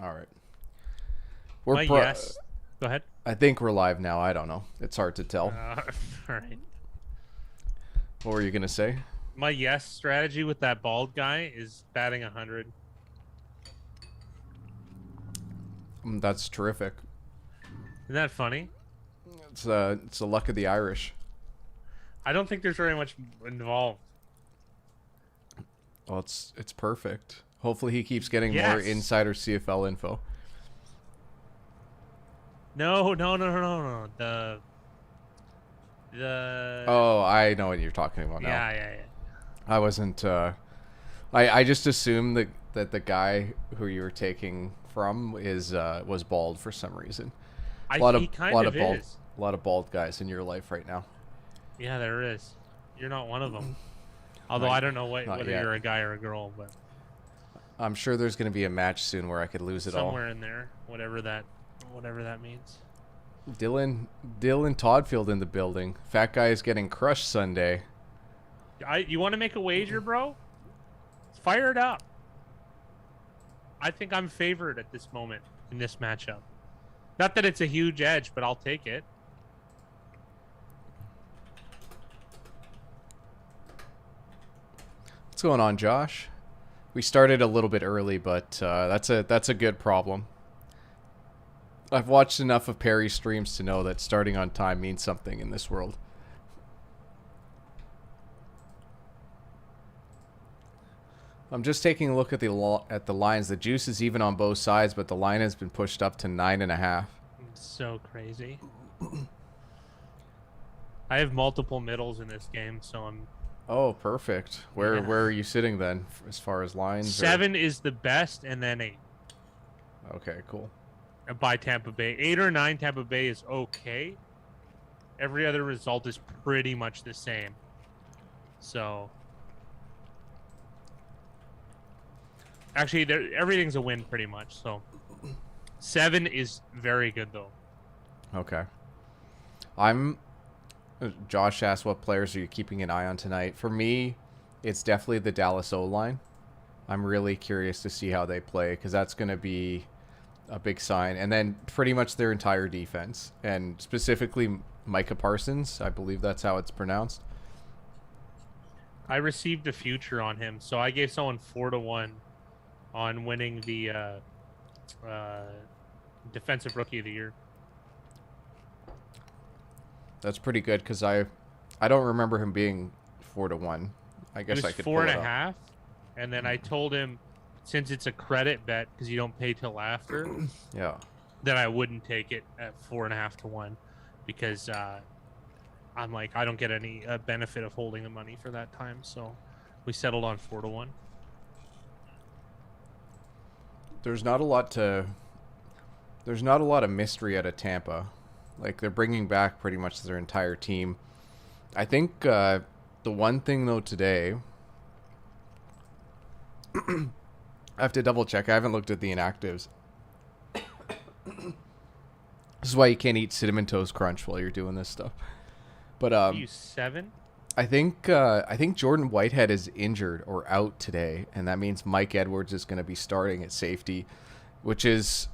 All right. Yes. Go ahead. I think we're live now. I don't know. It's hard to tell. All right. What were you gonna say? My yes strategy with that bald guy is batting 100. That's terrific. Isn't that funny? It's the luck of the Irish. I don't think there's very much involved. Well, it's perfect. Hopefully he keeps getting more Yes. insider CFL info. No. The. Oh, I know what you're talking about now. Yeah. I wasn't. I just assumed that the guy who you were taking from was bald for some reason. He kind of is. A lot of bald guys in your life right now. Yeah, there is. You're not one of them. Although Not- I don't know whether yet. you're a guy or a girl, but I'm sure there's going to be a match soon where I could lose it all. somewhere in there, whatever that means. Dylan Toddfield in the building. Fat guy is getting crushed Sunday. You want to make a wager, bro? Fire it up. I think I'm favored at this moment in this matchup. Not that it's a huge edge, but I'll take it. What's going on, Josh? We started a little bit early, but that's a good problem. I've watched enough of Perry's streams to know that starting on time means something in this world. I'm just taking a look at the lines. The juice is even on both sides, but the line has been pushed up to 9.5. It's so crazy. I have multiple middles in this game, so I'm... Oh, perfect. Where are you sitting then, as far as lines? 7 is the best, and then 8. Okay, cool. By Tampa Bay. 8 or 9 Tampa Bay is okay. Every other result is pretty much the same. So... Actually, everything's a win pretty much, so... 7 is very good, though. Okay. Josh asked what players are you keeping an eye on tonight. For me, it's definitely the Dallas O-line. I'm really curious to see how they play because that's going to be a big sign. And then pretty much their entire defense. And specifically Micah Parsons. I believe that's how it's pronounced. I received a future on him, so I gave someone 4-1 on winning the Defensive Rookie of the Year. That's pretty good because I don't remember him being 4-1. I guess I could pull it up. 4.5, and then I told him since it's a credit bet because you don't pay till after, Yeah. that I wouldn't take it at 4.5 to 1 because I'm like I don't get any benefit of holding the money for that time, so we settled on 4-1. There's not a lot of mystery out of Tampa. Like, they're bringing back pretty much their entire team. I think the one thing, though, today... I have to double-check. I haven't looked at the inactives. This is why you can't eat Cinnamon Toast Crunch while you're doing this stuff. But You 7? I think Jordan Whitehead is injured or out today, and that means Mike Edwards is going to be starting at safety, which is...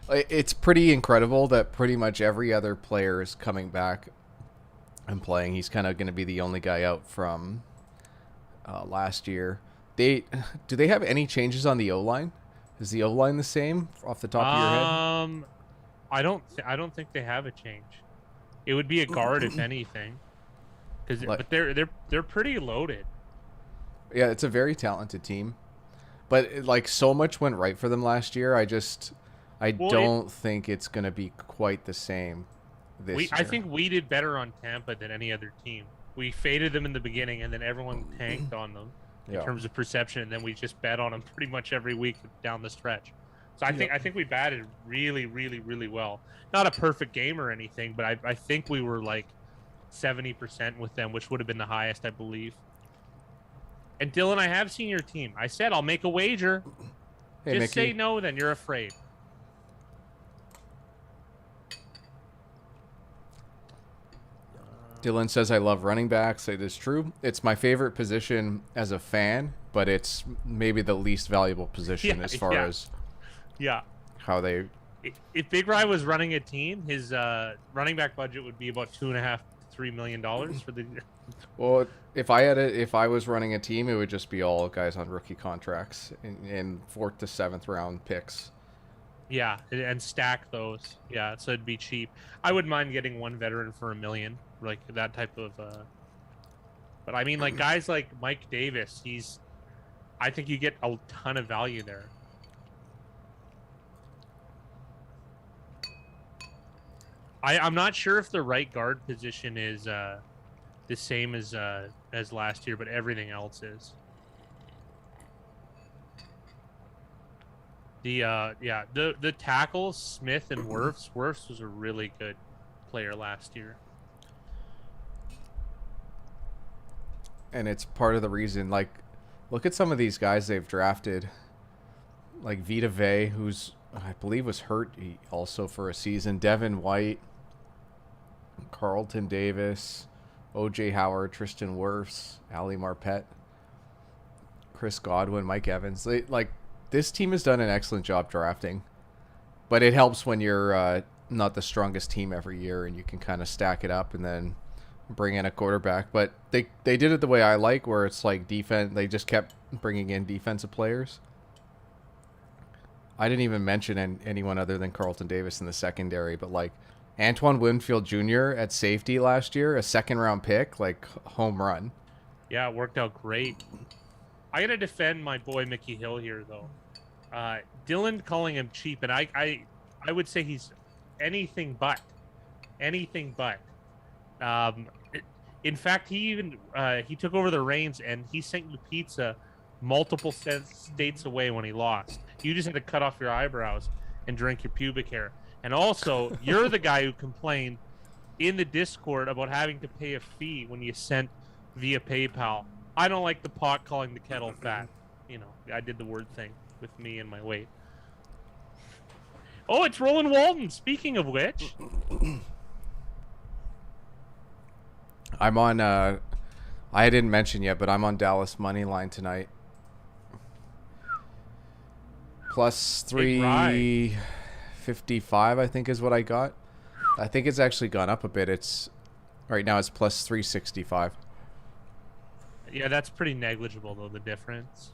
It's pretty incredible that pretty much every other player is coming back and playing. He's kind of going to be the only guy out from last year. Do they have any changes on the O-line? Is the O-line the same off the top of your head? I don't think they have a change. It would be a guard if anything, but they're pretty loaded. Yeah, it's a very talented team, but like so much went right for them last year. I don't think it's going to be quite the same this year. I think we did better on Tampa than any other team. We faded them in the beginning, and then everyone tanked on them in terms of perception, and then we just bet on them pretty much every week down the stretch. So I think we batted really, really, really well. Not a perfect game or anything, but I think we were like 70% with them, which would have been the highest, I believe. And Dylan, I have seen your team. I said I'll make a wager. Hey, just Mickey. say no, then you're afraid. Dylan says, I love running backs. It is true. It's my favorite position as a fan, but it's maybe the least valuable position as far as... Yeah. how they. If Big Rye was running a team, his running back budget would be about $2.5 to $3 million for the. Well, if I was running a team, it would just be all guys on rookie contracts in 4th to 7th round picks. Yeah, and stack those. Yeah, so it'd be cheap. I wouldn't mind getting one veteran for $1 million, like that type of. But I mean, like guys like Mike Davis, I think you get a ton of value there. I'm not sure if the right guard position is the same as last year, but everything else is. The tackles, Smith and Wirfs. Wirfs was a really good player last year. And it's part of the reason, like, look at some of these guys they've drafted. Like Vita Vea, who's, I believe, was hurt also for a season. Devin White, Carlton Davis, O.J. Howard, Tristan Wirfs, Ali Marpet, Chris Godwin, Mike Evans. This team has done an excellent job drafting. But it helps when you're not the strongest team every year and you can kind of stack it up and then bring in a quarterback. But they did it the way I like, where it's like defense. They just kept bringing in defensive players. I didn't even mention anyone other than Carlton Davis in the secondary, but like Antoine Winfield Jr. at safety last year, a 2nd-round pick, like home run. Yeah, it worked out great. I got to defend my boy Mickey Hill here, though. Dylan calling him cheap, and I would say he's anything but. Anything but. In fact, he took over the reins, and he sent you pizza multiple states away when he lost. You just had to cut off your eyebrows and drink your pubic hair. And also, you're the guy who complained in the Discord about having to pay a fee when you sent via PayPal. I don't like the pot calling the kettle fat. You know, I did the word thing with me and my weight. Oh, it's Roland Walton. Speaking of which. I'm on, I didn't mention yet, but I'm on Dallas money line tonight. Plus 355, I think, is what I got. I think it's actually gone up a bit. Right now it's plus 365. Yeah, that's pretty negligible, though, the difference.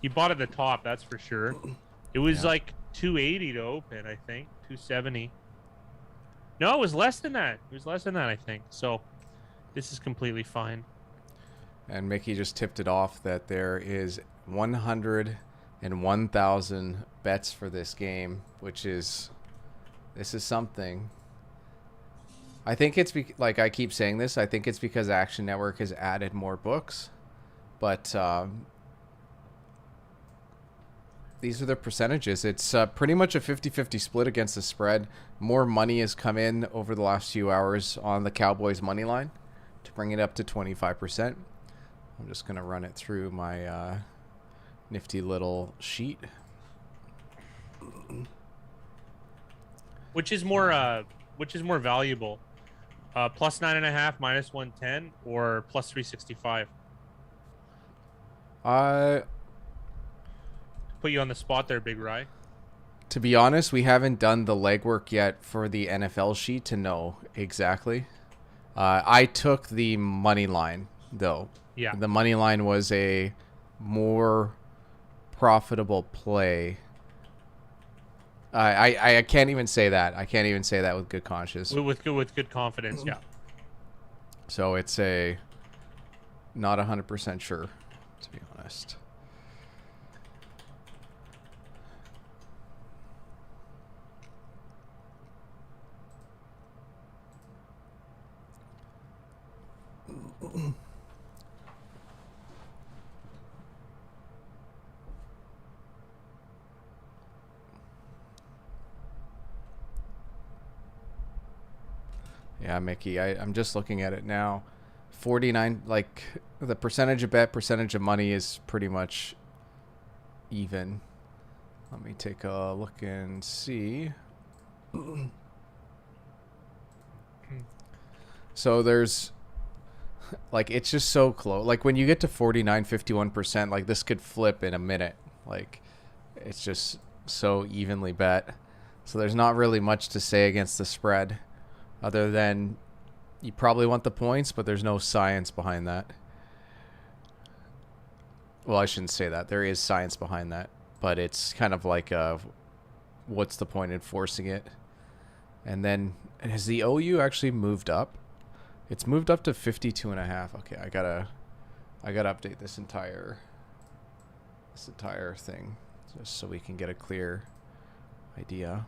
You bought at the top, that's for sure. It was like 280 to open, I think. 270. No, it was less than that. It was less than that, I think. So this is completely fine. And Mickey just tipped it off that there is 101,000 bets for this game, which is, this is something. I think it's like I keep saying this. I think it's because Action Network has added more books, but these are the percentages. It's pretty much a 50-50 split against the spread. More money has come in over the last few hours on the Cowboys money line to bring it up to 25%. I'm just gonna run it through my nifty little sheet. Which is more valuable? Plus 9.5, minus 110, or plus 365? Put you on the spot there, Big Rye. To be honest, we haven't done the legwork yet for the NFL sheet to know exactly. I took the money line, though. Yeah. The money line was a more profitable play. I can't even say that. I can't even say that with good conscience. With good confidence, yeah. So it's not 100% sure, to be honest. Yeah, Mickey, I'm just looking at it now. 49, like, the percentage of bet, percentage of money is pretty much even. Let me take a look and see. So there's, like, it's just so close. Like, when you get to 49, 51%, like, this could flip in a minute. Like, it's just so evenly bet. So there's not really much to say against the spread other than you probably want the points, but there's no science behind that. Well, I shouldn't say that. There is science behind that, but it's kind of like what's the point in forcing it? And then has the OU actually moved up? It's moved up to 52.5. Okay, I gotta update this entire thing just so we can get a clear idea.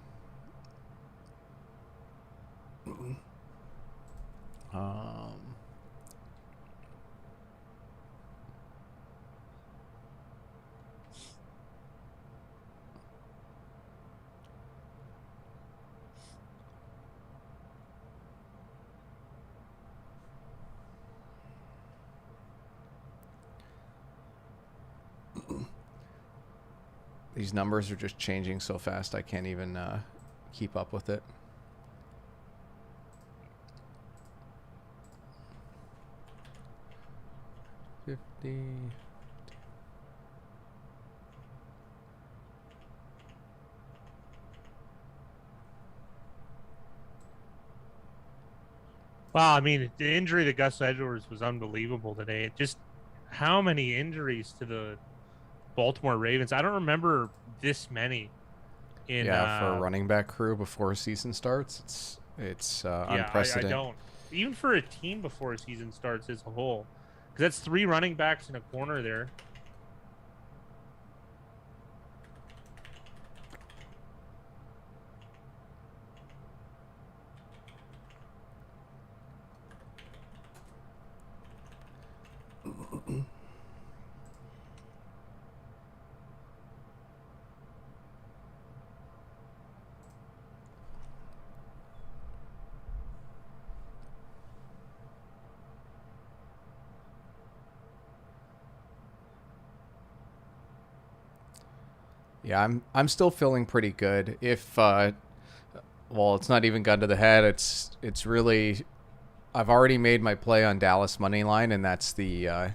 These numbers are just changing so fast I can't even keep up with it. Wow, I mean, the injury to Gus Edwards was unbelievable today. Just how many injuries to the Baltimore Ravens? I don't remember this many. For a running back crew before a season starts, it's unprecedented. I don't. Even for a team before a season starts as a whole, because that's 3 running backs in a corner there. Yeah, I'm still feeling pretty good. If well, it's not even gun to the head. It's really, I've already made my play on Dallas money line, and that's the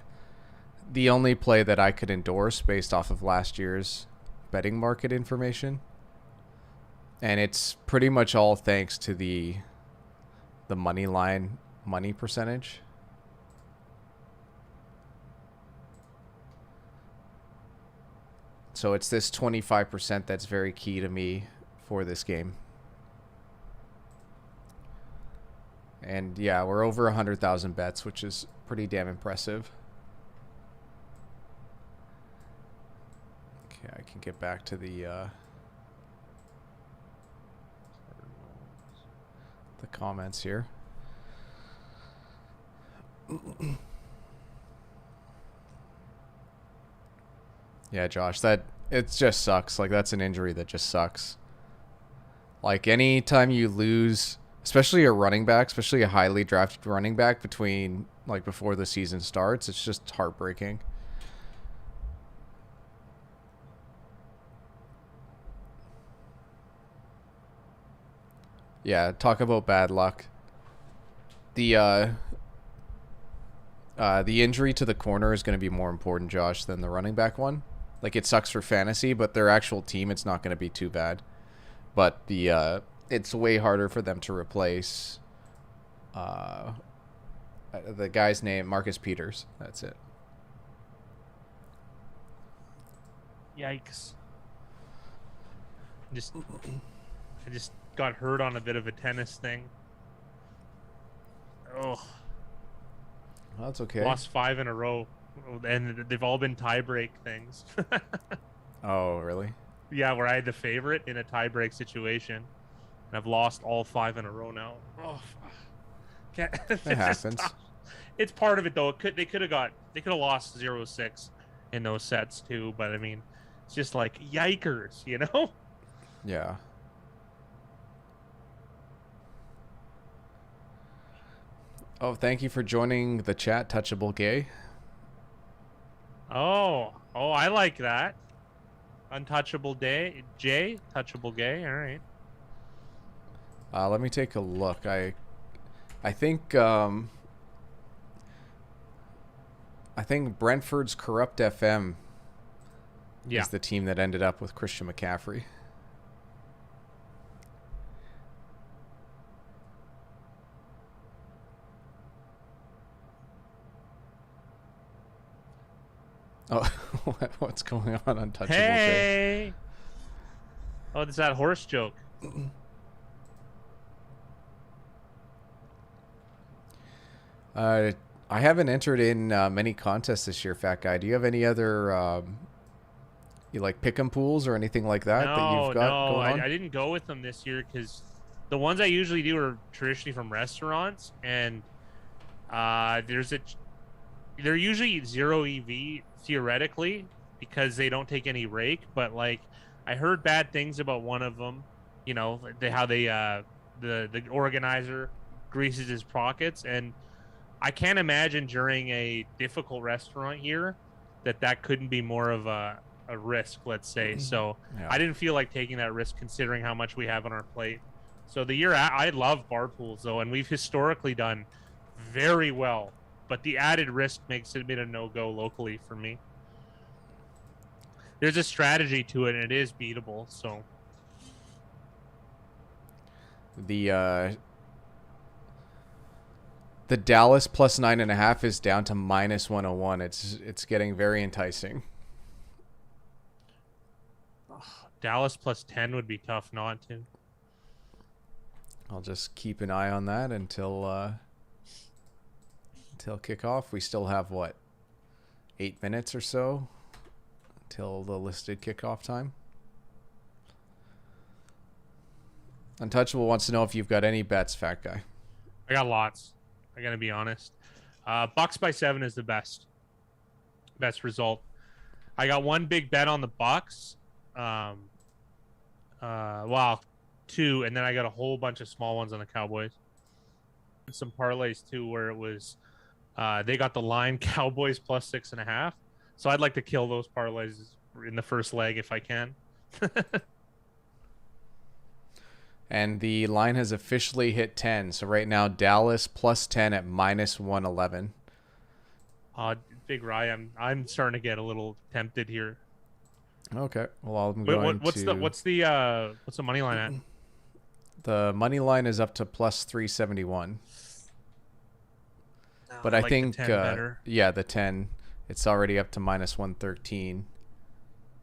only play that I could endorse based off of last year's betting market information. And it's pretty much all thanks to the money line money percentage. So it's this 25% that's very key to me for this game. And yeah, we're over 100,000 bets, which is pretty damn impressive. Okay, I can get back to the comments here. Yeah, Josh, it just sucks. Like, that's an injury that just sucks. Like, anytime you lose, especially a running back, especially a highly drafted running back before the season starts, it's just heartbreaking. Yeah, talk about bad luck. The injury to the corner is going to be more important, Josh, than the running back one. Like, it sucks for fantasy, but their actual team, it's not going to be too bad. But it's way harder for them to replace the guy's name, Marcus Peters. That's it. Yikes. I just got hurt on a bit of a tennis thing. Oh. Well, that's okay. Lost 5 in a row, and they've all been tie-break things. Oh, really? Yeah, where I had the favorite in a tie-break situation, and I've lost all 5 in a row now. Oh, can't. It happens. It's part of it, though. They could have lost 0-6 in those sets too. But I mean, it's just like yikers, you know? Yeah. Oh, thank you for joining the chat, Touchable Gay. Oh, I like that. Untouchable Day, Jay, Touchable Gay. All right. Let me take a look. I think Brentford's Corrupt FM is the team that ended up with Christian McCaffrey. Oh, what's going on? Untouchable say. Hey. Oh, it's that horse joke. I haven't entered in many contests this year, Fat Guy. Do you have any other you like pick'em pools or anything like that you've No, got no, going on? I didn't go with them this year because the ones I usually do are traditionally from restaurants, and they're usually zero EV theoretically because they don't take any rake. But like, I heard bad things about one of them. You know, how the organizer greases his pockets, and I can't imagine during a difficult restaurant year that couldn't be more of a risk, let's say. So Yeah. I didn't feel like taking that risk considering how much we have on our plate. So the year I love bar pools though, and we've historically done very well, but the added risk makes it a bit of no-go locally for me. There's a strategy to it, and it is beatable. So The Dallas plus 9.5 is down to minus 101. It's getting very enticing. Dallas plus 10 would be tough not to. I'll just keep an eye on that until kickoff. We still have what, 8 minutes or so till the listed kickoff time. Untouchable wants to know if you've got any bets, Fat Guy. I got lots. I gotta be honest. Bucks by 7 is the best result. I got one big bet on the Bucks. Wow, 2, and then I got a whole bunch of small ones on the Cowboys. Some parlays too, where it was they got the line Cowboys plus 6.5. So I'd like to kill those parlays in the first leg if I can. And the line has officially hit 10. So right now, Dallas plus 10 at minus 111. Big Rye, I'm starting to get a little tempted here. Okay. Well, what's the money line at? The money line is up to plus 371. No, but I like think, the 10 better. Yeah, the 10, it's already up to minus 113.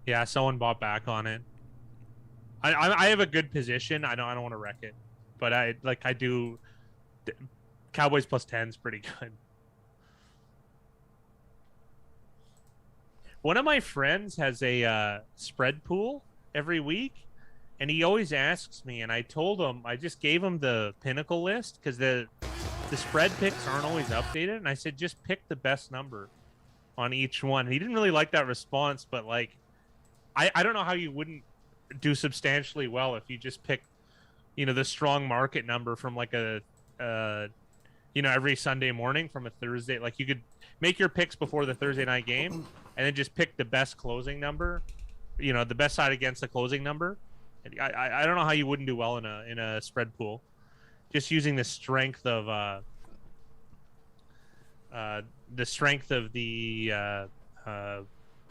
Yeah, someone bought back on it. I have a good position. I don't want to wreck it, but I do. Cowboys plus 10 is pretty good. One of my friends has a spread pool every week, and he always asks me, and I told him, I just gave him the pinnacle list because the spread picks aren't always updated, and I said just pick the best number on each one. He didn't really like that response, but like I don't know how you wouldn't do substantially well if you just pick, the strong market number from like a every Sunday morning from a Thursday. Like you could make your picks before the Thursday night game and then just pick the best closing number, the best side against the closing number. I don't know how you wouldn't do well in a spread pool, just using the strength of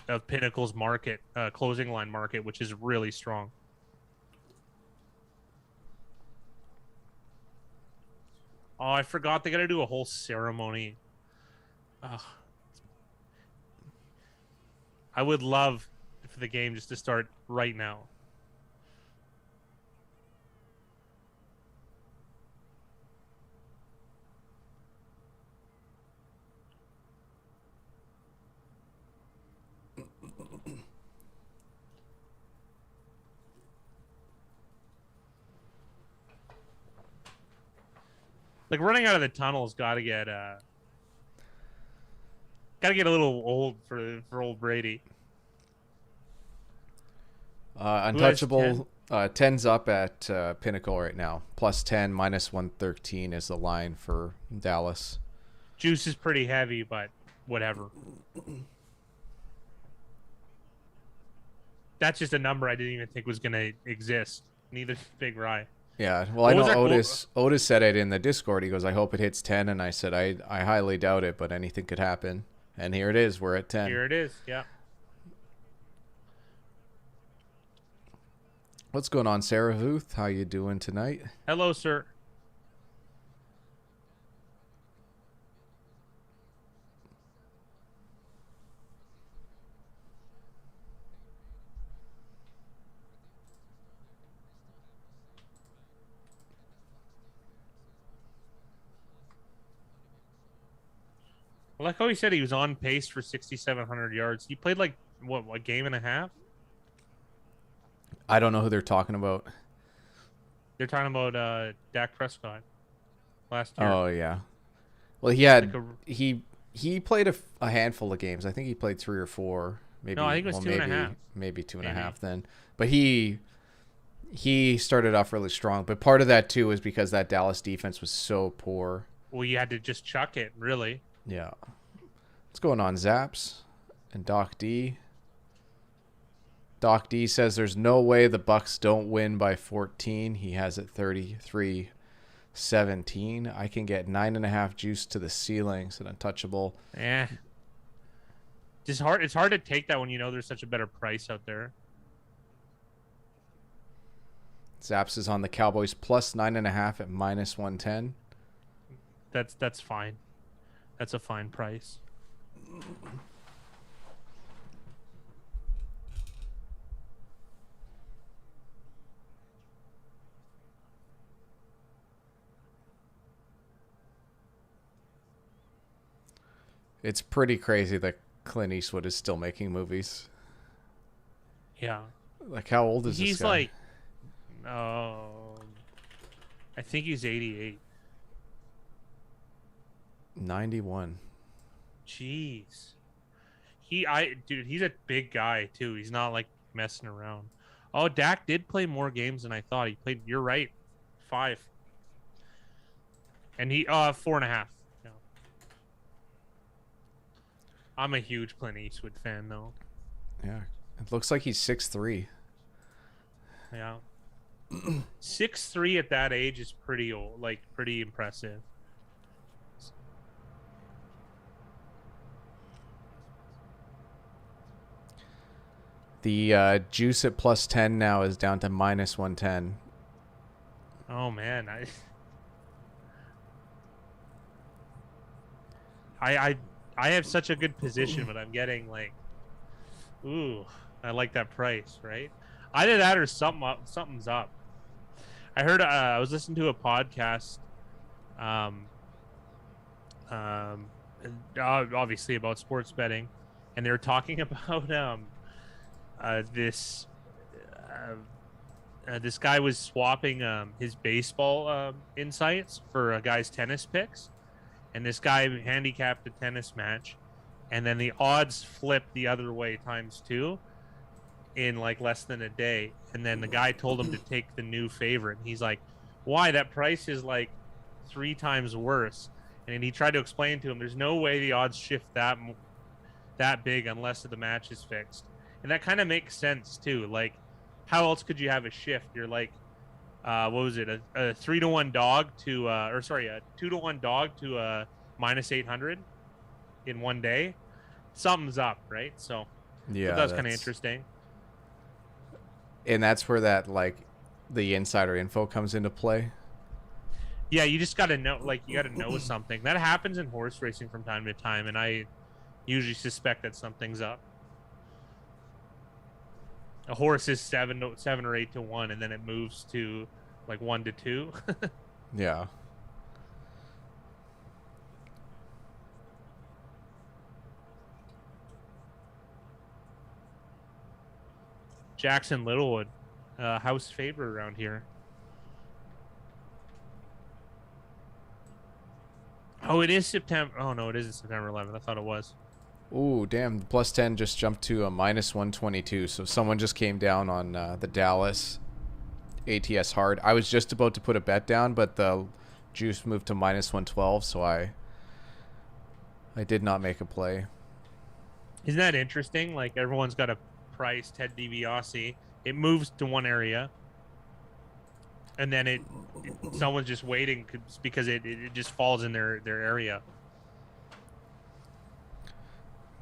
of Pinnacle's market, closing line market, which is really strong. Oh, I forgot they got to do a whole ceremony. I would love for the game just to start right now. Like running out of the tunnel's got to get a little old for old Brady. Untouchable 10's up at Pinnacle right now. Plus 10, minus 113 is the line for Dallas. Juice is pretty heavy, but whatever. That's just a number I didn't even think was going to exist. Neither Big Rye. Yeah, well, I know Otis said it in the Discord. He goes, I hope it hits 10, and I said, I highly doubt it, but anything could happen. And here it is. We're at 10. Here it is, yeah. What's going on, Sarah Huth? How you doing tonight? Hello, sir. I like how he said he was on pace for 6,700 yards. He played like what, a game and a half? I don't know who they're talking about. They're talking about Dak Prescott last year. Oh yeah. Well, he had Like he played a handful of games. I think he played 3 or 4. Maybe No, I think it was two and a half. Maybe two and a Maybe. half then. But he started off really strong. But part of that too was because that Dallas defense was so poor. Well, you had to just chuck it, really. Yeah. What's going on, Zaps and Doc D? Doc D says there's no way the Bucks don't win by 14. He has it 33-17. I can get 9.5 juice to the ceiling. Said Untouchable. Just hard. It's hard to take that when you know there's such a better price out there. Zaps is on the Cowboys plus 9.5 at minus 110. That's fine. That's a fine price. It's pretty crazy that Clint Eastwood is still making movies. Yeah. Like, how old is this guy? He's like, I think he's 88. 91. Jeez. Dude, he's a big guy too. He's not like messing around. Oh, Dak did play more games than I thought. He played, you're right, 5. And he 4.5. Yeah. I'm a huge Clint Eastwood fan though. Yeah. It looks like he's 6'3". Yeah. 6'3" at that age is pretty old, like pretty impressive. The juice at plus 10 now is down to minus 110. Oh man, I have such a good position, but I'm getting like, ooh, I like that price, right? Either that or something's up. I heard I was listening to a podcast, obviously about sports betting, and they were talking about this guy was swapping his baseball insights for a guy's tennis picks, and this guy handicapped a tennis match, and then the odds flipped the other way ×2 in like less than a day, and then the guy told him to take the new favorite. He's like, why? That price is like 3 times worse. And he tried to explain to him there's no way the odds shift that big unless the match is fixed. And that kind of makes sense too. Like, how else could you have a shift? You're like, what was it, a 3-1 dog to a 2-1 dog to a -800 in one day? Something's up, right? So yeah, that's kind of interesting. And that's where that, like, the insider info comes into play. Yeah, you just got to know, like, you got to know something. That happens in horse racing from time to time, and I usually suspect that something's up. A horse is 7 or 8 to 1, and then it moves to like 1 to 2. Yeah. Jackson Littlewood, house favorite around here. Oh, it is September. Oh no, it isn't September 11th. I thought it was. Ooh, damn. The plus 10 just jumped to a minus 122. So someone just came down on the Dallas ATS hard. I was just about to put a bet down, but the juice moved to minus 112, so I did not make a play. Isn't that interesting? Like, everyone's got a price, Ted DiBiase. It moves to one area, and then someone's just waiting because it just falls in their area.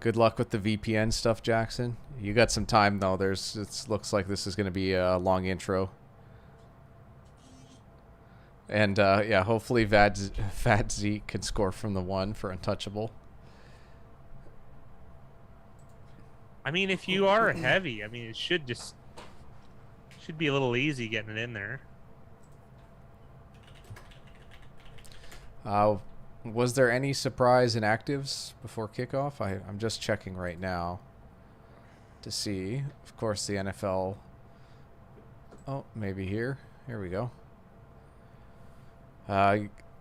Good luck with the VPN stuff, Jackson. You got some time though. It looks like this is going to be a long intro. And yeah, hopefully Fat Zeke can score from the 1 for Untouchable. I mean, if you are heavy, I mean, it should be a little easy getting it in there. Was there any surprise inactives before kickoff? I'm just checking right now to see. Of course, the NFL. Oh, maybe here. Here we go.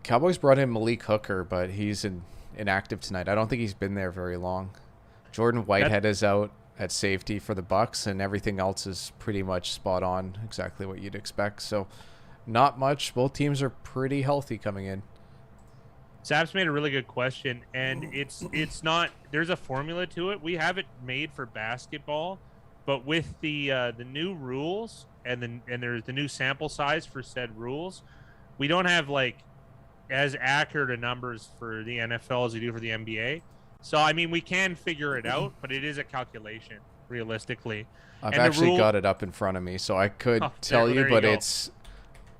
Cowboys brought in Malik Hooker, but he's inactive tonight. I don't think he's been there very long. Jordan Whitehead is out at safety for the Bucs, and everything else is pretty much spot on, exactly what you'd expect. So, not much. Both teams are pretty healthy coming in. Saps made a really good question, and it's not. There's a formula to it. We have it made for basketball, but with the new rules and there's the new sample size for said rules, we don't have like as accurate a numbers for the NFL as we do for the NBA. So I mean, we can figure it out, but it is a calculation realistically. I've actually got it up in front of me, so I could tell you, but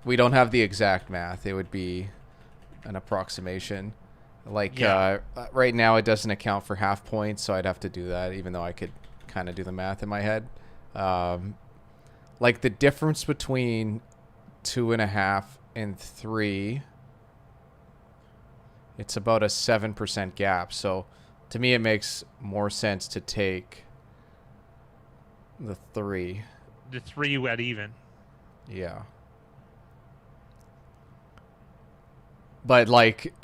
we don't have the exact math. It would be an approximation. Like right now, it doesn't account for half points, so I'd have to do that, even though I could kind of do the math in my head. Like the difference between 2.5 and 3, it's about a 7% gap. So to me, it makes more sense to take the 3. The 3 at even. Yeah. But like,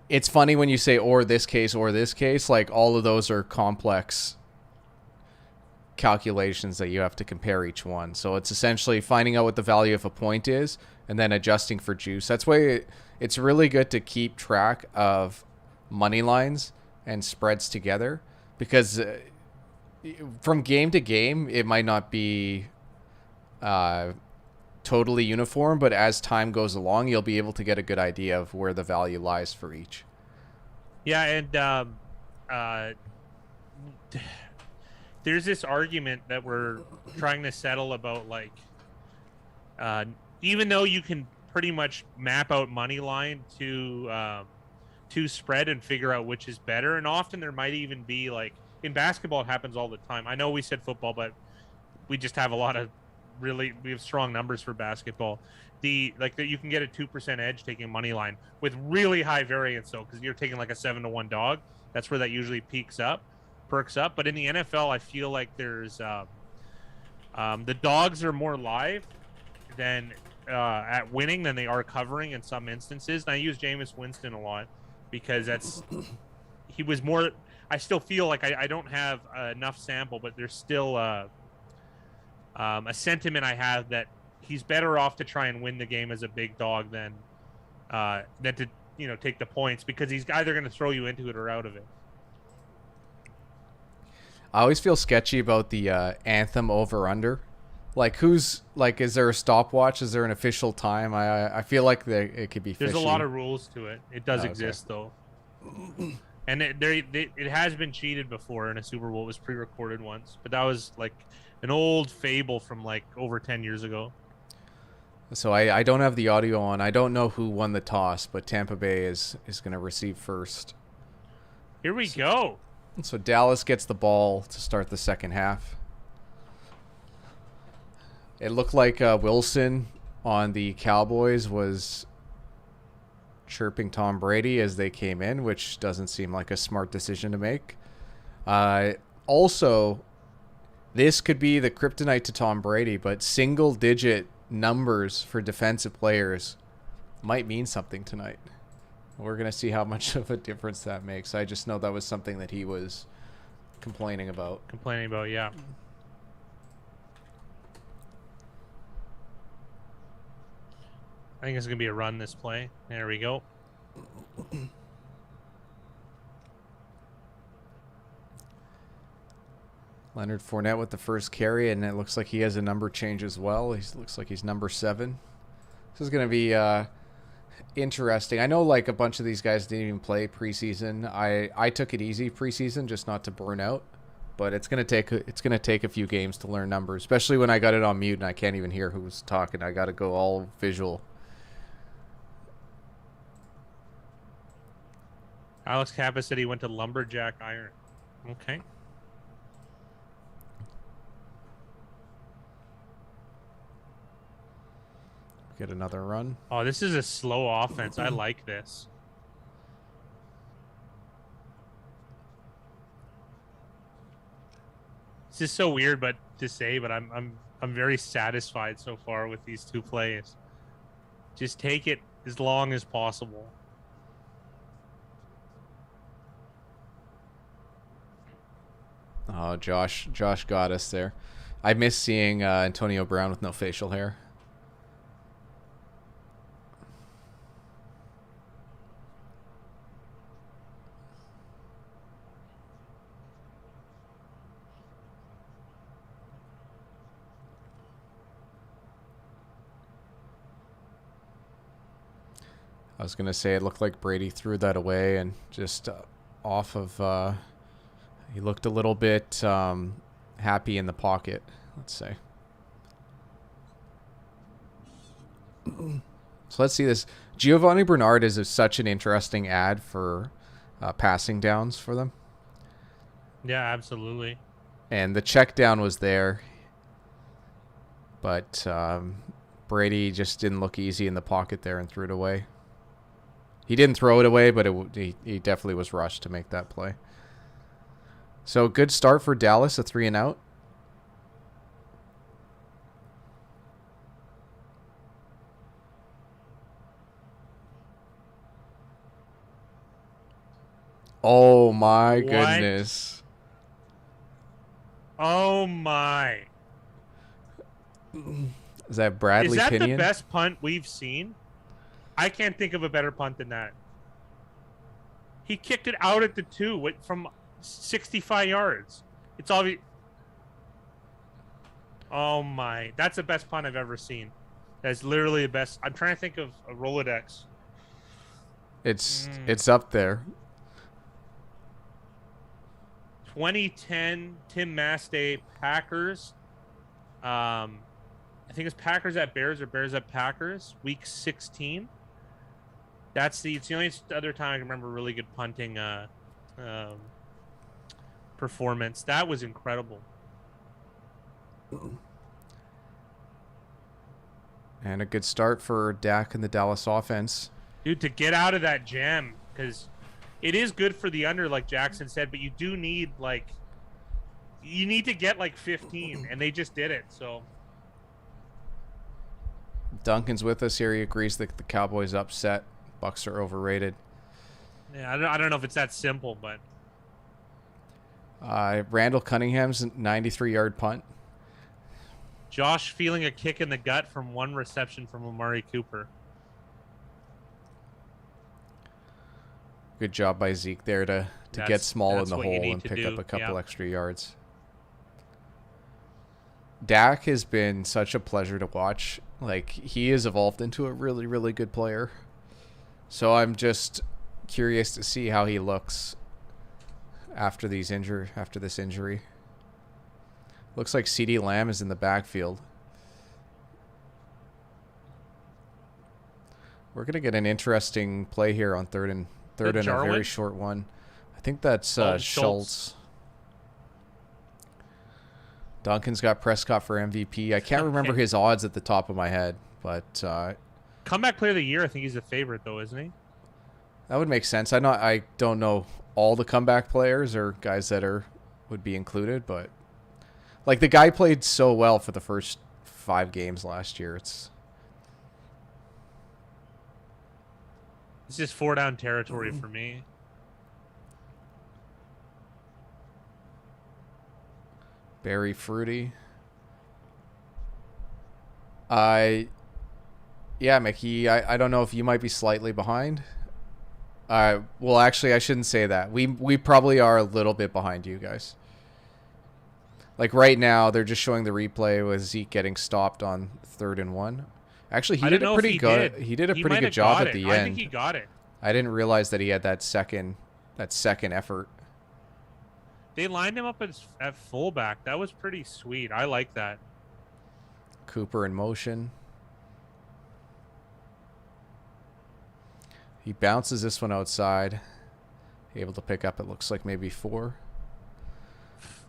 it's funny when you say or this case, like all of those are complex calculations that you have to compare each one. So it's essentially finding out what the value of a point is and then adjusting for juice. That's why it's really good to keep track of money lines and spreads together, because from game to game, it might not be totally uniform, but as time goes along, you'll be able to get a good idea of where the value lies for each. Yeah, and there's this argument that we're trying to settle about, like, even though you can pretty much map out money line to spread and figure out which is better, and often there might even be, like, in basketball it happens all the time. I know we said football, but we just have we have strong numbers for basketball. You can get a 2% edge taking money line with really high variance, though, because you're taking like a 7-1 dog. That's where that usually perks up. But in the NFL, I feel like there's the dogs are more live than at winning than they are covering in some instances. And I use Jameis Winston a lot because he was more. I still feel like I don't have enough sample, but there's still a sentiment I have that he's better off to try and win the game as a big dog than to take the points, because he's either going to throw you into it or out of it. I always feel sketchy about the anthem over under. Like, is there a stopwatch? Is there an official time? I feel like it could be fishy. There's a lot of rules to it. It does exist, though. And it has been cheated before in a Super Bowl. It was pre-recorded once, but that was like an old fable from like over 10 years ago. So I don't have the audio on. I don't know who won the toss, but Tampa Bay is going to receive first. Here we go. So Dallas gets the ball to start the second half. It looked like Wilson on the Cowboys was chirping Tom Brady as they came in, which doesn't seem like a smart decision to make. Also, this could be the kryptonite to Tom Brady, but single-digit numbers for defensive players might mean something tonight. We're going to see how much of a difference that makes. I just know that was something that he was complaining about. Yeah. I think it's going to be a run this play. There we go. Leonard Fournette with the first carry, and it looks like he has a number change as well. Looks like he's number 7. This is going to be interesting. I know like a bunch of these guys didn't even play preseason. I took it easy preseason, just not to burn out. But it's going to take a few games to learn numbers, especially when I got it on mute and I can't even hear who's talking. I got to go all visual. Alex Kappa said he went to Lumberjack Iron. Okay. Get another run. Oh, this is a slow offense. I like this. just so weird, but to say, but I'm very satisfied so far with these two plays. Just take it as long as possible. Oh, Josh got us there. I miss seeing Antonio Brown with no facial hair. I was going to say it looked like Brady threw that away and just off of... he looked a little bit happy in the pocket, let's say. So let's see this. Giovanni Bernard is such an interesting ad for passing downs for them. Yeah, absolutely. And the check down was there. But Brady just didn't look easy in the pocket there and threw it away. He didn't throw it away, but he definitely was rushed to make that play. So good start for Dallas, a 3-and-out. Oh my goodness. Oh my. Is that Bradley Pinion? Is that the best punt we've seen? I can't think of a better punt than that. He kicked it out at the 2 from 65 yards. It's obvious. Oh my. That's the best punt I've ever seen. That's literally the best. I'm trying to think of a Rolodex. It's up there. 2010 Tim Mastay Packers. I think it's Packers at Bears or Bears at Packers, week 16. It's the only other time I can remember really good punting performance. That was incredible. And a good start for Dak and the Dallas offense. Dude, to get out of that jam, because it is good for the under, like Jackson said, but you do need, you need to get 15, and they just did it, so. Duncan's with us here. He agrees that the Cowboys upset. Bucks are overrated. Yeah, I don't know if it's that simple, but. Randall Cunningham's 93-yard punt. Josh feeling a kick in the gut from one reception from Amari Cooper. Good job by Zeke there to get small in the hole and pick up a couple extra yards. Dak has been such a pleasure to watch. He has evolved into a really, really good player. So I'm just curious to see how he looks after this injury. Looks like CeeDee Lamb is in the backfield. We're gonna get an interesting play here on third and a very short one. I think that's Schultz. Duncan's got Prescott for MVP. I can't remember his odds at the top of my head, but comeback player of the year, I think he's a favorite though, isn't he? That would make sense. I don't know all the comeback players or guys that would be included, but the guy played so well for the first 5 games last year. It's just 4 down territory for me. Very fruity. Yeah, Mickey, I don't know if you might be slightly behind. Well, actually, I shouldn't say that. We probably are a little bit behind you guys. Right now, they're just showing the replay with Zeke getting stopped on 3rd and 1. Actually, he did a pretty good. He did a pretty good job at the end. I think he got it. I didn't realize that he had that second effort. They lined him up at fullback. That was pretty sweet. I like that. Cooper in motion. He bounces this one outside. Able to pick up, it looks like maybe 4.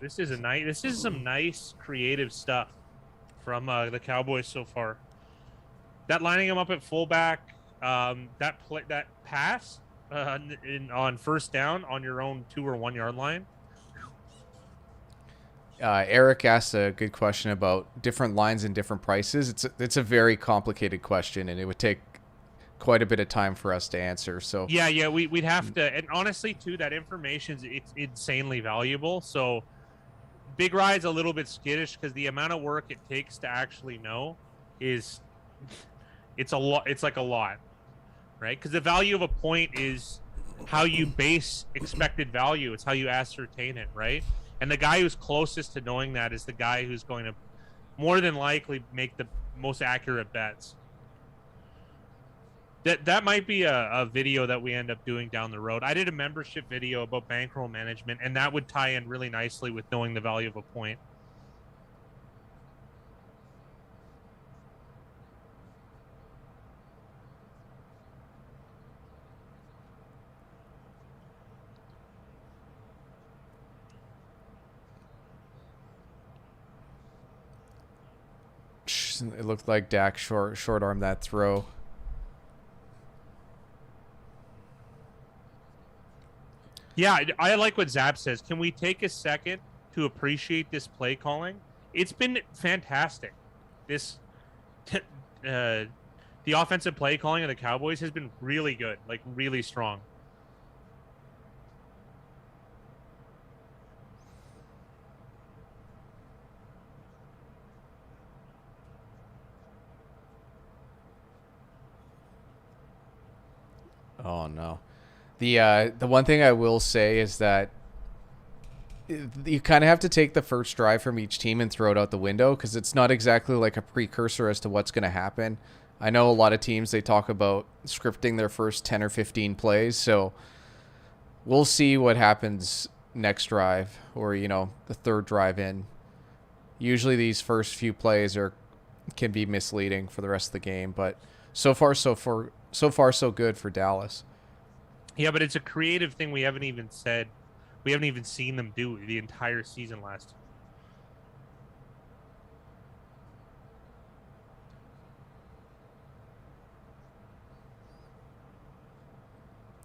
This is some nice creative stuff from the Cowboys so far. That lining him up at fullback, that pass on first down on your own 2 or 1 yard line. Eric asked a good question about different lines and different prices. It's a very complicated question, and it would take quite a bit of time for us to answer. So yeah, we'd have to, and honestly, too, that information's it's insanely valuable. So Big Rye's a little bit skittish because the amount of work it takes to actually know is it's a lot. It's like a lot, right? Because the value of a point is how you base expected value. It's how you ascertain it, right? And the guy who's closest to knowing that is the guy who's going to more than likely make the most accurate bets. That might be a video that we end up doing down the road. I did a membership video about bankroll management, and that would tie in really nicely with knowing the value of a point. It looked like Dak short armed that throw. Yeah, I like what Zap says. Can we take a second to appreciate this play calling? It's been fantastic. This the offensive play calling of the Cowboys has been really good, like really strong. Oh no. The one thing I will say is that you kind of have to take the first drive from each team and throw it out the window because it's not exactly like a precursor as to what's going to happen. I know a lot of teams, they talk about scripting their first 10 or 15 plays, so we'll see what happens next drive or, the third drive in. Usually these first few plays can be misleading for the rest of the game, but so far so good for Dallas. Yeah, but it's a creative thing we haven't even seen them do the entire season last.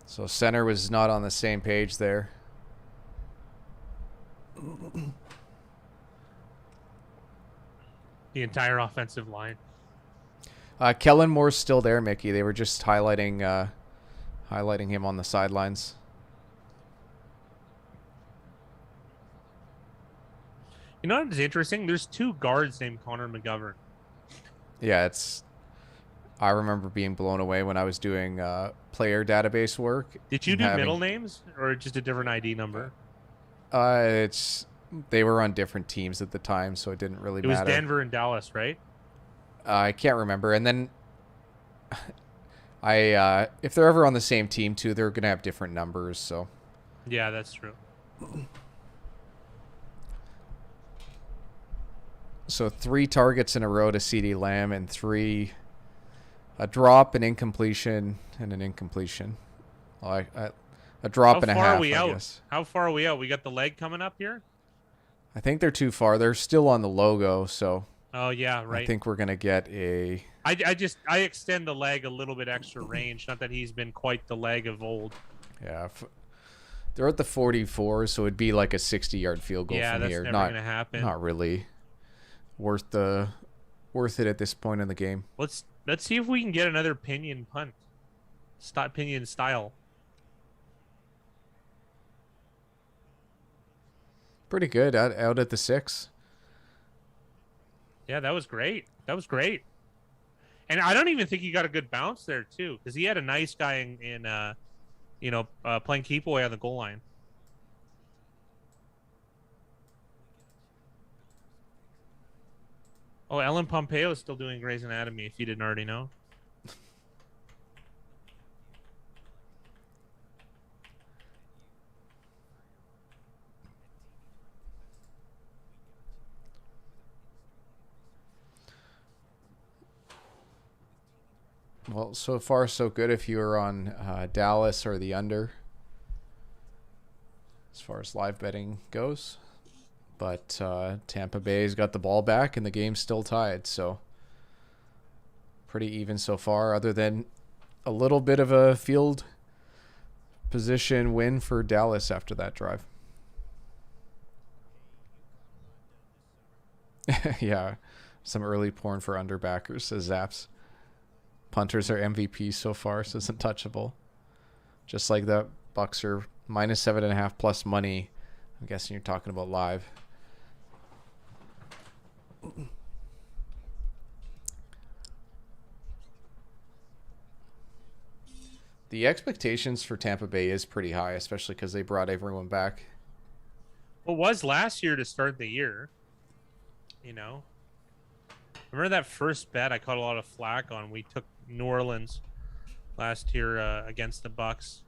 So center was not on the same page there. The entire offensive line. Kellen Moore's still there, Mickey. They were just highlighting him on the sidelines. You know what's interesting? There's two guards named Connor McGovern. Yeah, I remember being blown away when I was doing player database work. Did you do middle names or just a different ID number? They were on different teams at the time, so it didn't really matter. It was Denver and Dallas, right? I can't remember. And then if they're ever on the same team too, they're gonna have different numbers. So yeah, that's true. So 3 targets in a row to CeeDee Lamb and 3, a drop, an incompletion, and an incompletion. A drop and a half. I guess. How far are we out? We got the leg coming up here. I think they're too far. They're still on the logo, so. Oh yeah, right. I think we're gonna get a. I extend the leg a little bit extra range. Not that he's been quite the leg of old. Yeah, they're at the 44, so it'd be like a 60-yard field goal from here. Yeah, that's never gonna happen. Not really worth it at this point in the game. Let's see if we can get another pinion punt. Pinion style. Pretty good out at the 6. Yeah, that was great. And I don't even think he got a good bounce there too, because he had a nice guy playing keep away on the goal line. Oh, Ellen Pompeo is still doing Grey's Anatomy, if you didn't already know. Well, so far so good if you were on Dallas or the under as far as live betting goes. But Tampa Bay's got the ball back and the game's still tied, so pretty even so far, other than a little bit of a field position win for Dallas after that drive. Yeah, some early porn for underbackers, says Zaps. Punters are MVP so far, so it's untouchable. Just like the Bucks are -7.5 plus money. I'm guessing you're talking about live. The expectations for Tampa Bay is pretty high, especially because they brought everyone back. What was last year to start the year? You know, remember that first bet I caught a lot of flack on? We took New Orleans last year against the Bucks,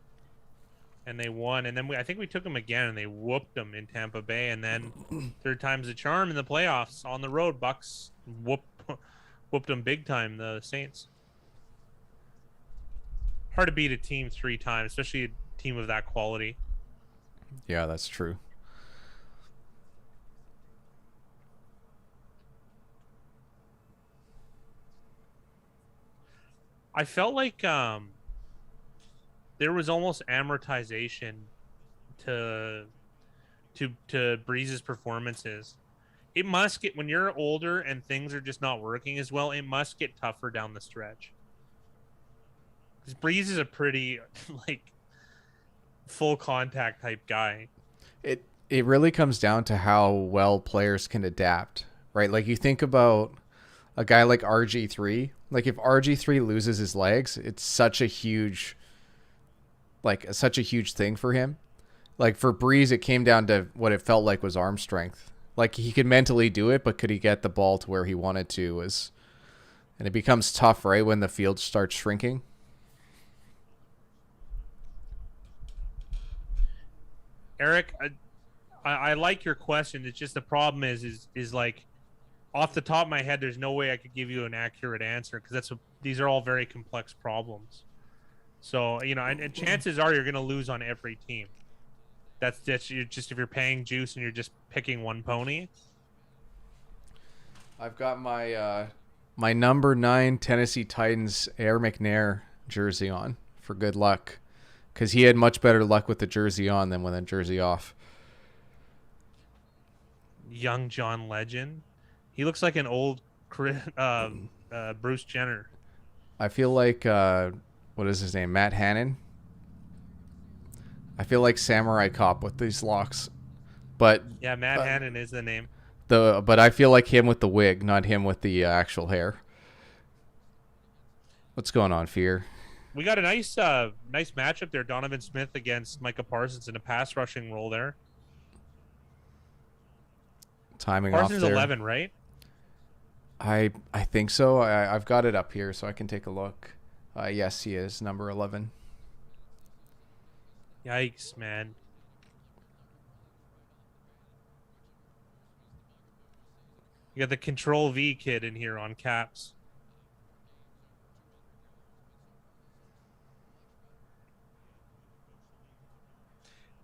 and they won. And then I think we took them again, and they whooped them in Tampa Bay. And then third time's the charm in the playoffs on the road. Bucks whooped them big time. The Saints. Hard to beat a team 3 times, especially a team of that quality. Yeah, that's true. I felt like there was almost amortization to Breeze's performances. It must get, when you're older and things are just not working as well, it must get tougher down the stretch. Because Breeze is a pretty like full contact type guy. It really comes down to how well players can adapt, right? Like you think about a guy like RG3. Like if RG3 loses his legs, it's such a huge thing for him. Like for Breeze, it came down to what it felt like was arm strength. Like he could mentally do it, but could he get the ball to where he wanted to? And it becomes tough, right, when the field starts shrinking. Eric, I like your question. It's just the problem is like off the top of my head, there's no way I could give you an accurate answer because these are all very complex problems. So and chances are you're going to lose on every team. That's you're just, if you're paying juice and you're just picking one pony. I've got my number 9 Tennessee Titans Air McNair jersey on for good luck, because he had much better luck with the jersey on than with the jersey off. Young John Legend. He looks like an old Bruce Jenner. I feel like what is his name? Matt Hannon. I feel like Samurai Cop with these locks, but yeah, Matt Hannon is the name. But I feel like him with the wig, not him with the actual hair. What's going on, Fear? We got a nice matchup there. Donovan Smith against Micah Parsons in a pass rushing role there. Timing Parsons off there. 11, right? I think so. I've got it up here so I can take a look. Yes, he is number 11. Yikes, man. You got the Control V kid in here on caps.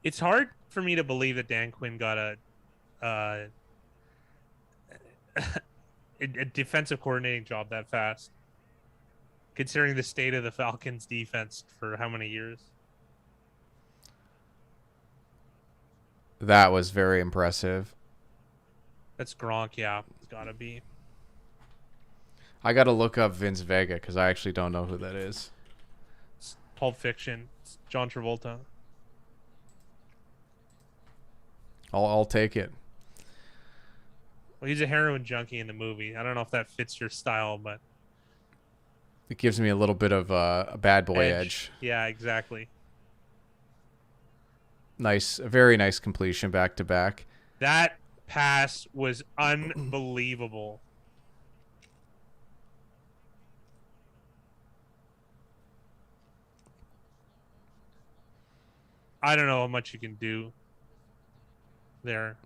It's hard for me to believe that Dan Quinn got a defensive coordinating job that fast, considering the state of the Falcons defense for how many years. That was very impressive. That's Gronk, yeah. It's got to be. I got to look up Vince Vega because I actually don't know who that is. It's Pulp Fiction. It's John Travolta. I'll take it. Well, he's a heroin junkie in the movie. I don't know if that fits your style, but it gives me a little bit of a bad boy edge. Yeah, exactly. Nice, very nice completion back to back. That pass was unbelievable. I don't know how much you can do there.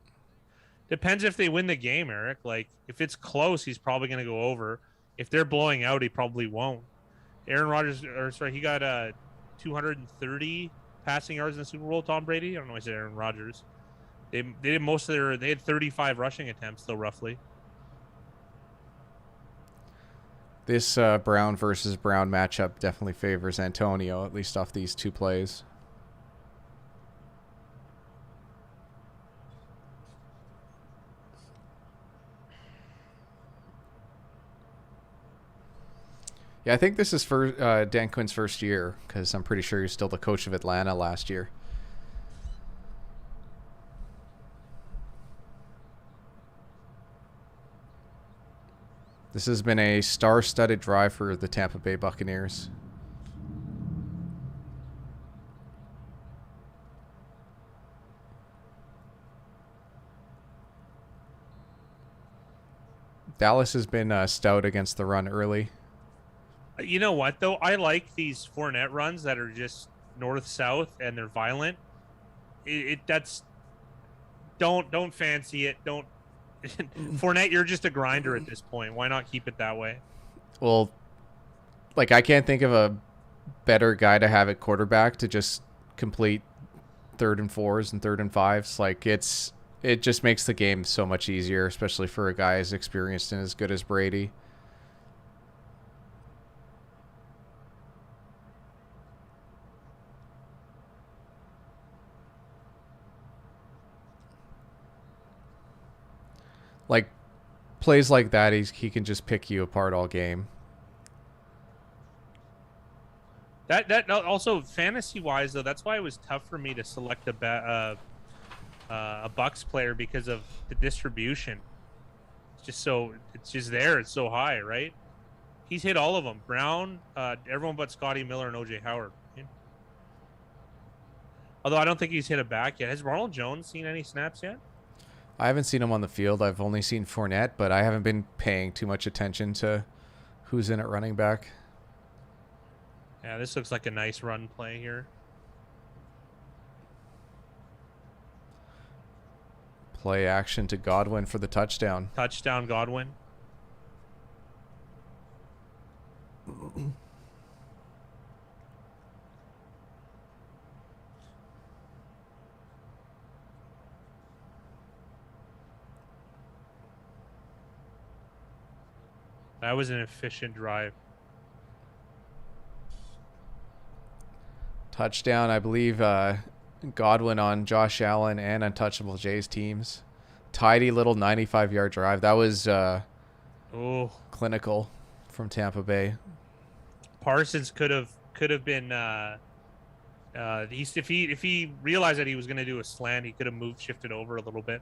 Depends if they win the game, Eric. Like, if it's close, he's probably going to go over. If they're blowing out, he probably won't. Aaron Rodgers, he got 230 passing yards in the Super Bowl. Tom Brady. I don't know why I said Aaron Rodgers. They did most of they had 35 rushing attempts, though, roughly. This Brown versus Brown matchup definitely favors Antonio, at least off these two plays. Yeah, I think this is for Dan Quinn's first year because I'm pretty sure he's still the coach of Atlanta last year. This has been a star-studded drive for the Tampa Bay Buccaneers. Dallas has been stout against the run early. You know what, though? I like these Fournette runs that are just north-south and they're violent. Don't fancy it. Don't Fournette, you're just a grinder at this point. Why not keep it that way? Well, like I can't think of a better guy to have at quarterback to just complete 3rd and 4s and 3rd and 5s. Like it just makes the game so much easier, especially for a guy as experienced and as good as Brady. Like plays like that, he can just pick you apart all game. That also fantasy wise though, that's why it was tough for me to select a Bucks player because of the distribution. It's just there. It's so high, right? He's hit all of them. Brown, everyone but Scotty Miller and OJ Howard. Although I don't think he's hit a back yet. Has Ronald Jones seen any snaps yet? I haven't seen him on the field. I've only seen Fournette, but I haven't been paying too much attention to who's in at running back. Yeah, this looks like a nice run play here. Play action to Godwin for the touchdown. Touchdown, Godwin. That was an efficient drive. Touchdown, I believe Godwin on Josh Allen and Untouchable Jay's teams. Tidy little 95-yard drive. That was clinical from Tampa Bay. Parsons could have been if he realized that he was going to do a slant, he could have shifted over a little bit.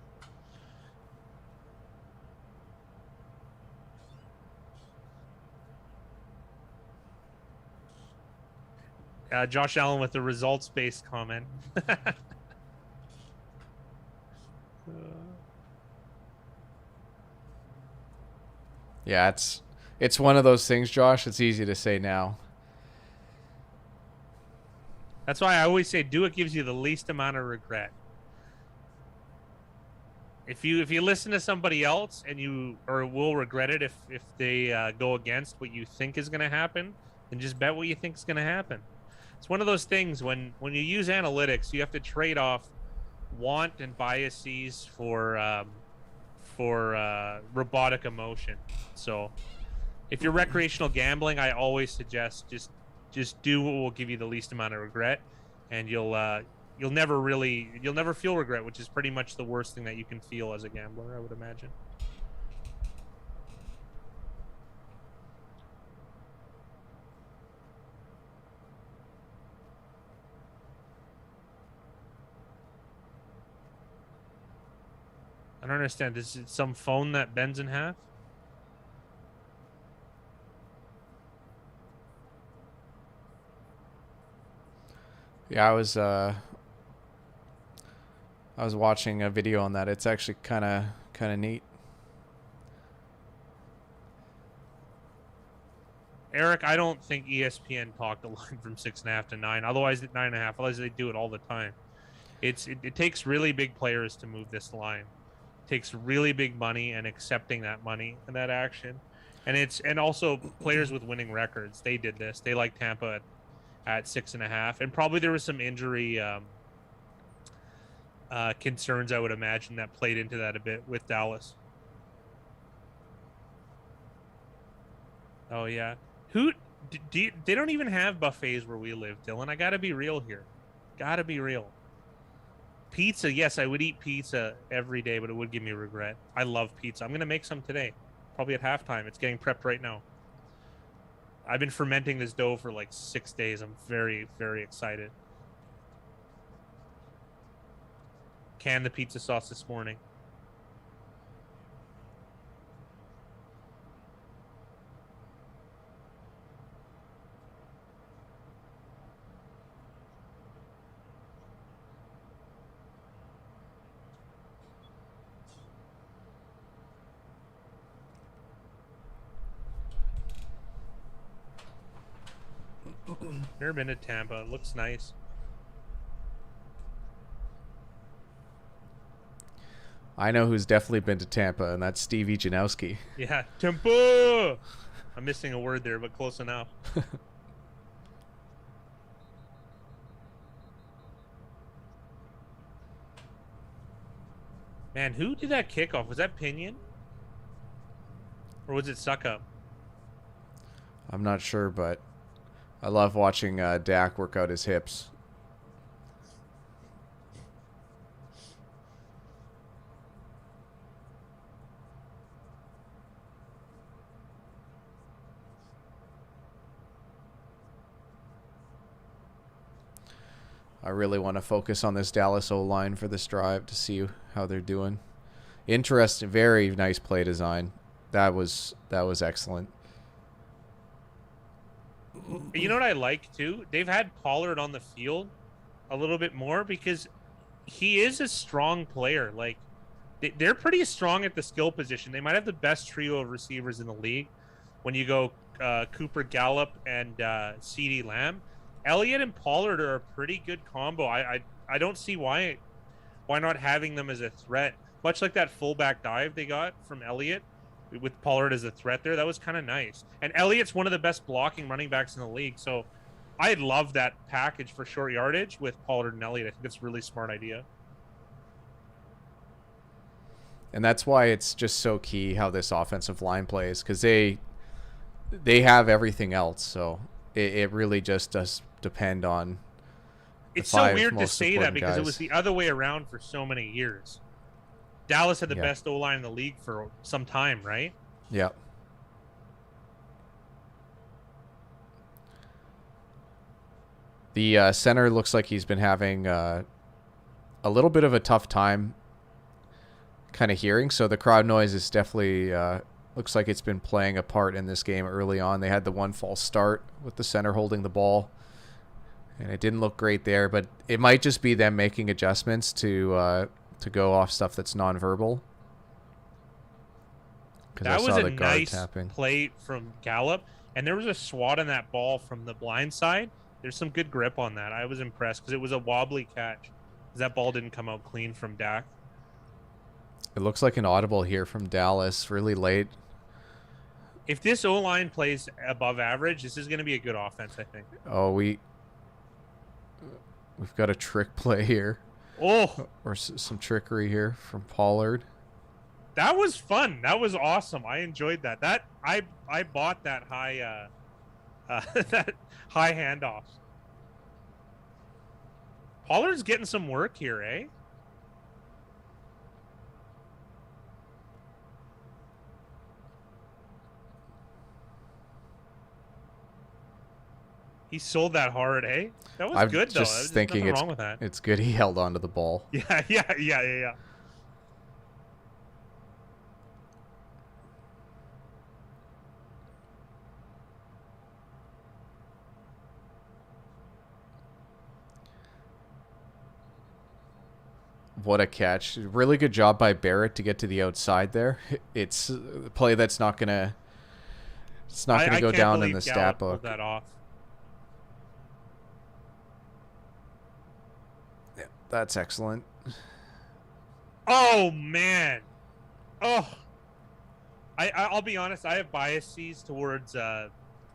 Josh Allen with the results-based comment. Yeah, it's one of those things, Josh. It's easy to say now. That's why I always say do what gives you the least amount of regret. If you listen to somebody else and you will regret it if they go against what you think is going to happen, then just bet what you think is going to happen. It's one of those things when you use analytics, you have to trade off want and biases for robotic emotion. So if you're recreational gambling, I always suggest just do what will give you the least amount of regret, and you'll never feel regret, which is pretty much the worst thing that you can feel as a gambler, I would imagine. I don't understand. Is it some phone that bends in half? Yeah, I was watching a video on that. It's actually kind of neat. Eric, I don't think ESPN talked a line from 6.5 to 9. Otherwise, at 9.5. Otherwise, they do it all the time. It takes really big players to move this line. It takes really big money and accepting that money and that action, and also players with winning records. They did this. They like Tampa at 6.5, and probably there was some injury concerns, I would imagine, that played into that a bit with Dallas. Oh yeah, they don't even have buffets where we live, Dylan. I gotta be real here. Gotta be real. Pizza, yes, I would eat pizza every day, but it would give me regret. I love pizza. I'm gonna make some today, probably at halftime. It's getting prepped right now. I've been fermenting this dough for like 6 days. I'm very, very excited. Canned the pizza sauce this morning. Never been to Tampa. It looks nice. I know who's definitely been to Tampa, and that's Stevie Janowski. Yeah, Tampa. I'm missing a word there, but close enough. Man, who did that kickoff? Was that Pinion? Or was it Suckup? I'm not sure, but I love watching Dak work out his hips. I really want to focus on this Dallas O-line for this drive to see how they're doing. Interesting, very nice play design. That was excellent. You know what I like too? They've had Pollard on the field a little bit more because he is a strong player. Like they're pretty strong at the skill position. They might have the best trio of receivers in the league. When you go Cooper Gallup and CeeDee Lamb, Elliott and Pollard are a pretty good combo. I don't see why not having them as a threat. Much like that fullback dive they got from Elliott with Pollard as a threat there. That was kind of nice. And Elliott's one of the best blocking running backs in the league. So I love that package for short yardage with Pollard and Elliott. I think it's a really smart idea. And that's why it's just so key how this offensive line plays, because they have everything else. So it really just does depend on. It's so weird to say that because it was the other way around for so many years. Dallas had the best O-line in the league for some time, right? Yeah. The center looks like he's been having a little bit of a tough time kind of hearing. So the crowd noise is definitely looks like it's been playing a part in this game early on. They had the one false start with the center holding the ball, and it didn't look great there. But it might just be them making adjustments to go off stuff that's nonverbal. That was a nice play from Gallup, and there was a swat on that ball from the blind side. There's some good grip on that. I was impressed because it was a wobbly catch. That ball didn't come out clean from Dak. It looks like an audible here from Dallas really late. If this O-line plays above average, this is going to be a good offense, I think. Oh, we've got a trick play here. Oh, or some trickery here from Pollard. That was fun. That was awesome. I enjoyed that. I bought that high that high handoff. Pollard's getting some work here, eh? He sold that hard, eh? That was good, though. Just thinking wrong with that. It's good he held onto the ball. Yeah. What a catch. Really good job by Barrett to get to the outside there. It's a play that's not going to go down in the stat book. That off. Yeah, that's excellent. Oh, man. Oh. I'll be honest. I have biases towards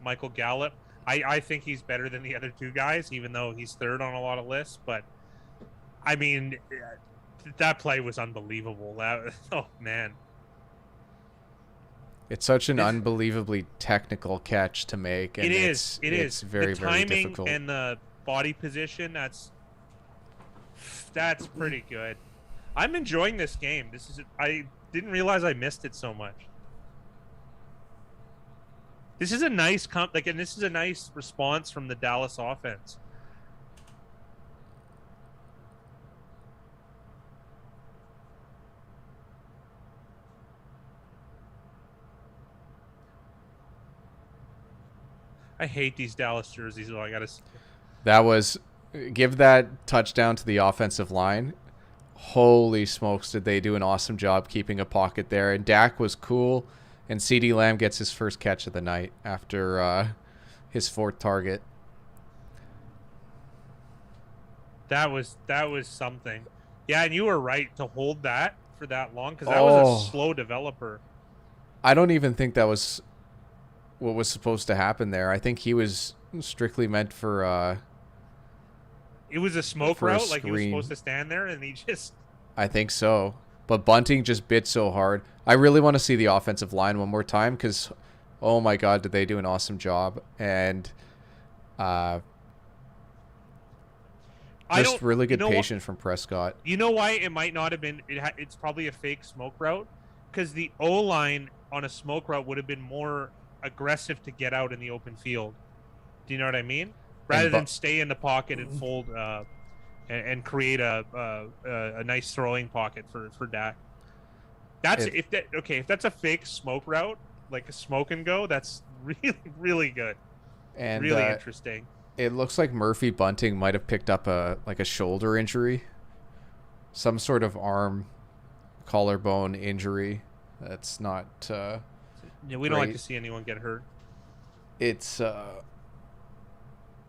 Michael Gallup. I think he's better than the other two guys, even though he's third on a lot of lists. But, I mean, that play was unbelievable. Oh, man. It's such an unbelievably technical catch to make. And it is. It's very, very difficult. And the body position, that's pretty good. I'm enjoying this game. I didn't realize I missed it so much. This is a nice and this is a nice response from the Dallas offense. I hate these Dallas jerseys, though. I gotta say. That was give that touchdown to the offensive line. Holy smokes, did they do an awesome job keeping a pocket there. And Dak was cool, and CeeDee Lamb gets his first catch of the night after his fourth target. That was something. Yeah, and you were right to hold that for that long, because that was a slow developer. I don't even think that was what was supposed to happen there. I think he was strictly meant for it was a smoke route, like he was supposed to stand there, and he just... I think so. But Bunting just bit so hard. I really want to see the offensive line one more time, because, oh my God, did they do an awesome job. And just really good patience from Prescott. You know why it might not have been... It's probably a fake smoke route, because the O-line on a smoke route would have been more aggressive to get out in the open field. Do you know what I mean? Rather than stay in the pocket and fold and create a nice throwing pocket for Dak. If that's a fake smoke route, like a smoke and go, that's really, really good. And really interesting. It looks like Murphy Bunting might have picked up a shoulder injury. Some sort of arm collarbone injury. That's not yeah, we don't like to see anyone get hurt. It's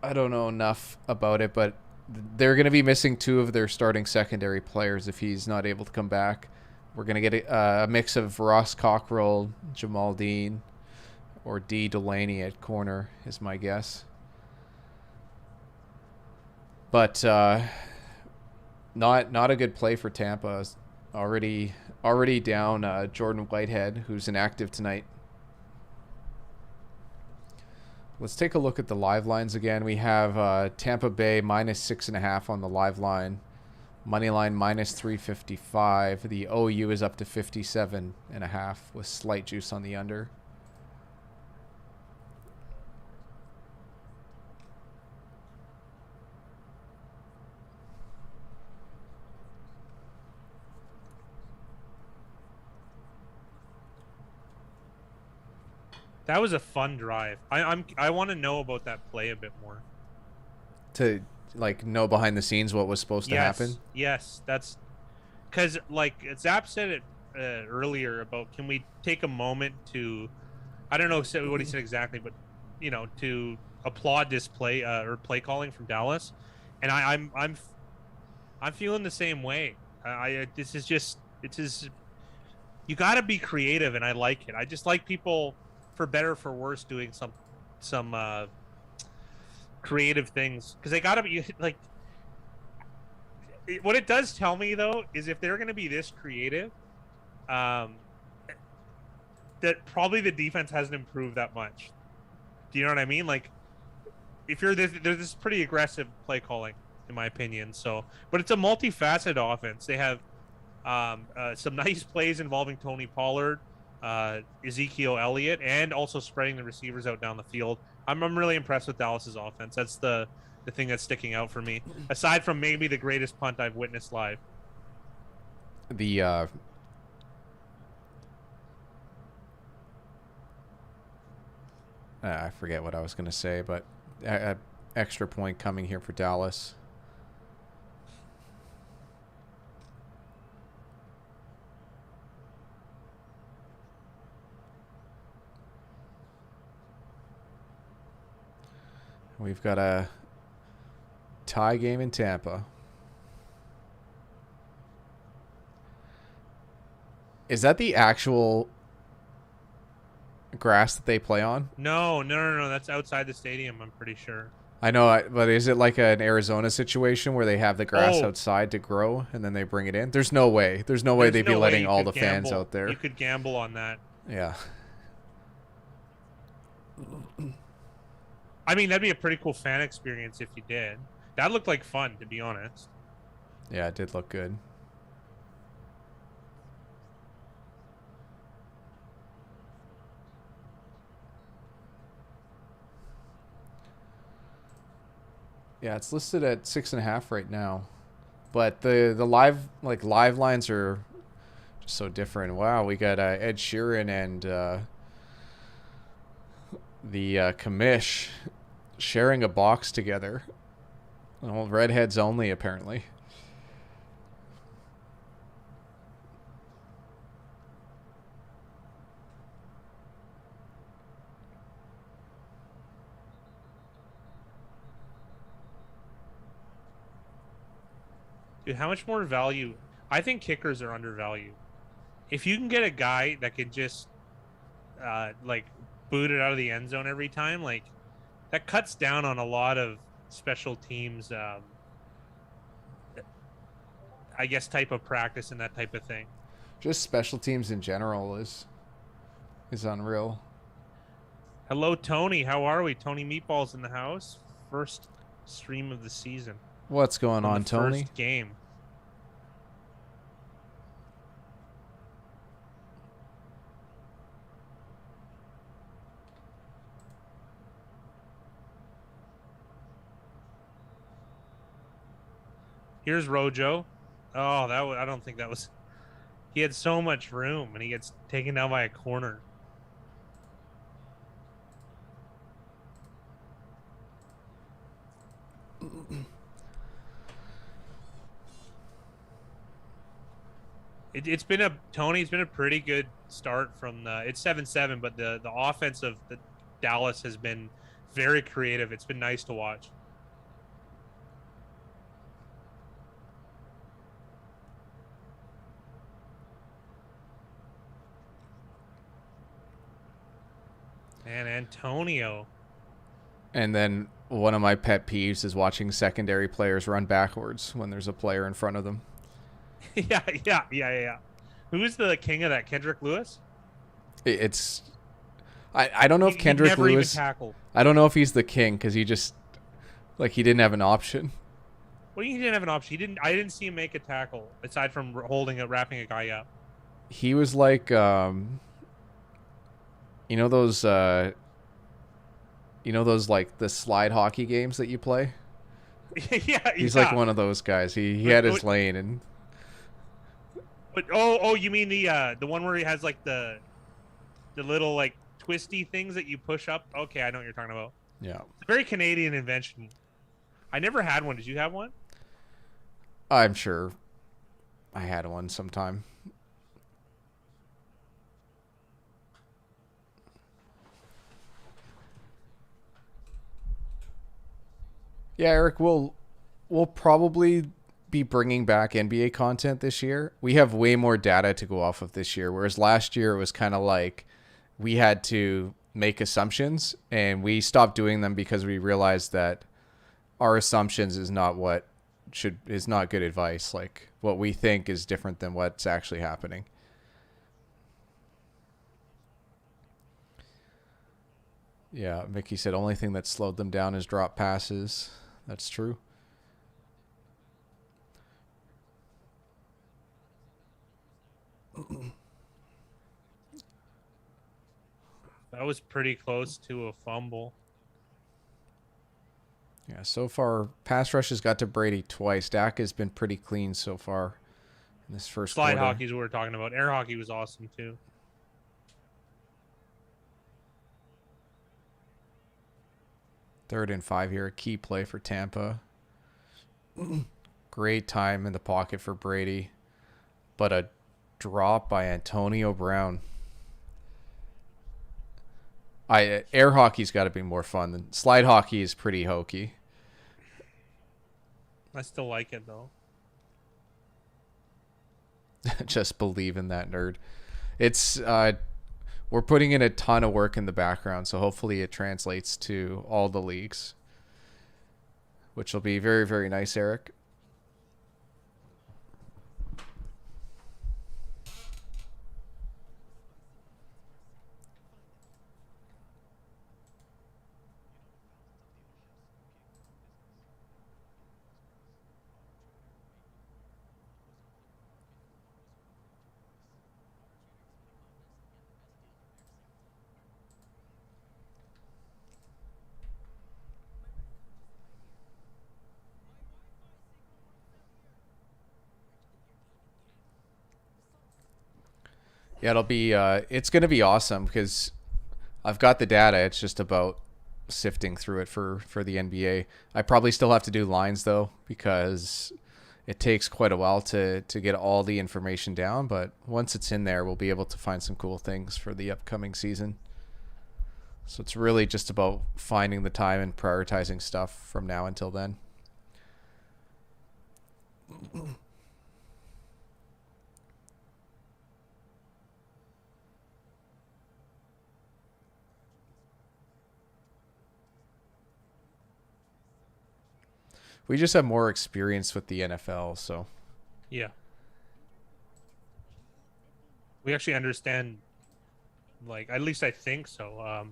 I don't know enough about it, but they're going to be missing two of their starting secondary players if he's not able to come back. We're going to get a mix of Ross Cockrell, Jamal Dean, or D. Delaney at corner is my guess. But not a good play for Tampa. Already down Jordan Whitehead, who's inactive tonight. Let's take a look at the live lines again. We have Tampa Bay -6.5 on the live line. Money line -355. The OU is up to 57.5 with slight juice on the under. That was a fun drive. I want to know about that play a bit more. To know behind the scenes what was supposed to happen? Yes, that's because Zap said it earlier about, can we take a moment to, I don't know what he said exactly, but to applaud this play or play calling from Dallas, and I'm feeling the same way. This is you got to be creative, and I like it. I just like people, for better or for worse, doing some creative things, because they gotta be what it does tell me, though, is if they're gonna be this creative, that probably the defense hasn't improved that much. Do you know what I mean? Like, if you're there's this pretty aggressive play calling, in my opinion. So, but it's a multifaceted offense. They have some nice plays involving Tony Pollard, Ezekiel Elliott, and also spreading the receivers out down the field. I'm really impressed with Dallas's offense. That's the thing that's sticking out for me, aside from maybe the greatest punt I've witnessed live. I forget what I was going to say, but extra point coming here for Dallas. We've got a tie game in Tampa. Is that the actual grass that they play on? No. That's outside the stadium, I'm pretty sure. I know, but is it like an Arizona situation where they have the grass outside to grow and then they bring it in? There's no way. There's no way they'd be letting all the fans out there. You could gamble on that. Yeah. I mean, that'd be a pretty cool fan experience if you did. That looked like fun, to be honest. Yeah, it did look good. Yeah, it's listed at 6.5 right now. But the live lines are just so different. Wow, we got Ed Sheeran and the commish sharing a box together. Well, redheads only, apparently. Dude, how much more value? I think kickers are undervalued. If you can get a guy that can just like boot it out of the end zone every time, like that cuts down on a lot of special teams I guess type of practice and that type of thing. Just special teams in general is unreal. Hello, Tony. How are we? Tony Meatballs in the house. First stream of the season. What's going On on, the Tony? first game. Here's Rojo. Oh, I don't think that was. He had so much room, and he gets taken down by a corner. It's been a Tony. It's been a pretty good start from the. It's 7-7, but the offense of the Dallas has been very creative. It's been nice to watch. And Antonio. And then one of my pet peeves is watching secondary players run backwards when there's a player in front of them. Yeah. Who's the king of that? Kendrick Lewis? It's I don't know if Kendrick Kendrick Lewis. I don't know if he's the king because he just he didn't have an option. Well, he didn't have an option. I didn't see him make a tackle aside from wrapping a guy up. He was like, you know those like the slide hockey games that you play. He's like one of those guys. He had his lane and. But you mean the one where he has like the little like twisty things that you push up? Okay, I know what you're talking about. Yeah. It's a very Canadian invention. I never had one. Did you have one? I'm sure I had one sometime. Yeah, Eric, we'll probably be bringing back NBA content this year. We have way more data to go off of this year, whereas last year it was kind of like we had to make assumptions, and we stopped doing them because we realized that our assumptions is not good advice. Like what we think is different than what's actually happening. Yeah, Mickey said only thing that slowed them down is drop passes. That's true. That was pretty close to a fumble. Yeah, so far, pass rush has got to Brady twice. Dak has been pretty clean so far in this first Slide quarter. hockey is what we're talking about. Air hockey was awesome, too. Third and 5 here, a key play for Tampa. Great time in the pocket for Brady, but a drop by Antonio Brown. Air hockey's got to be more fun than slide hockey is pretty hokey. I still like it though. Just believe in that, nerd. It's we're putting in a ton of work in the background, so hopefully it translates to all the leagues, which will be very, very nice, Eric. Yeah, it'll be it's going to be awesome because I've got the data. It's just about sifting through it for the NBA. I probably still have to do lines though because it takes quite a while to get all the information down, but once it's in there, we'll be able to find some cool things for the upcoming season. So it's really just about finding the time and prioritizing stuff from now until then. We just have more experience with the NFL, so Yeah. We actually understand, like, at least I think so.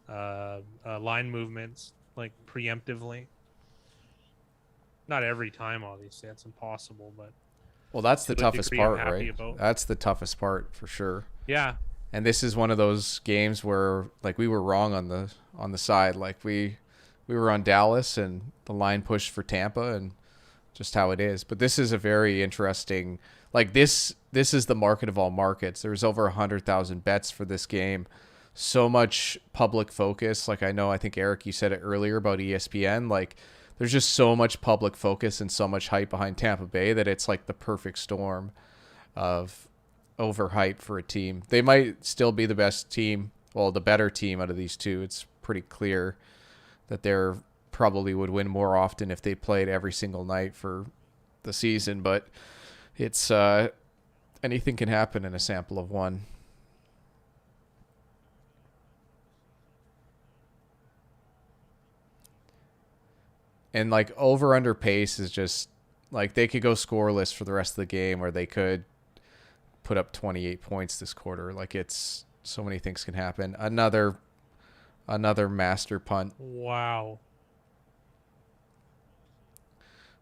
Line movements, like, preemptively. Not every time, obviously. That's impossible, but well, that's the to a toughest degree, I'm part, happy right? about. That's the toughest part for sure. Yeah. And this is one of those games where like we were wrong on the side. Like we were on Dallas and the line pushed for Tampa and just how it is. But this is a very interesting, like this is the market of all markets. There's over 100,000 bets for this game. So much public focus. Like I think Eric, you said it earlier about ESPN. Like there's just so much public focus and so much hype behind Tampa Bay that it's like the perfect storm of overhype for a team. They might still be the best team, well, the better team out of these two. It's pretty clear that they're probably would win more often if they played every single night for the season, but it's anything can happen in a sample of one. And like over under pace is just like they could go scoreless for the rest of the game or they could put up 28 points this quarter. Like it's so many things can happen. Another master punt. Wow.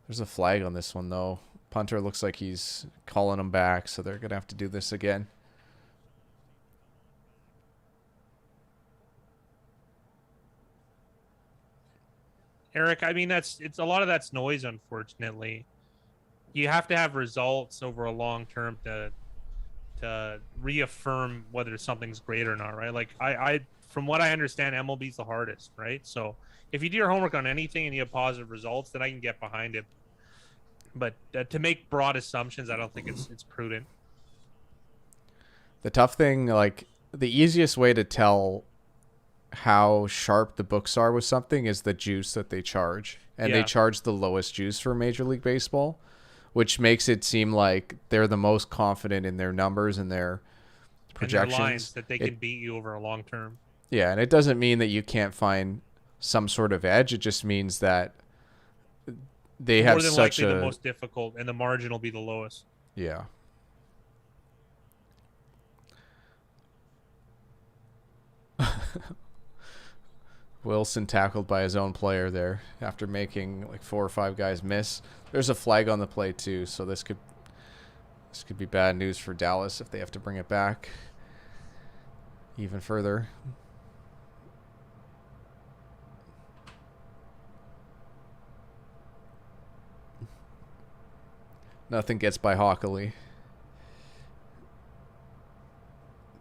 There's a flag on this one though. Punter looks like he's calling them back, so they're gonna have to do this again. Eric, I mean it's a lot of that's noise, unfortunately. You have to have results over a long term to reaffirm whether something's great or not, right? Like I from what I understand, MLB's the hardest, right? So if you do your homework on anything and you have positive results, then I can get behind it. But to make broad assumptions, I don't think it's prudent. The tough thing, like the easiest way to tell how sharp the books are with something is the juice that they charge. And they charge the lowest juice for Major League Baseball, which makes it seem like they're the most confident in their numbers and their projections. And their lines that they can beat you over a long term. Yeah, and it doesn't mean that you can't find some sort of edge. It just means that they have such more than likely the most difficult, and the margin will be the lowest. Yeah. Wilson tackled by his own player there after making like 4 or 5 guys miss. There's a flag on the play too, so this could be bad news for Dallas if they have to bring it back even further. Nothing gets by Hockley.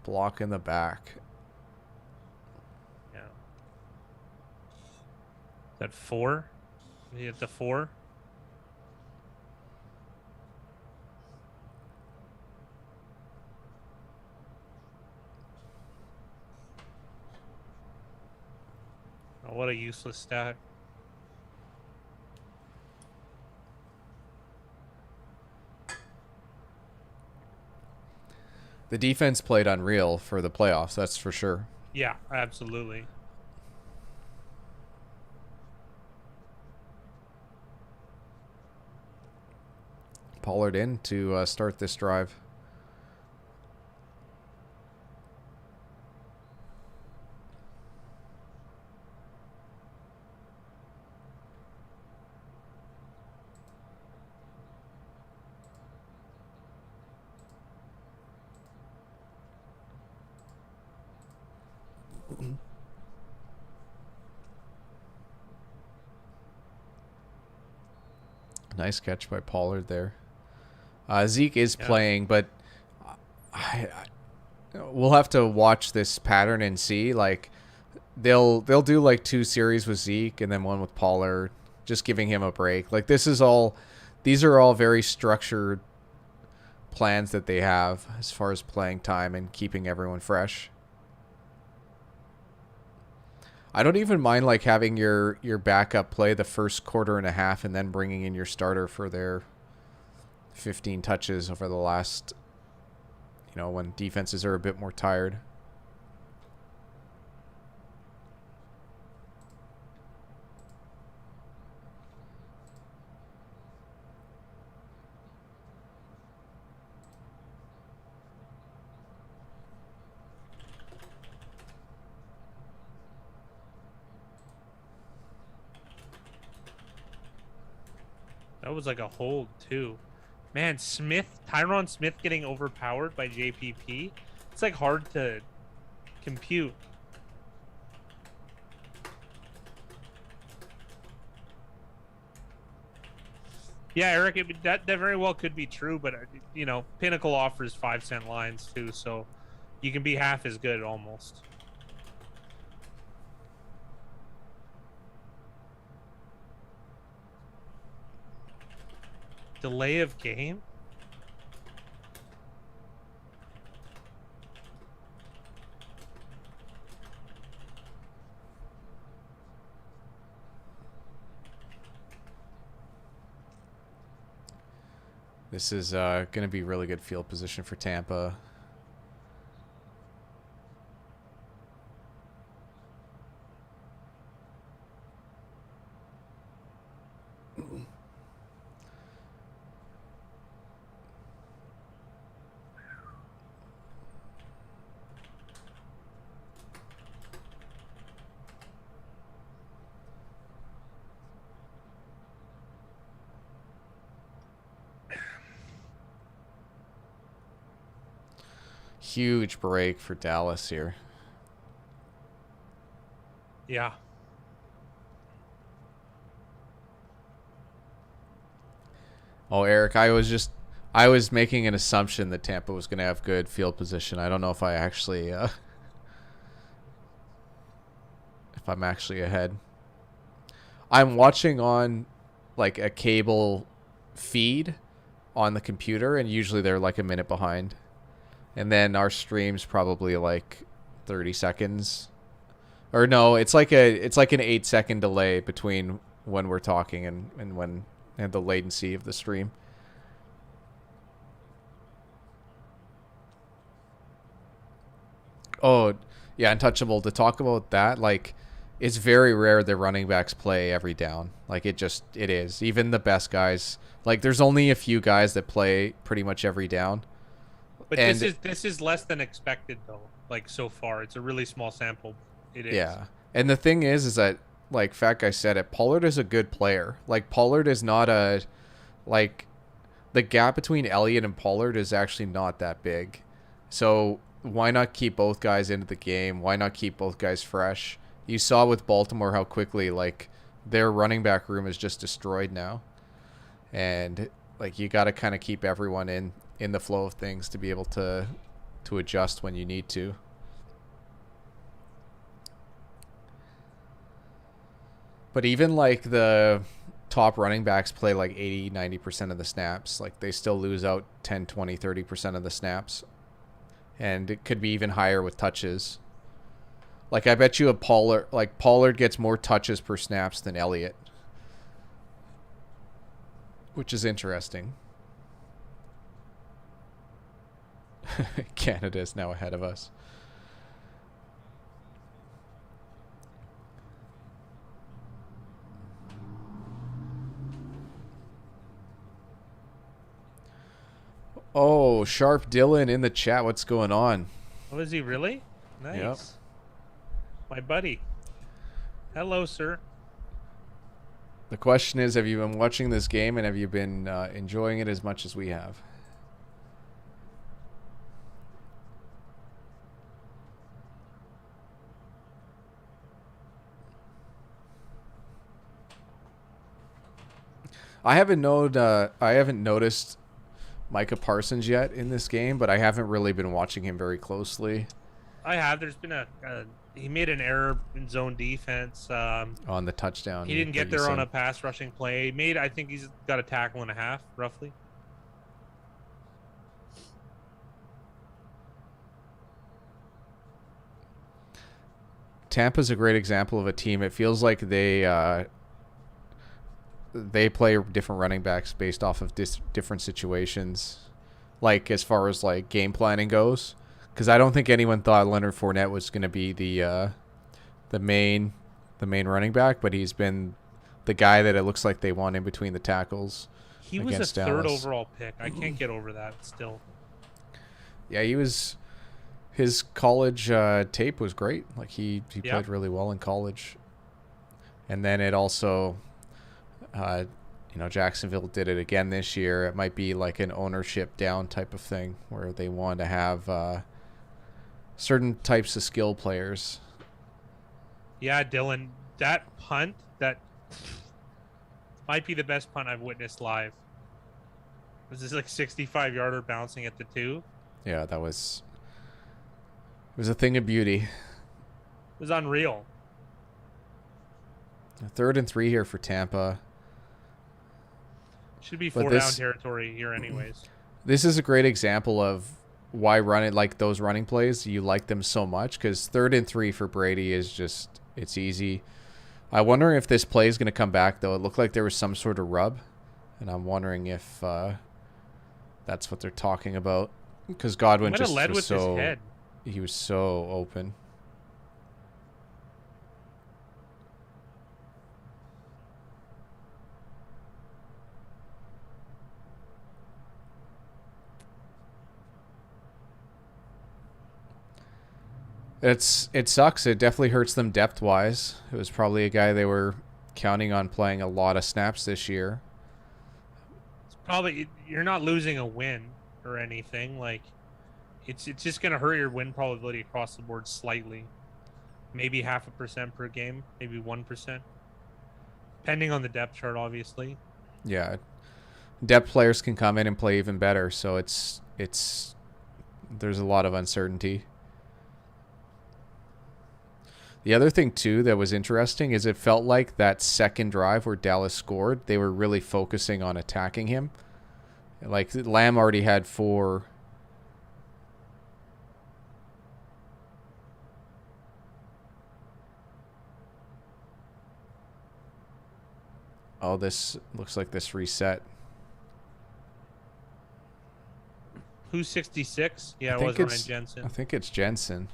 Block in the back. Yeah. Is that 4? He hit the 4. Oh, what a useless stat. The defense played unreal for the playoffs, that's for sure. Yeah, absolutely. Pollard in to start this drive. Nice catch by Pollard there. Zeke is playing, but we'll have to watch this pattern and see. Like they'll do like 2 series with Zeke and then 1 with Pollard, just giving him a break. Like these are all very structured plans that they have as far as playing time and keeping everyone fresh. I don't even mind like having your backup play the first quarter and a half and then bringing in your starter for their 15 touches over the last, when defenses are a bit more tired. That was like a hold too. Man, Tyron Smith getting overpowered by JPP. It's like hard to compute. Yeah, Eric, that very well could be true, but Pinnacle offers 5-cent lines too, so you can be half as good almost. Delay of game? This is going to be really good field position for Tampa. Huge break for Dallas here. Yeah. Oh, Eric, I was making an assumption that Tampa was going to have good field position. I don't know if I actually if I'm actually ahead. I'm watching on like a cable feed on the computer, and usually they're like a minute behind. And then our stream's probably like 30 seconds. Or no, it's like an 8-second delay between when we're talking and the latency of the stream. Oh, yeah, Untouchable. To talk about that, like, it's very rare that running backs play every down. Like, it is. Even the best guys, like, there's only a few guys that play pretty much every down. But this is less than expected though. Like so far, it's a really small sample. It is. Yeah, and the thing is that like Fat Guy said it, Pollard is a good player. Like Pollard is not like the gap between Elliott and Pollard is actually not that big. So why not keep both guys into the game? Why not keep both guys fresh? You saw with Baltimore how quickly like their running back room is just destroyed now, and like you got to kind of keep everyone in the flow of things to be able to adjust when you need to. But even like the top running backs play like 80-90% of the snaps. Like they still lose out 10, 20, 30% of the snaps. And it could be even higher with touches. Like I bet you Pollard gets more touches per snaps than Elliott, which is interesting. Canada is now ahead of us. Oh, Sharp Dylan in the chat. What's going on? Oh, is he really? Nice. Yep. My buddy. Hello, sir. The question is, have you been watching this game and have you been enjoying it as much as we have? I haven't noticed Micah Parsons yet in this game, but I haven't really been watching him very closely. I have. There's been he made an error in zone defense. On the touchdown. He didn't get there on a pass rushing play. I think he's got a tackle and a half, roughly. Tampa's a great example of a team. It feels like they play different running backs based off of different situations, like as far as like game planning goes. Because I don't think anyone thought Leonard Fournette was going to be the main running back, but he's been the guy that it looks like they want in between the tackles. He was a third overall pick. I can't get over that still. Yeah, he was. His college tape was great. Like he played really well in college. And then it also, Jacksonville did it again this year. It might be like an ownership down type of thing where they want to have certain types of skill players. Yeah, Dylan, that punt, that might be the best punt I've witnessed live. Was this like 65-yarder bouncing at the 2? Yeah, it was a thing of beauty. It was unreal. 3rd and 3 here for Tampa. Should be 4-down territory here anyways. This is a great example of why running like those running plays, you like them so much, because 3rd and 3 for Brady is just, it's easy. I'm wondering if this play is going to come back, though. It looked like there was some sort of rub, and I'm wondering if that's what they're talking about, because Godwin just led was with so his head. He was so open. It sucks. It definitely hurts them depth-wise. It was probably a guy they were counting on playing a lot of snaps this year. It's probably, you're not losing a win or anything. Like, it's just going to hurt your win probability across the board slightly. Maybe 0.5% per game, maybe 1%. Depending on the depth chart, obviously. Yeah. Depth players can come in and play even better, so there's a lot of uncertainty. The other thing, too, that was interesting is it felt like that second drive where Dallas scored, they were really focusing on attacking him. Like, Lamb already had 4. Oh, this looks like this reset. Who's 66? Yeah, it was Ryan Jensen. I think it's Jensen.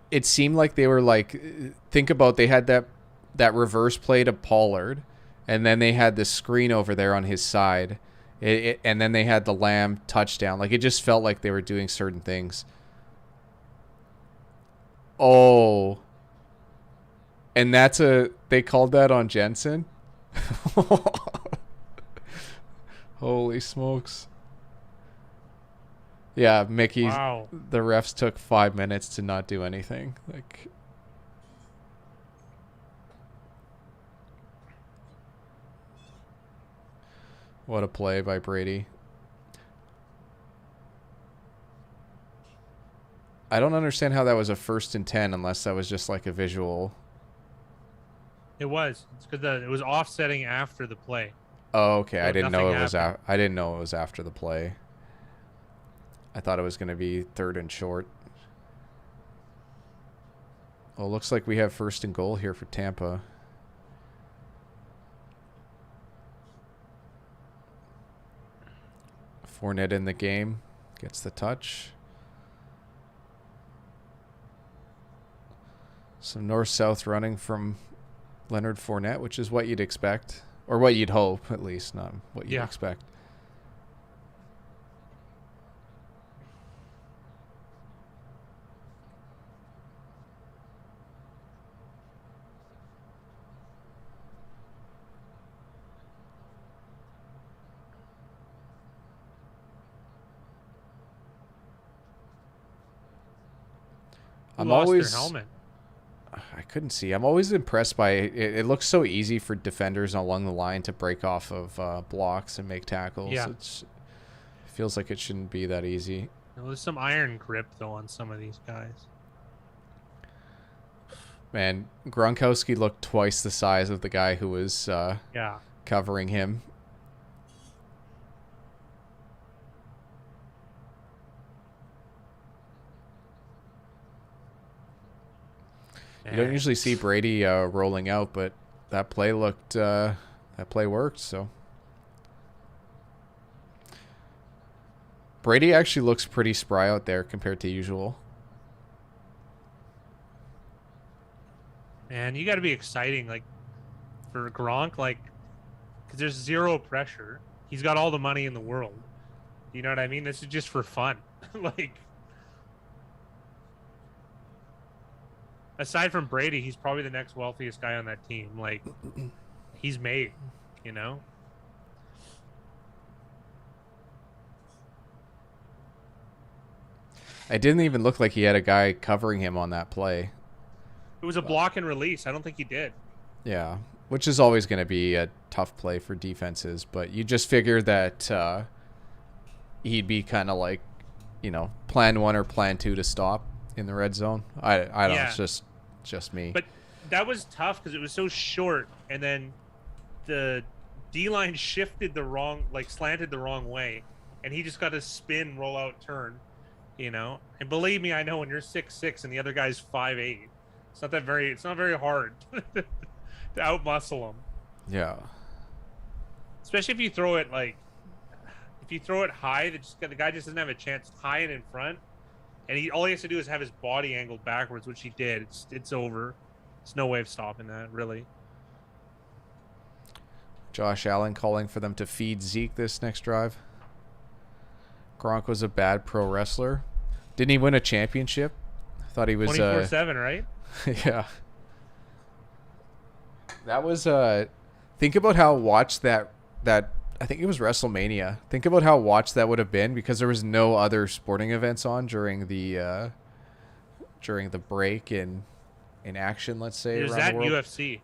It seemed like they were like, think about, they had that reverse play to Pollard, and then they had the screen over there on his side, and then they had the Lamb touchdown. Like, it just felt like they were doing certain things. Oh, and they called that on Jensen. Holy smokes. Yeah, Mickey. Wow. The refs took 5 minutes to not do anything. Like, what a play by Brady. I don't understand how that was a 1st and 10 unless that was just like a visual. It was. It's because it was offsetting after the play. Oh, okay. So I didn't know it happened. was. I didn't know it was after the play. I thought it was going to be 3rd and short. Well, looks like we have 1st and goal here for Tampa. Fournette in the game. Gets the touch. Some north-south running from Leonard Fournette, which is what you'd expect. Or what you'd hope, at least. Not what you'd expect. Who lost their helmet? I couldn't see. I'm always impressed by it. It looks so easy for defenders along the line to break off of blocks and make tackles. Yeah. It feels like it shouldn't be that easy. There's some iron grip though on some of these guys. Man, Gronkowski looked twice the size of the guy who was covering him. You don't usually see Brady rolling out, but that play worked. So Brady actually looks pretty spry out there compared to usual. Man, you got to be exciting, like for Gronk, like because there's zero pressure. He's got all the money in the world. You know what I mean? This is just for fun. Like. Aside from Brady, he's probably the next wealthiest guy on that team. Like, he's made, you know? It didn't even look like he had a guy covering him on that play. It was a block and release. I don't think he did. Yeah, which is always going to be a tough play for defenses. But you just figure that he'd be kind of like, plan 1 or plan 2 to stop in the red zone. I don't know. It's just me. But that was tough because it was so short, and then the D-line shifted slanted the wrong way, and he just got a spin, roll out, turn, And believe me, I know when you're 6'6" and the other guy's 5'8", it's not very hard to outmuscle him. Yeah. Especially if you throw it high, the guy just doesn't have a chance high and in front. And all he has to do is have his body angled backwards, which he did. It's over. There's no way of stopping that, really. Josh Allen calling for them to feed Zeke this next drive. Gronk was a bad pro wrestler. Didn't he win a championship? I thought he was 24/7, right? Yeah. That was think about how watched that I think it was WrestleMania. Think about how watched that would have been because there was no other sporting events on during the break in action, let's say. There's that UFC.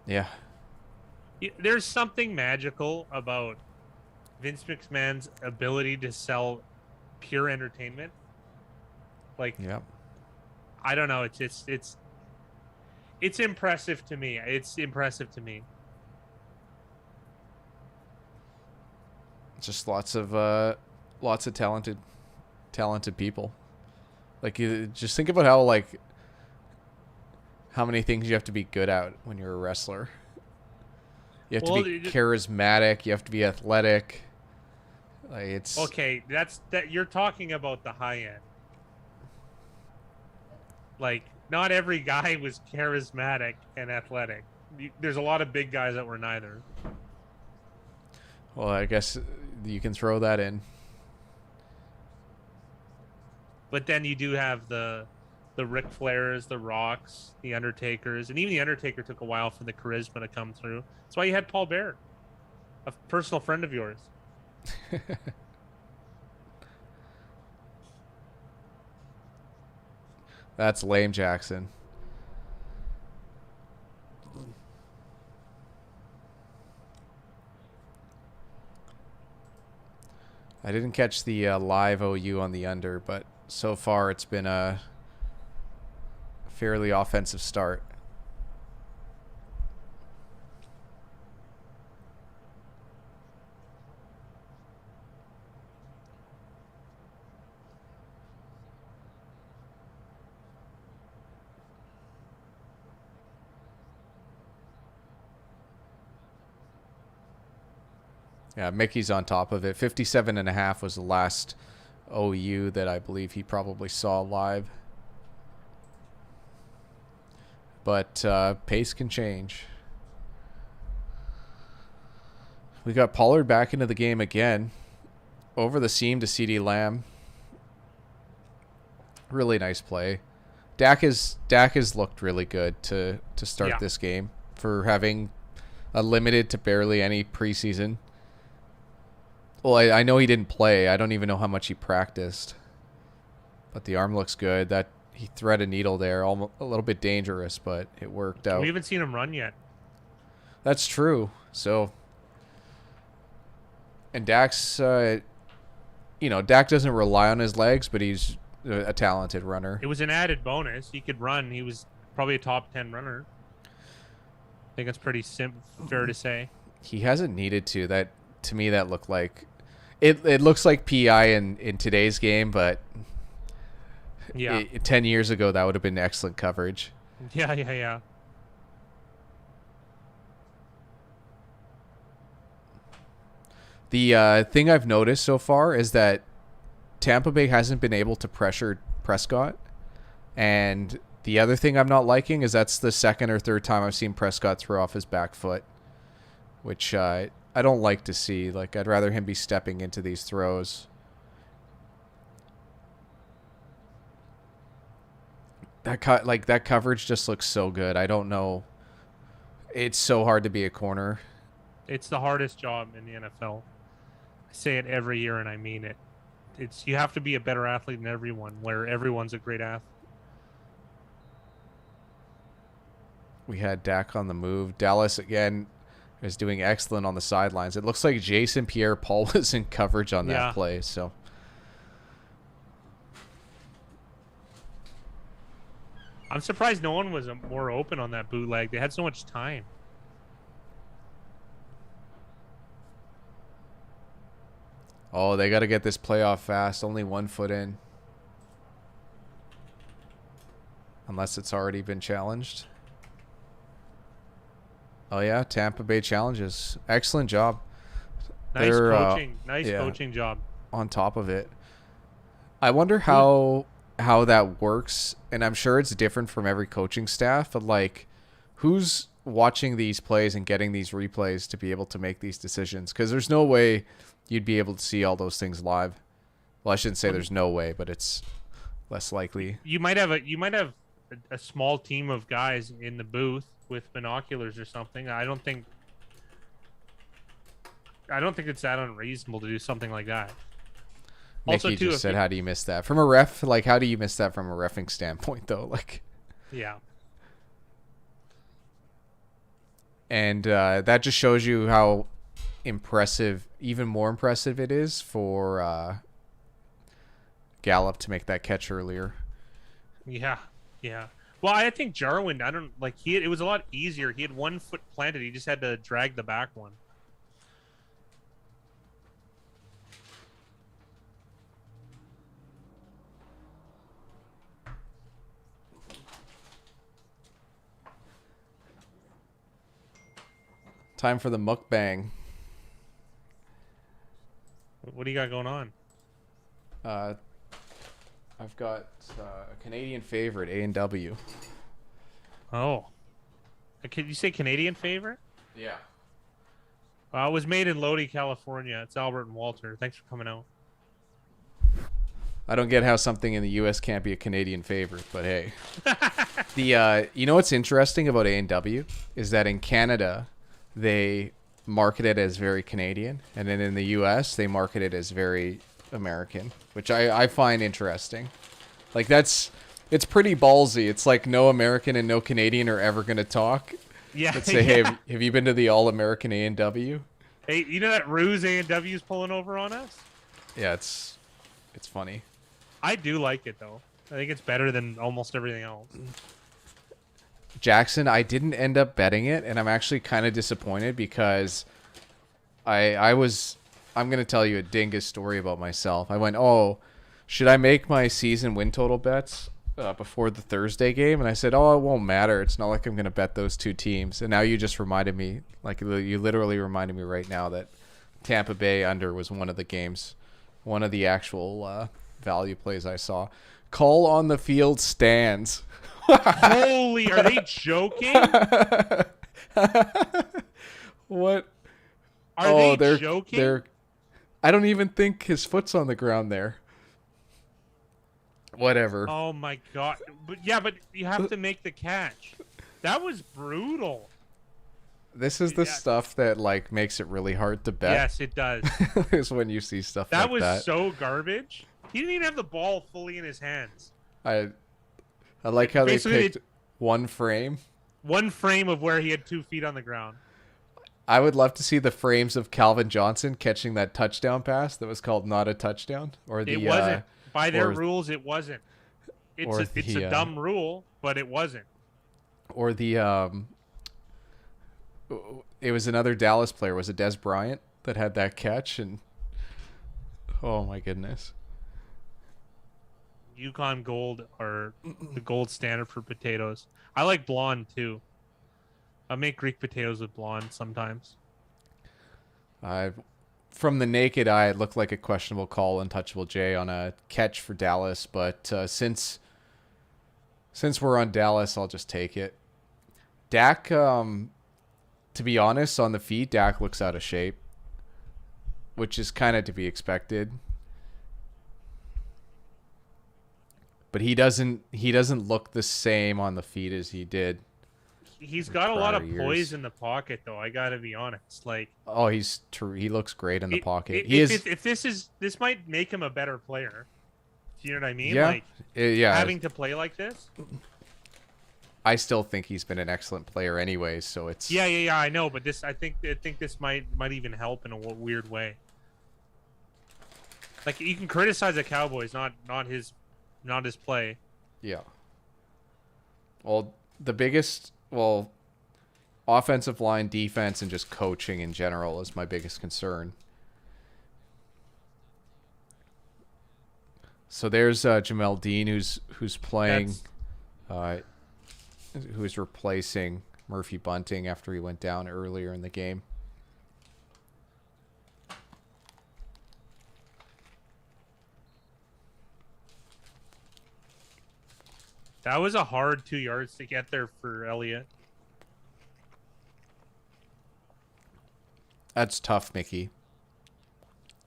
Yeah. There's something magical about Vince McMahon's ability to sell pure entertainment. Yeah. I don't know. It's impressive to me. It's impressive to me. Just lots of talented people. Like, you just think about how many things you have to be good at when you're a wrestler. You have to be charismatic. You have to be athletic. Like, it's okay. That you're talking about the high end. Like, not every guy was charismatic and athletic. There's a lot of big guys that were neither. Well, I guess you can throw that in. But then you do have the Ric Flairs, the Rocks, the Undertakers, and even the Undertaker took a while for the charisma to come through. That's why you had Paul Bearer, a personal friend of yours. That's lame, Jackson. I didn't catch the live OU on the under, but so far it's been a fairly offensive start. Yeah, Mickey's on top of it. 57.5 was the last OU that I believe he probably saw live. But pace can change. We got Pollard back into the game again. Over the seam to CeeDee Lamb. Really nice play. Dak has looked really good to start this game for having a limited to barely any preseason. Well, I know he didn't play. I don't even know how much he practiced. But the arm looks good. That he thread a needle there, almost a little bit dangerous, but it worked out. We haven't seen him run yet. That's true. So, and Dak's, Dak doesn't rely on his legs, but he's a talented runner. It was an added bonus. He could run. He was probably a top 10 runner. I think that's pretty fair to say. He hasn't needed to. That, to me, that looked like it looks like PI in today's game, but yeah, 10 years ago that would have been excellent coverage. Yeah. The thing I've noticed so far is that Tampa Bay hasn't been able to pressure Prescott, and the other thing I'm not liking is that's the second or third time I've seen Prescott throw off his back foot, which I don't like to see. Like, I'd rather him be stepping into these throws. That coverage just looks so good. I don't know. It's so hard to be a corner. It's the hardest job in the NFL. I say it every year, and I mean it. You have to be a better athlete than everyone, where everyone's a great athlete. We had Dak on the move. Dallas, again, is doing excellent on the sidelines. It looks like Jason Pierre-Paul was in coverage on that play. So I'm surprised no one was more open on that bootleg. They had so much time. Oh, they got to get this playoff fast. Only 1 foot in. Unless it's already been challenged. Oh, yeah. Tampa Bay challenges. Excellent job. Nice coaching. Coaching job. On top of it. I wonder how that works. And I'm sure it's different from every coaching staff. But, like, who's watching these plays and getting these replays to be able to make these decisions? Because there's no way you'd be able to see all those things live. Well, I shouldn't say there's no way, but it's less likely. You might have a small team of guys in the booth with binoculars or something. I don't think it's that unreasonable to do something like that. Mickey also, just said, how do you miss that? From a ref, like, how do you miss that from a reffing standpoint, though? Like, yeah. And that just shows you how impressive, even more impressive it is for Gallup to make that catch earlier. Yeah. Well, I think Jarwin, it was a lot easier. He had 1 foot planted. He just had to drag the back one. Time for the mukbang. What do you got going on? I've got a Canadian favorite, A&W. Oh. Can you say Canadian favorite? Yeah. It was made in Lodi, California. It's Albert and Walter. Thanks for coming out. I don't get how something in the U.S. can't be a Canadian favorite, but hey. You know what's interesting about A&W is that in Canada, they market it as very Canadian, and then in the U.S., they market it as very American, which I find interesting. Like, it's pretty ballsy. It's like no American and no Canadian are ever going to talk. Yeah. Let's say, hey, have you been to the All-American A&W? Hey, you know that ruse A&W is pulling over on us? Yeah, it's funny. I do like it, though. I think it's better than almost everything else. Jackson, I didn't end up betting it, and I'm actually kind of disappointed because I'm going to tell you a dingus story about myself. I went, should I make my season win total bets before the Thursday game? And I said, it won't matter. It's not like I'm going to bet those two teams. And now you just reminded me, like you literally reminded me right now that Tampa Bay under was one of the games, one of the actual value plays I saw. Call on the field stands. Holy, are they joking? What? Are they joking? I don't even think his foot's on the ground there. Whatever. Oh my god. But you have to make the catch. That was brutal. This is the stuff that like makes it really hard to bet. Yes, it does. Is when you see stuff like that. That was so garbage. He didn't even have the ball fully in his hands. I like how they Basically, picked one frame. one frame of where he had 2 feet on the ground. I would love to see the frames of Calvin Johnson catching that touchdown pass that was called not a touchdown, or It the wasn't. By their or rules, it wasn't. or It's a the dumb rule, but it wasn't. or the it was another Dallas player. Was it Des Bryant that had that catch? And oh my goodness, Yukon Gold are the gold standard for potatoes. I like blonde too. I make Greek potatoes with blonde sometimes. from the naked eye, it looked like a questionable call, untouchable J on a catch for Dallas. But since we're on Dallas, I'll just take it. Dak, to be honest, on the feet, Dak looks out of shape, which is kind of to be expected. But he doesn't look the same on the feet as he did. He's got a lot of years. poise in the pocket, though. I gotta be honest. Like, oh, he's true. He looks great in the pocket. If this might make him a better player. Do you know what I mean? Yeah, like, yeah. Having to play like this. I still think he's been an excellent player, anyways. So it's yeah. I know, but I think this might even help in a weird way. Like, you can criticize the Cowboys, not his play. Yeah. Well, offensive line, defense, and just coaching in general is my biggest concern. So there's Jamel Dean, who's playing, who's replacing Murphy Bunting after he went down earlier in the game. That was a hard 2 yards to get there for Elliott. That's tough, Mickey.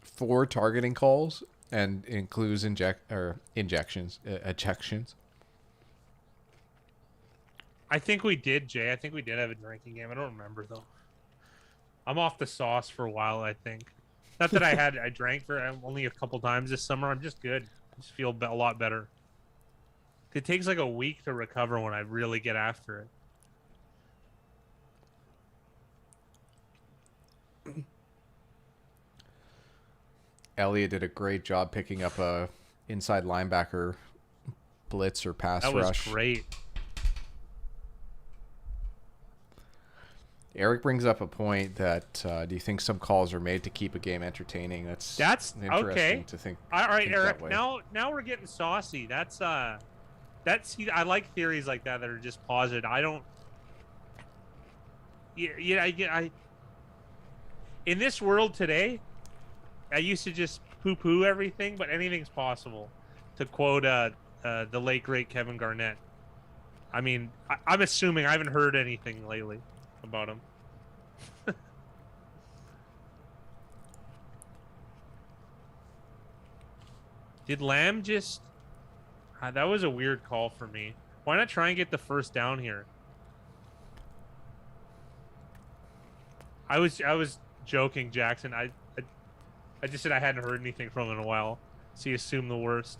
4 targeting calls and includes ejections. I think we did, Jay. I think we did have a drinking game. I don't remember though. I'm off the sauce for a while. I think. Not that I drank for only a couple times this summer. I'm just good. I just feel a lot better. It takes like a week to recover when I really get after it. Elliott did a great job picking up a inside linebacker blitz or pass rush. That was great. Eric brings up a point that do you think some calls are made to keep a game entertaining? That's interesting okay. To think. All right, think Eric. Now we're getting saucy. That's I like theories like that are just posited. I don't. Yeah. I in this world today, I used to just poo-poo everything, but anything's possible. To quote the late great Kevin Garnett. I mean, I'm assuming I haven't heard anything lately about him. Did Lamb just... that was a weird call for me. Why not try and get the first down here? I was joking, Jackson. I just said I hadn't heard anything from him in a while. So you assume the worst.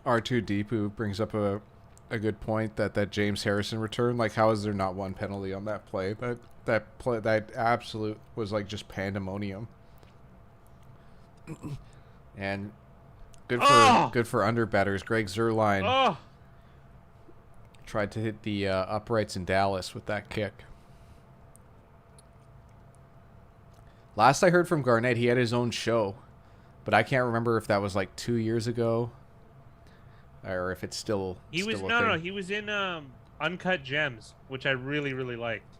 R2D2 brings up a good point that James Harrison return. Like, how is there not one penalty on that play? That absolute was like just pandemonium. And good for underbetters. Greg Zuerlein tried to hit the uprights in Dallas with that kick. Last I heard from Garnett, he had his own show, but I can't remember if that was like 2 years ago. Or if it's still he was he was in Uncut Gems, which I really liked.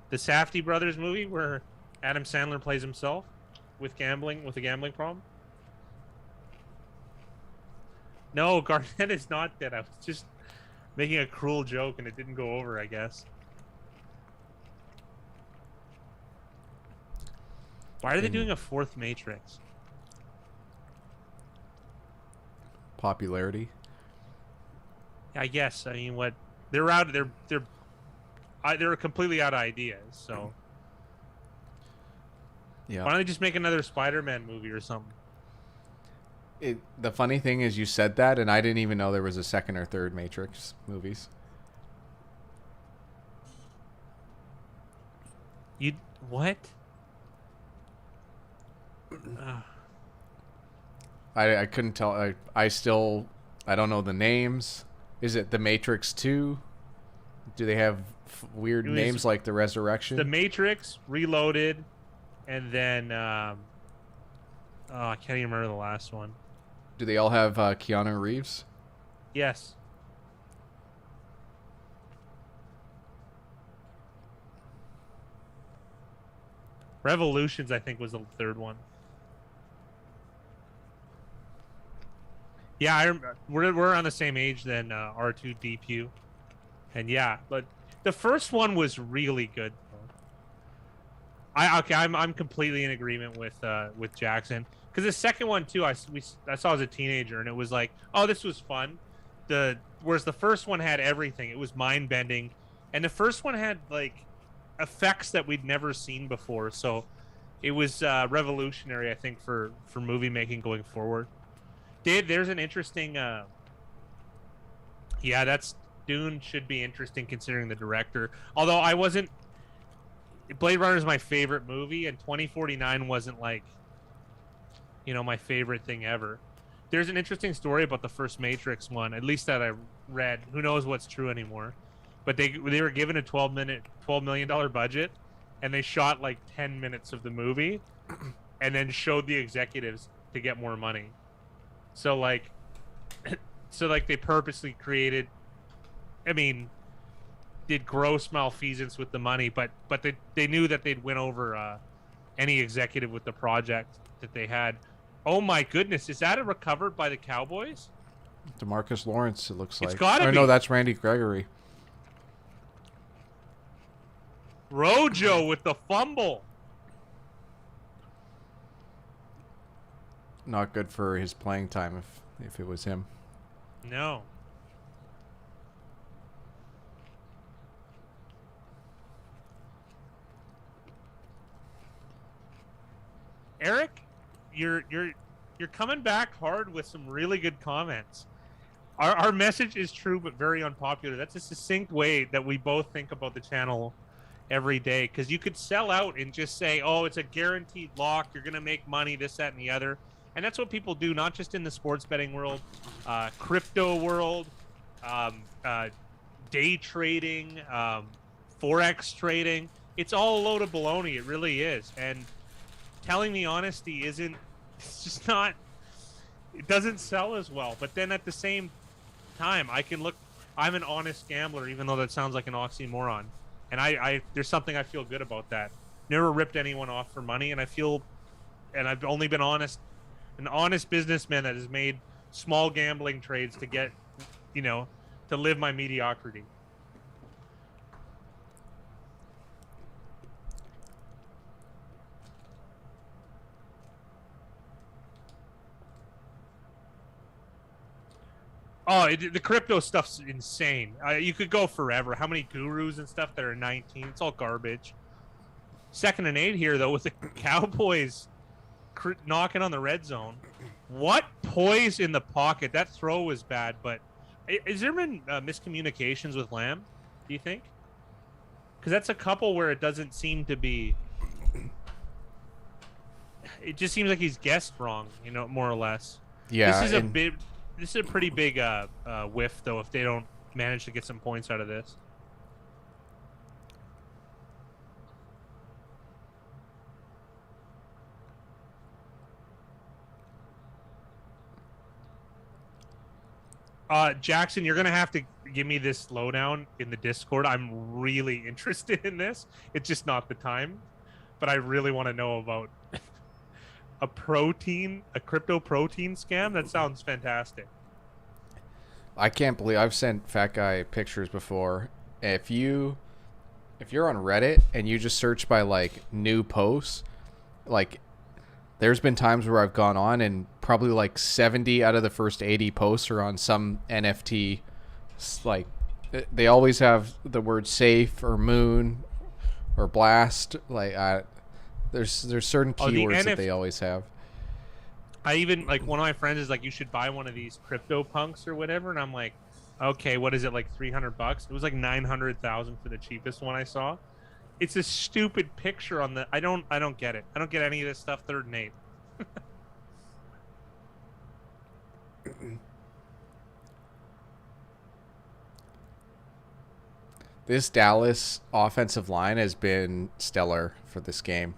The Safdie brothers movie where Adam Sandler plays himself with a gambling problem. No, Garnett is not dead. I was just making a cruel joke and it didn't go over, I guess. Why are they doing a fourth Matrix? Popularity. I guess. I mean, what they're out. They're completely out of ideas. So. Yeah. Why don't they just make another Spider-Man movie or something? The funny thing is you said that, and I didn't even know there was a second or third Matrix movies. You what? I couldn't tell. I don't know the names. Is it The Matrix 2? Do they have weird names like The Resurrection? The Matrix, Reloaded, and then I can't even remember the last one. Do they all have Keanu Reeves? Yes. Revolutions, I think, was the third one. Yeah, we're on the same age then, R2DPU. And yeah, but the first one was really good. I'm completely in agreement with Jackson, because the second one too I saw as a teenager, and it was like, oh, this was fun. Whereas the first one had everything. It was mind bending, and the first one had like effects that we'd never seen before. So it was revolutionary, I think, for movie making going forward. Dave, there's an interesting. That's Dune should be interesting considering the director. Although I wasn't. Blade Runner is my favorite movie, and 2049 wasn't like, my favorite thing ever. There's an interesting story about the first Matrix one, at least that I read. Who knows what's true anymore? But they were given a $12 million budget, and they shot like 10 minutes of the movie, and then showed the executives to get more money. So like they purposely created, did gross malfeasance with the money, but they knew that they'd win over any executive with the project that they had. Oh my goodness, is that recovered by the Cowboys? DeMarcus Lawrence, it looks like. It's gotta be. No, that's Randy Gregory. Rojo with the fumble. Not good for his playing time if it was him. No. Eric, you're coming back hard with some really good comments. Our message is true but very unpopular. That's a succinct way that we both think about the channel every day, because you could sell out and just say, oh, it's a guaranteed lock, you're going to make money, this, that, and the other. And that's what people do, not just in the sports betting world, crypto world, day trading, Forex trading. It's all a load of baloney. It really is. And telling the honesty it's just not, it doesn't sell as well. But then at the same time, I'm an honest gambler, even though that sounds like an oxymoron. And I there's something I feel good about that. Never ripped anyone off for money, and I've only been an honest businessman that has made small gambling trades to get, to live my mediocrity. Oh, the crypto stuff's insane. You could go forever. How many gurus and stuff that are 19? It's all garbage. 2nd and 8 here, though, with the Cowboys knocking on the red zone. What poise in the pocket. That throw was bad, but has there been miscommunications with Lamb, do you think? Because that's a couple where it doesn't seem to be... It just seems like he's guessed wrong, more or less. Yeah. This is a pretty big whiff, though, if they don't manage to get some points out of this. Jackson, you're going to have to give me this lowdown in the Discord. I'm really interested in this. It's just not the time. But I really want to know about a crypto protein scam. That sounds fantastic. I can't believe I've sent Fat Guy pictures before. If you're on Reddit and you just search by like new posts, like there's been times where I've gone on and probably like 70 out of the first 80 posts are on some NFT. Like they always have the word safe or moon or blast. Like There's certain Oh, the keywords that NF. they always have. I even like one of my friends is like, you should buy one of these crypto punks or whatever, and I'm like, okay, what is it, like $300? It was like 900,000 for the cheapest one I saw. It's a stupid picture on the. I don't get it. I don't get any of this stuff. Third and eighth. This Dallas offensive line has been stellar for this game.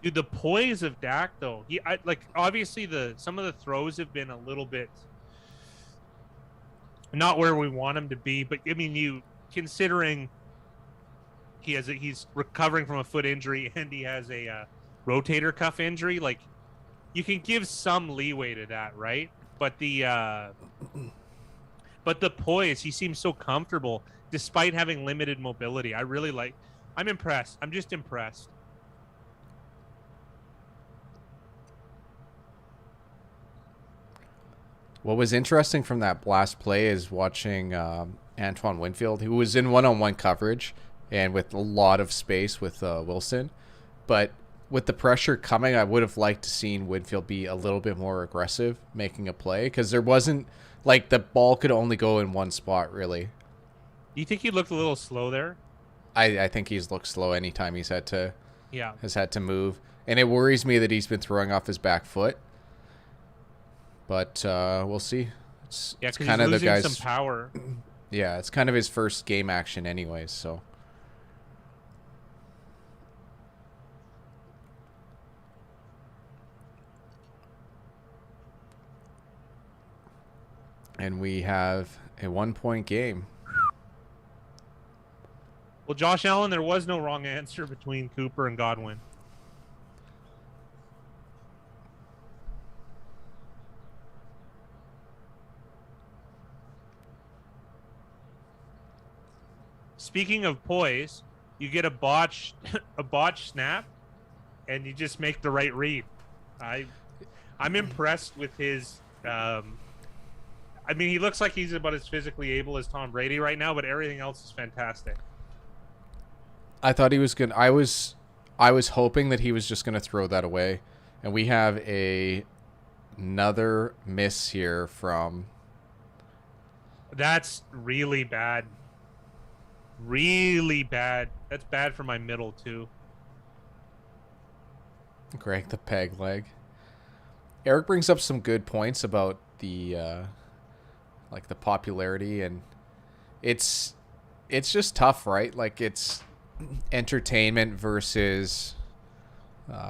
Dude, the poise of Dak though. Like obviously some of the throws have been a little bit not where we want him to be, but I mean, you considering he's recovering from a foot injury and he has a rotator cuff injury, like you can give some leeway to that, right? But the poise, he seems so comfortable despite having limited mobility. I'm impressed. I'm just impressed. What was interesting from that last play is watching Antoine Winfield, who was in one-on-one coverage and with a lot of space with Wilson. But with the pressure coming, I would have liked to seen Winfield be a little bit more aggressive making a play, because there wasn't, like, the ball could only go in one spot, really. Do you think he looked a little slow there? I think he's looked slow anytime he's had to move. And it worries me that he's been throwing off his back foot. But we'll see. It's kind of the guy's some power. Yeah, it's kind of his first game action anyways, so. And we have a 1-point game. Well, Josh Allen, there was no wrong answer between Cooper and Godwin. Speaking of poise, you get a botch snap, and you just make the right read. I'm impressed with his. I mean, he looks like he's about as physically able as Tom Brady right now, but everything else is fantastic. I thought he was good. I was hoping that he was just going to throw that away, and we have another miss here from. That's really bad. Really bad. That's bad for my middle too. Greg the peg leg. Eric brings up some good points about the like the popularity, and it's just tough, right? Like, it's entertainment versus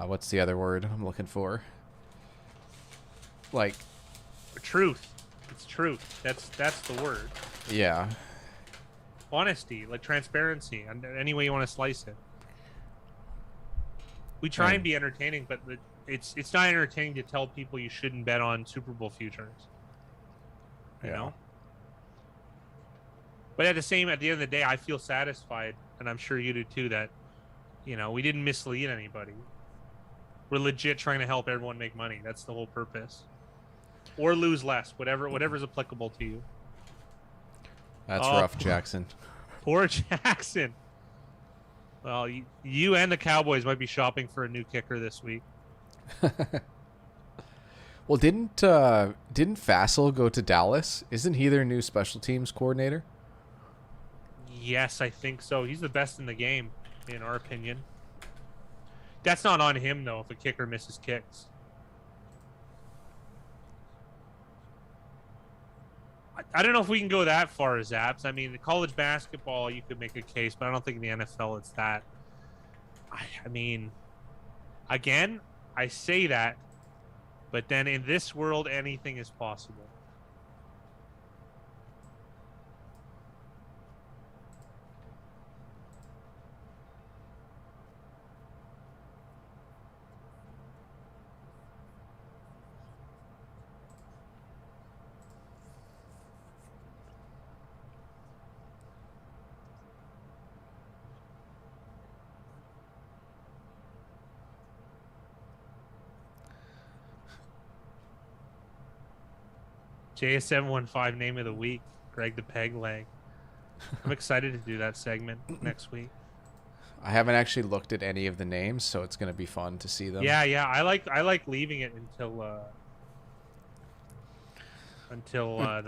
what's the other word I'm looking for? Like truth. It's truth. That's the word. Yeah. Honesty, like transparency, and any way you want to slice it. We try and be entertaining, but it's not entertaining to tell people you shouldn't bet on Super Bowl futures. You know? But at the end of the day, I feel satisfied, and I'm sure you do too, that, you know, we didn't mislead anybody. We're legit trying to help everyone make money. That's the whole purpose. Or lose less, whatever's applicable to you. That's rough, Jackson. Poor Jackson. Well, you and the Cowboys might be shopping for a new kicker this week. Well, didn't Fassel go to Dallas? Isn't he their new special teams coordinator? Yes, I think so. He's the best in the game, in our opinion. That's not on him, though, if a kicker misses kicks. I don't know if we can go that far as apps. I mean, the college basketball, you could make a case, but I don't think in the NFL it's that. I mean, again, I say that, but then in this world, anything is possible. JS715 name of the week, Greg the Peg Leg. I'm excited to do that segment next week. I haven't actually looked at any of the names, so it's going to be fun to see them. Yeah, yeah. I like leaving it until the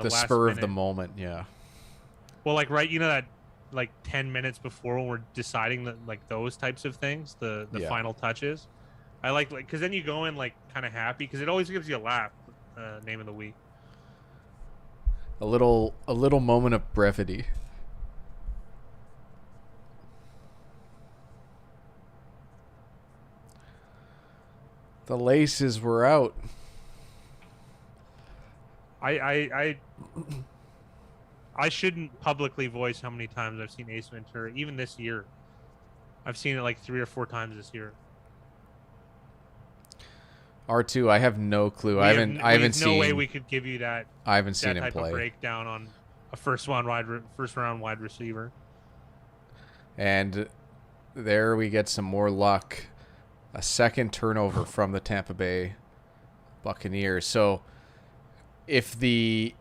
the last spur minute. of the moment. Yeah. Well, like right, you know that like 10 minutes before when we're deciding that like those types of things, the final touches. I like because then you go in like kind of happy because it always gives you a laugh. Name of the week. A little moment of brevity. The laces were out. I shouldn't publicly voice how many times I've seen Ace Ventura. Even this year, I've seen it like 3 or 4 times this year. R2, I have no clue. I haven't seen. No way we could give you that. I haven't seen him type play. Of breakdown on a first round wide receiver. And there we get some more luck. A second turnover from the Tampa Bay Buccaneers. So if this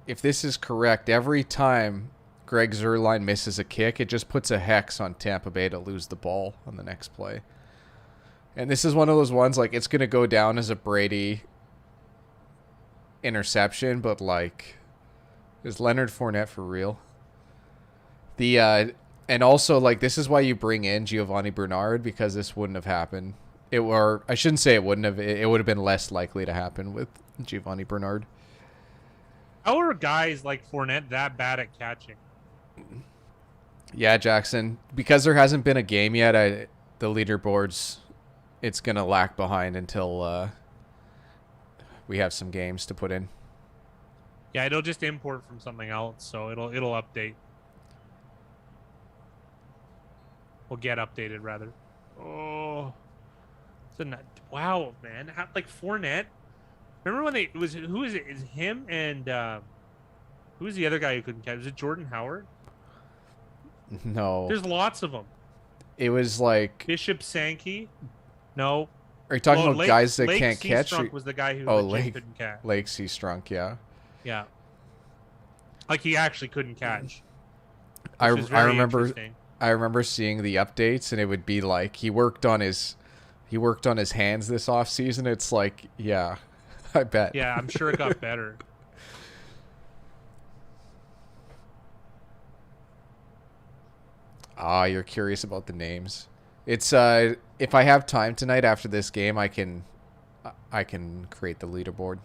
is correct, every time Greg Zuerlein misses a kick, it just puts a hex on Tampa Bay to lose the ball on the next play. And this is one of those ones, like, it's going to go down as a Brady interception, but, like, is Leonard Fournette for real? And also, like, this is why you bring in Giovanni Bernard, because this wouldn't have happened. I shouldn't say it wouldn't have. It would have been less likely to happen with Giovanni Bernard. How are guys like Fournette that bad at catching? Yeah, Jackson. Because there hasn't been a game yet, the leaderboards, it's going to lag behind until we have some games to put in. Yeah, it'll just import from something else, so it'll update. Will get updated, rather. Oh. Wow, man. Like, Fournette. Remember when who is it? Is him and who's the other guy who couldn't catch? Was it Jordan Howard? No. There's lots of them. It was like Bishop Sankey. No. Are you talking about guys that can't catch? Strunk was the guy who couldn't catch. Lake C. Strunk, yeah. Yeah. Like, he actually couldn't catch. I remember seeing the updates, and it would be like he worked on his hands this off season. It's like, yeah, I bet. Yeah, I'm sure it got better. You're curious about the names. It's if I have time tonight after this game, I can create the leaderboard.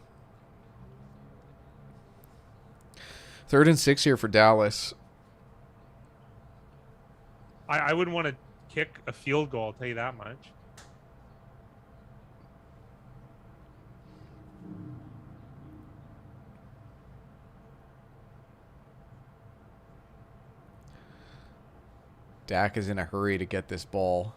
3rd and 6 here for Dallas. I wouldn't want to kick a field goal, I'll tell you that much. Dak is in a hurry to get this ball.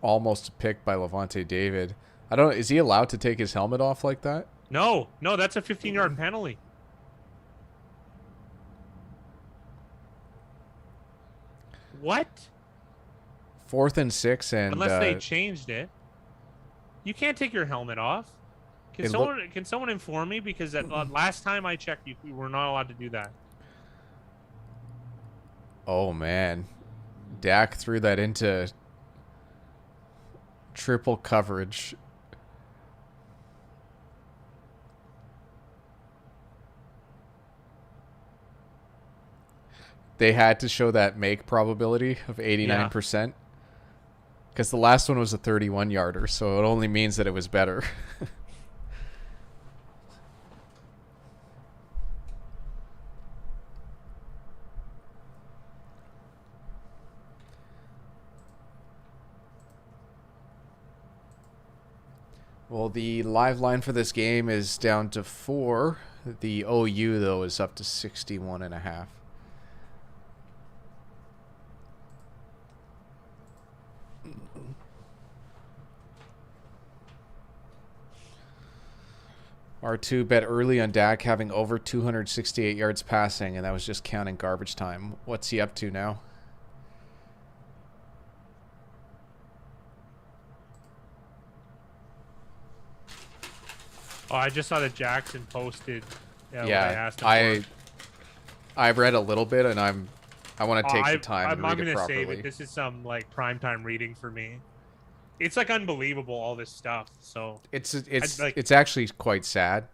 Almost a pick by Levante David. Is he allowed to take his helmet off like that? No, that's a 15-yard penalty. What? 4th and 6, and unless they changed it, you can't take your helmet off. Can someone inform me? Because last time I checked, you were not allowed to do that. Oh man, Dak threw that into triple coverage. They had to show that make probability of 89%. Because the last one was a 31-yarder, so it only means that it was better. Well, the live line for this game is down to 4. The OU, though, is up to 61.5. R2 bet early on Dak having over 268 yards passing, and that was just counting garbage time. What's he up to now? Oh, I just saw that Jackson posted. Yeah, I read a little bit, and I want to take the time and I'm read it gonna save properly. it. This is some like primetime reading for me. It's like unbelievable all this stuff. So It's actually quite sad.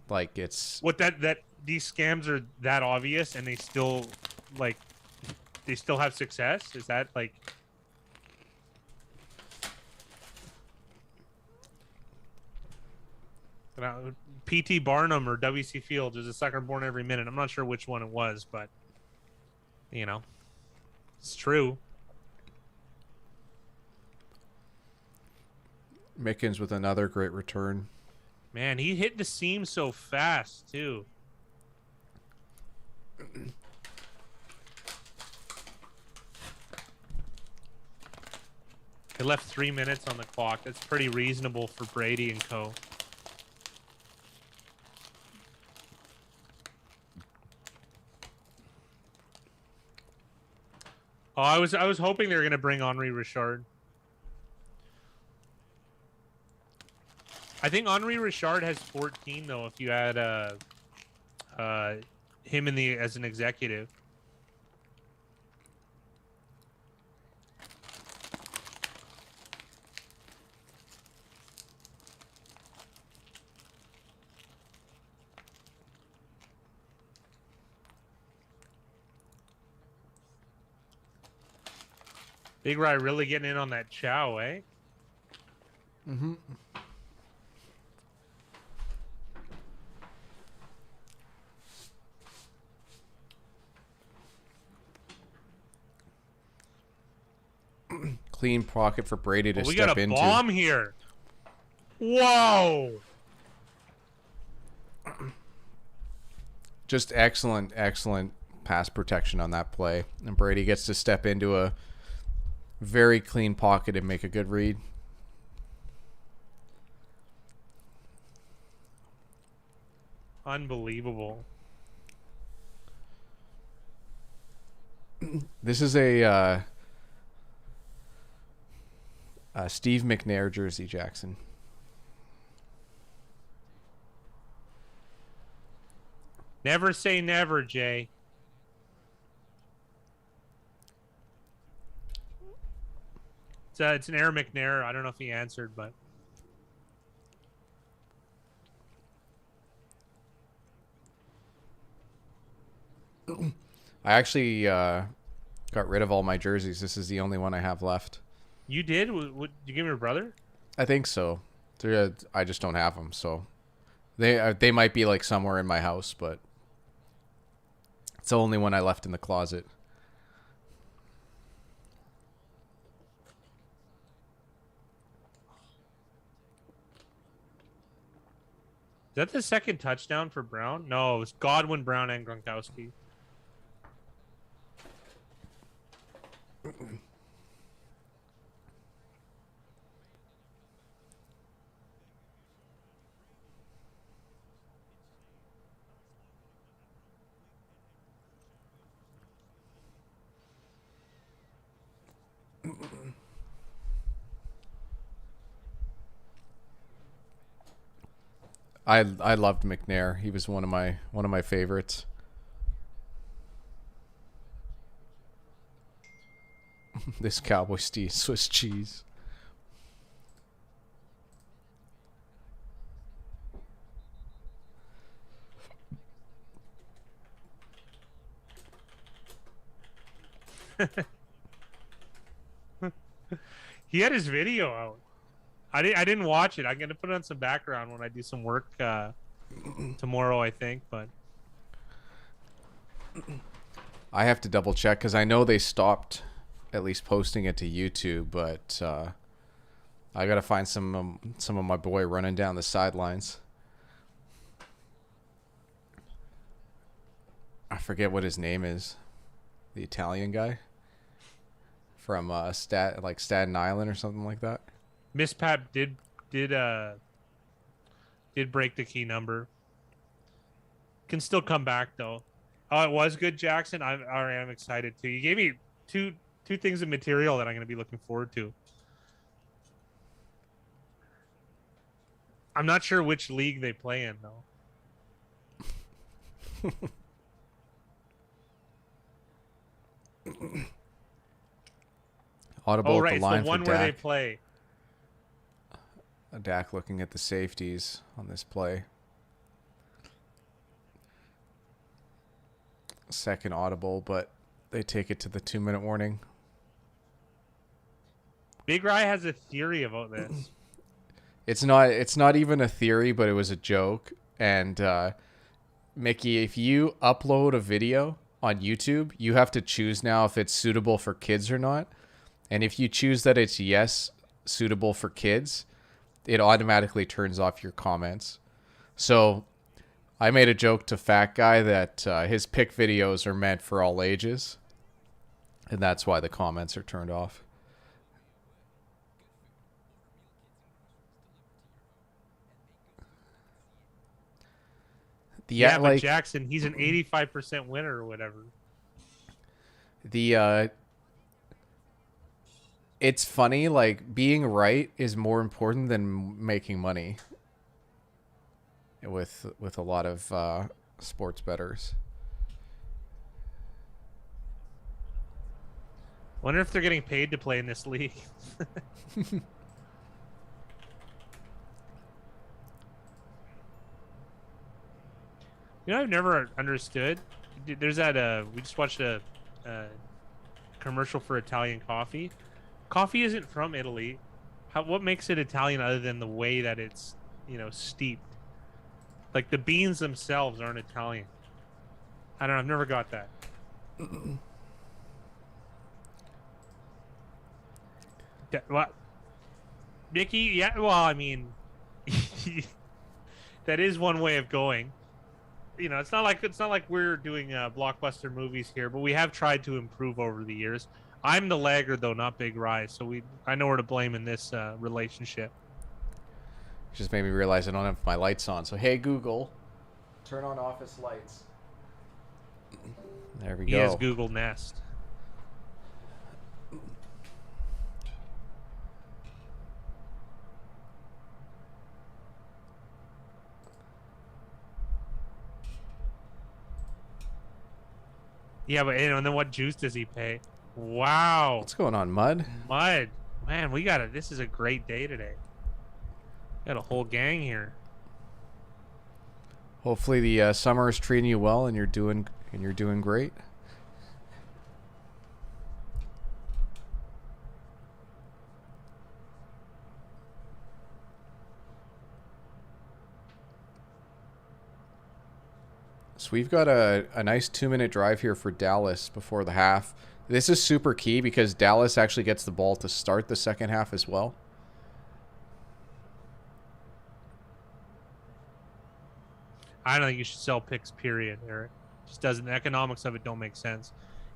Like it's what that these scams are that obvious and like they still have success. Is that like? PT Barnum or WC Fields is a sucker born every minute. I'm not sure which one it was, but you know, it's true. Mickens with another great return. Man, he hit the seam so fast too. They left 3 minutes on the clock. That's pretty reasonable for Brady and co. Oh, I was hoping they were gonna bring Henri Richard. I think Henri Richard has 14 though. If you add him in the as an executive. Big Rye really getting in on that chow, eh? Mm-hmm. Clean pocket for Brady to we step got a into. bomb here. Whoa! Just excellent pass protection on that play. And Brady gets to step into a very clean pocket and make a good read. Unbelievable. This is a Steve McNair jersey, Jackson. Never say never, Jay. It's an Air McNair. I don't know if he answered, but I actually got rid of all my jerseys. This is the only one I have left. you did? Did you give me your brother? I think so. I just don't have them, so they might be like somewhere in my house, but it's the only one I left in the closet. Is that the second touchdown for Brown? No, it was Godwin, Brown, and Gronkowski. I loved McNair. He was one of my favorites. This Cowboy Steve Swiss cheese. He had his video out. I didn't watch it. I'm gonna put it on some background when I do some work tomorrow, I think. But I have to double check because I know they stopped at least posting it to YouTube, but I gotta find some of my boy running down the sidelines. I forget what his name is. The Italian guy from Staten Island or something like that. Miss Pap did break the key number. Can still come back though. Oh, it was good, Jackson. I am excited too. You gave me two things of material that I'm going to be looking forward to. I'm not sure which league they play in though. Audible Oh, at right. the It's line the for one where they Dak. play. Dak looking at the safeties on this play. Second audible, but they take it to the 2-minute warning. Big Rye has a theory about this. It's not even a theory, but it was a joke. And Mickey, if you upload a video on YouTube, you have to choose now if it's suitable for kids or not. And if you choose that it's yes, suitable for kids, it automatically turns off your comments. So I made a joke to Fat Guy that his pick videos are meant for all ages. And that's why the comments are turned off. But Jackson, he's an 85% winner or whatever. It's funny, like, being right is more important than making money with a lot of sports bettors. Wonder if they're getting paid to play in this league. You know, I've never understood. There's that. We just watched a commercial for Italian coffee. Coffee isn't from Italy. What makes it Italian other than the way that it's, steeped? Like the beans themselves aren't Italian. I don't know. I've never got that. What? Mickey? Yeah. Well, I mean, that is one way of going. It's not like we're doing blockbuster movies here, but we have tried to improve over the years. I'm the laggard though, not Big Rise, so I know where to blame in this relationship. Just made me realize I don't have my lights on. So hey Google, turn on office lights. There we go. He has Google Nest. Yeah, but and then what juice does he pay? Wow. What's going on, Mud? Mud. Man, we got it. This is a great day today. Got a whole gang here. Hopefully the summer is treating you well and you're doing great. So we've got a nice 2-minute drive here for Dallas before the half. This is super key because Dallas actually gets the ball to start the second half as well. I don't think you should sell picks, period, Eric. Just doesn't. The economics of it don't make sense.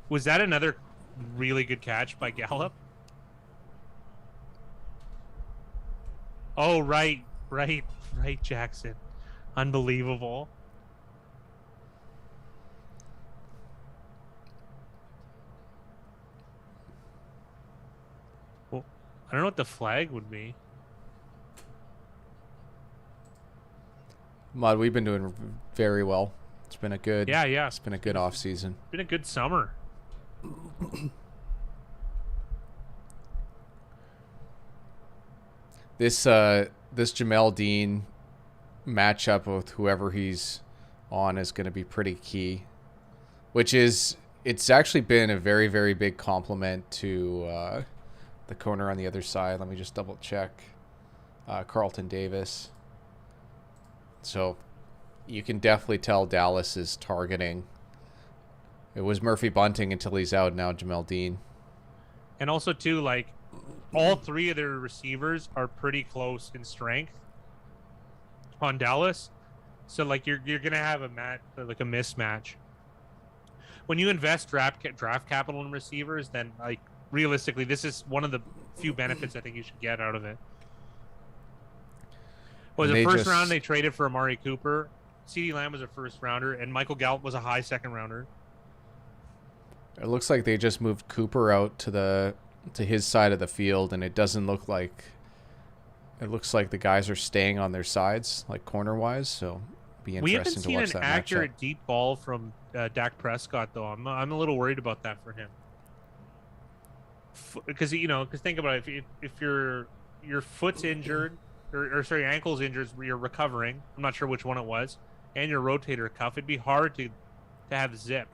Was that another really good catch by Gallup? Oh, right, Jackson. Unbelievable. Well, I don't know what the flag would be. Mud, we've been doing very well. It's been a good It's been a good off season. Been a good summer. This Jamel Dean matchup with whoever he's on is going to be pretty key. It's actually been a very, very big compliment to the corner on the other side. Let me just double check. Carlton Davis. So you can definitely tell Dallas is targeting. It was Murphy Bunting until he's out. Now Jamel Dean. And also, too, like, all three of their receivers are pretty close in strength on Dallas. So, like, you're going to have a mismatch. When you invest draft capital in receivers, then, like, realistically, this is one of the few benefits I think you should get out of it. Was the first round they traded for Amari Cooper. CeeDee Lamb was a first rounder, and Michael Gallup was a high second rounder. It looks like they just moved Cooper out to his side of the field, and it doesn't look like. It looks like the guys are staying on their sides, like corner wise. So be interesting to watch that matchup. We haven't seen an accurate deep ball from Dak Prescott, though. I'm a little worried about that for him. because because think about it, if your foot's injured or sorry, your ankle's injured, you're recovering. I'm not sure which one it was, and your rotator cuff, it'd be hard to have zip,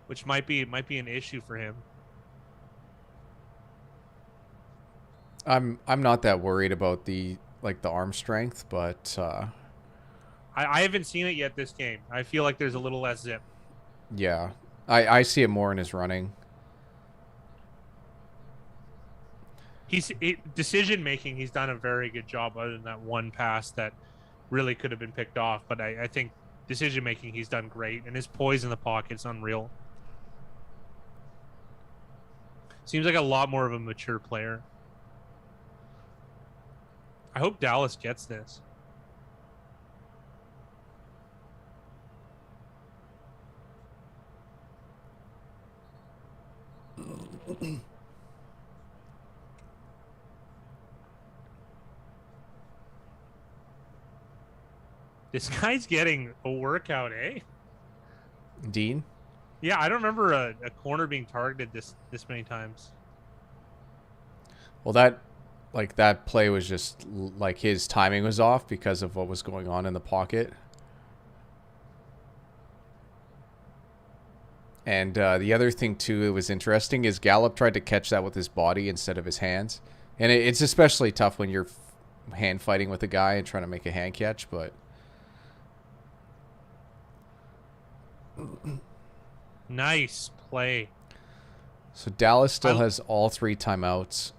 which might be an issue for him. I'm not that worried about the arm strength, but I haven't seen it yet this game. I feel like there's a little less zip. yeah, I see it more in his running. Decision making, he's done a very good job, other than that one pass that really could have been picked off. But I think decision making, he's done great, and his poise in the pocket's unreal. Seems like a lot more of a mature player. I hope Dallas gets this. This guy's getting a workout, eh? Dean? Yeah, I don't remember a corner being targeted this many times. Well, that play was just like his timing was off because of what was going on in the pocket. And the other thing, too, that was interesting is Gallup tried to catch that with his body instead of his hands. And it's especially tough when you're hand fighting with a guy and trying to make a hand catch, but... Nice play. So Dallas still has all 3 timeouts.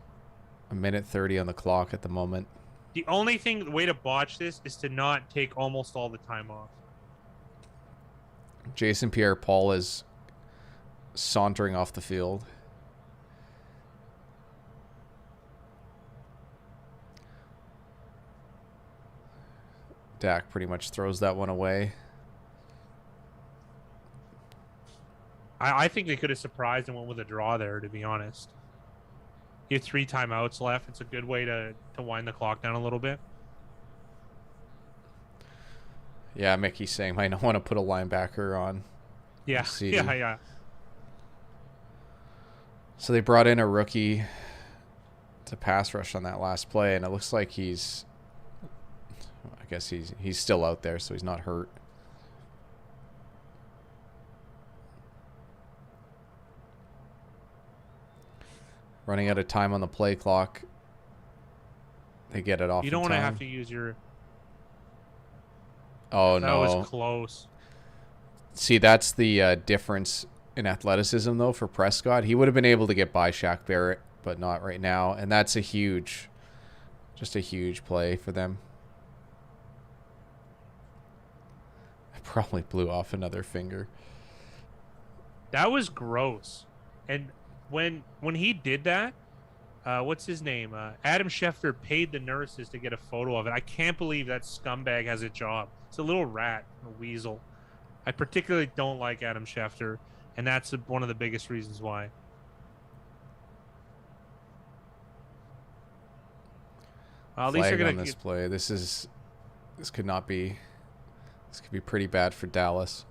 1:30 on the clock at the moment. The only thing, the way to botch this is to not take almost all the time off. Jason Pierre-Paul is sauntering off the field. Dak pretty much throws that one away. I think they could have surprised and went with a draw there, to be honest. You have 3 timeouts left. It's a good way to wind the clock down a little bit. Yeah, Mickey's saying might not want to put a linebacker on. Yeah, yeah. So they brought in a rookie to pass rush on that last play, and it looks like I guess he's still out there, so he's not hurt. Running out of time on the play clock. They get it off. You don't want to have to use your... Oh, no. That was close. See, that's the difference in athleticism, though, for Prescott. He would have been able to get by Shaq Barrett, but not right now. And that's just a huge play for them. I probably blew off another finger. That was gross. And when he did that, what's his name? Adam Schefter paid the nurses to get a photo of it. I can't believe that scumbag has a job. It's a little rat, a weasel. I particularly don't like Adam Schefter, and that's one of the biggest reasons why. Well, at least they're gonna on this play. This could not be. This could be pretty bad for Dallas.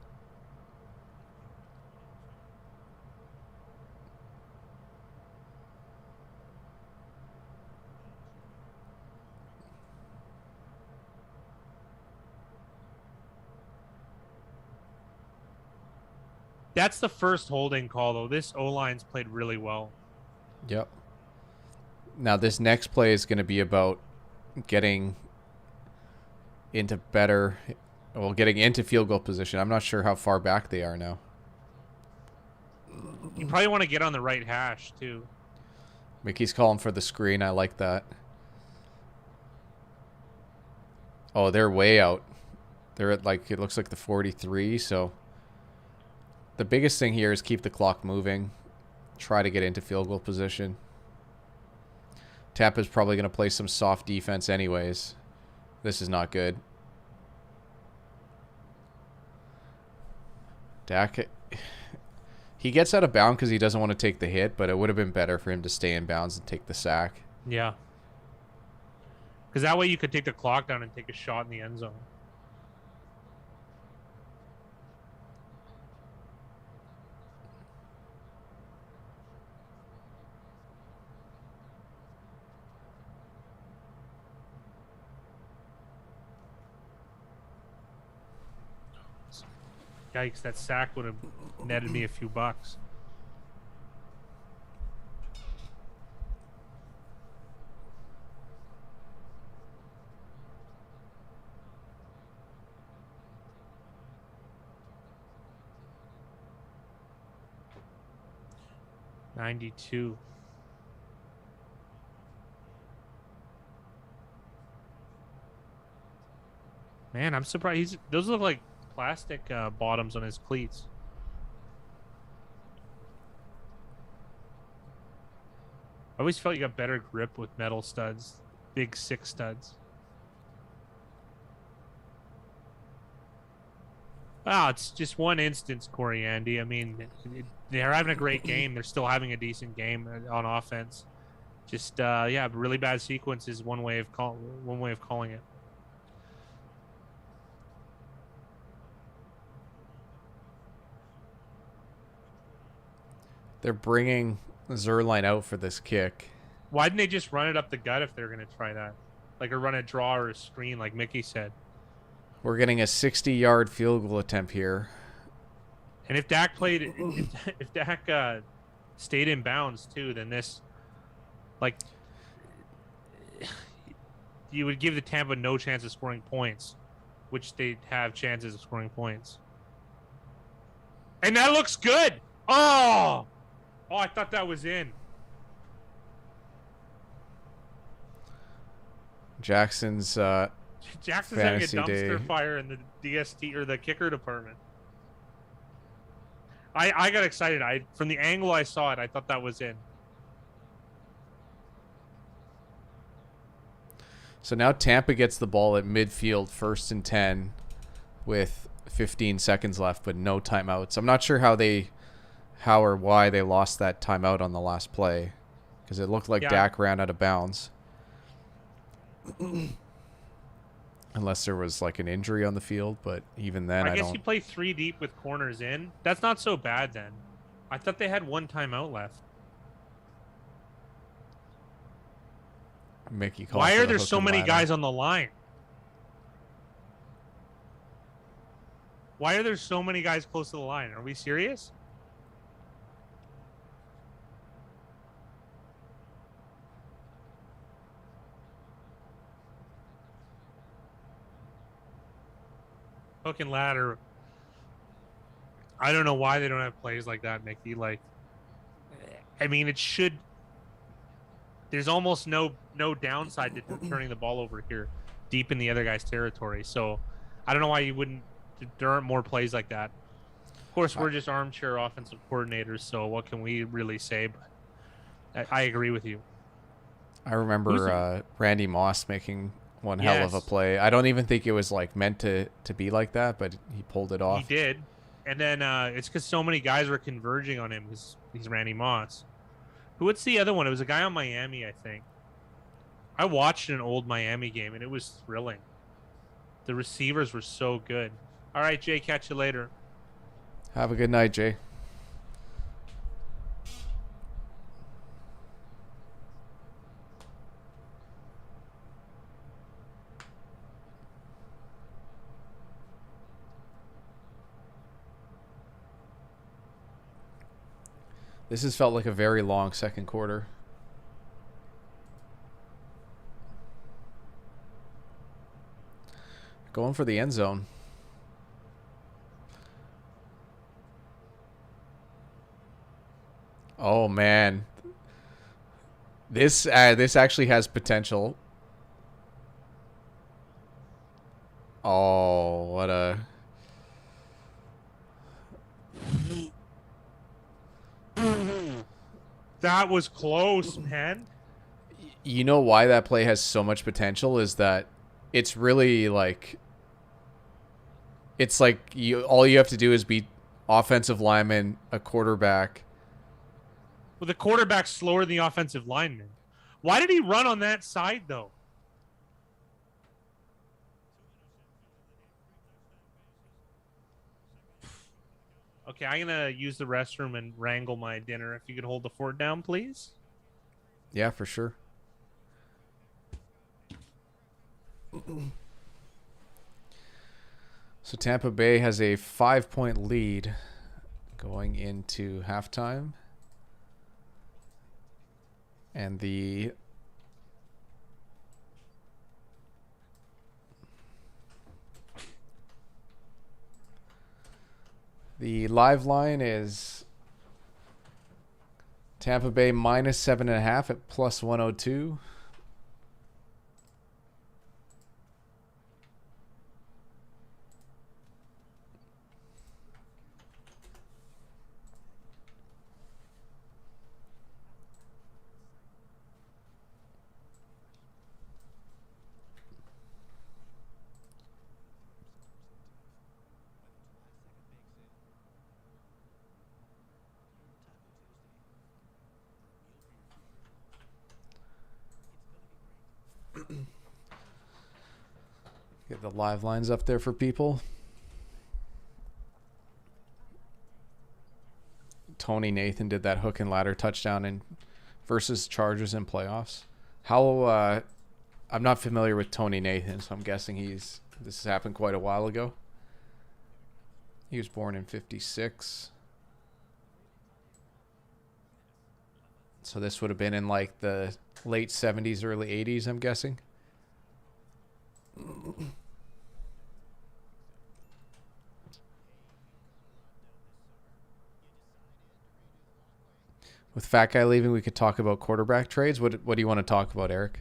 That's the first holding call, though. This O-line's played really well. Yep. Now, this next play is going to be about getting into getting into field goal position. I'm not sure how far back they are now. You probably want to get on the right hash, too. Mickey's calling for the screen. I like that. Oh, they're way out. They're at, it looks like the 43, so... The biggest thing here is keep the clock moving. Try to get into field goal position. Tampa's probably going to play some soft defense anyways. This is not good. Dak, he gets out of bounds because he doesn't want to take the hit, but it would have been better for him to stay in bounds and take the sack. Yeah. Because that way you could take the clock down and take a shot in the end zone. Yikes! That sack would have netted me a few bucks. $92. Man, I'm surprised. Those look like plastic bottoms on his cleats. I always felt you got better grip with metal studs, big 6 studs. Wow, it's just one instance, Corey Andy. I mean, they're having a great game. They're still having a decent game on offense. Just yeah, really bad sequence is one way of calling it. They're bringing Zerline out for this kick. Why didn't they just run it up the gut if they're going to try that? Like a run a draw or a screen, like Mickey said. We're getting a 60-yard field goal attempt here. And if Dak played, if Dak stayed in bounds too, then this, like, you would give the Tampa no chance of scoring points, which they have chances of scoring points. And that looks good. Oh, I thought that was in. Jackson's having a dumpster day. fire in the DST or the kicker department. I got excited. From the angle I saw it, I thought that was in. So now Tampa gets the ball at midfield, 1st and 10, with 15 seconds left, but no timeouts. I'm not sure how or why they lost that timeout on the last play, because it looked like Dak ran out of bounds. Unless there was like an injury on the field, but even then, I guess you play 3 deep with corners in. That's not so bad then. I thought they had 1 timeout left. Mickey, why are there so many guys on the line? Why are there so many guys close to the line? Are we serious? Hook and ladder. I don't know why they don't have plays like that, Mickey. Like, I mean, it should. There's almost no downside to turning the ball over here, deep in the other guy's territory. So, I don't know why you wouldn't. There aren't more plays like that. Of course, we're just armchair offensive coordinators, so what can we really say? But I agree with you. I remember Randy Moss making one hell of a play. I don't even think it was like meant to be like that, but he pulled it off. He did. And then it's because so many guys were converging on him because he's Randy Moss. What's the other one? It was a guy on Miami, I think. I watched an old Miami game, and it was thrilling. The receivers were so good. All right, Jay, catch you later. Have a good night, Jay. This has felt like a very long second quarter. Going for the end zone. Oh man. This actually has potential. Oh, what a... That was close, man. You know why that play has so much potential is that it's really like... It's like all you have to do is beat offensive lineman, a quarterback. Well, the quarterback's slower than the offensive lineman. Why did he run on that side, though? Okay, I'm going to use the restroom and wrangle my dinner. If you could hold the fort down, please. Yeah, for sure. So Tampa Bay has a 5-point lead going into halftime. And the live line is Tampa Bay minus 7.5 at plus 102. Get the live lines up there for people. Tony Nathan did that hook and ladder touchdown in versus Chargers in playoffs. How I'm not familiar with Tony Nathan, so I'm guessing this has happened quite a while ago. He was born in 56. So this would have been in like the late 70s, early 80s, I'm guessing. With Fat Guy leaving, we could talk about quarterback trades. What do you want to talk about, Eric?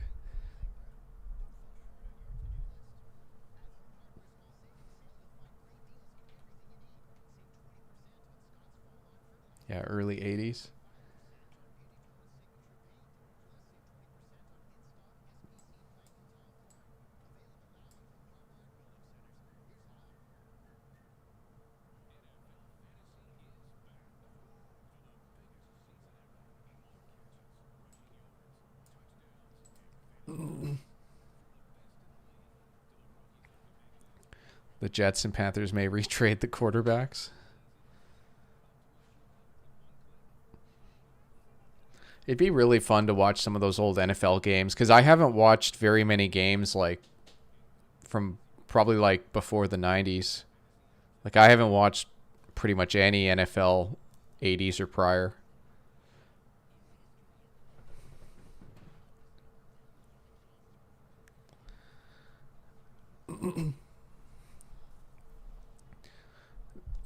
Yeah, early 80s. The Jets and Panthers may retrade the quarterbacks. It'd be really fun to watch some of those old NFL games because I haven't watched very many games like from probably like before the 90s. Like I haven't watched pretty much any NFL 80s or prior.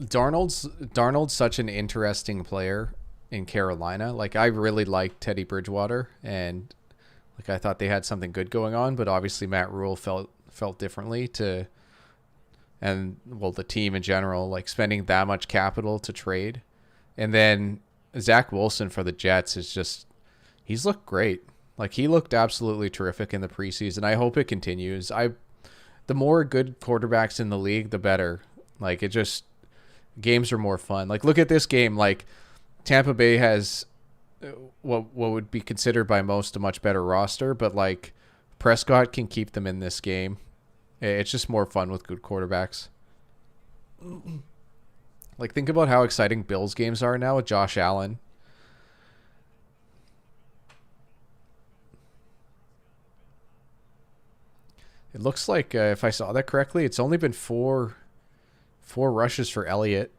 Darnold's such an interesting player in Carolina. Like I really liked Teddy Bridgewater and like I thought they had something good going on, but obviously Matt Rule felt differently and well the team in general, like spending that much capital to trade. And then Zach Wilson for the Jets is just he's looked great. Like he looked absolutely terrific in the preseason. I hope it continues. The more good quarterbacks in the league, the better. Like it just games are more fun. Like look at this game. Like Tampa Bay has what would be considered by most a much better roster, but like Prescott can keep them in this game. It's just more fun with good quarterbacks. Like think about how exciting Bills games are now with Josh Allen. It looks like if I saw that correctly, it's only been four rushes for Elliott.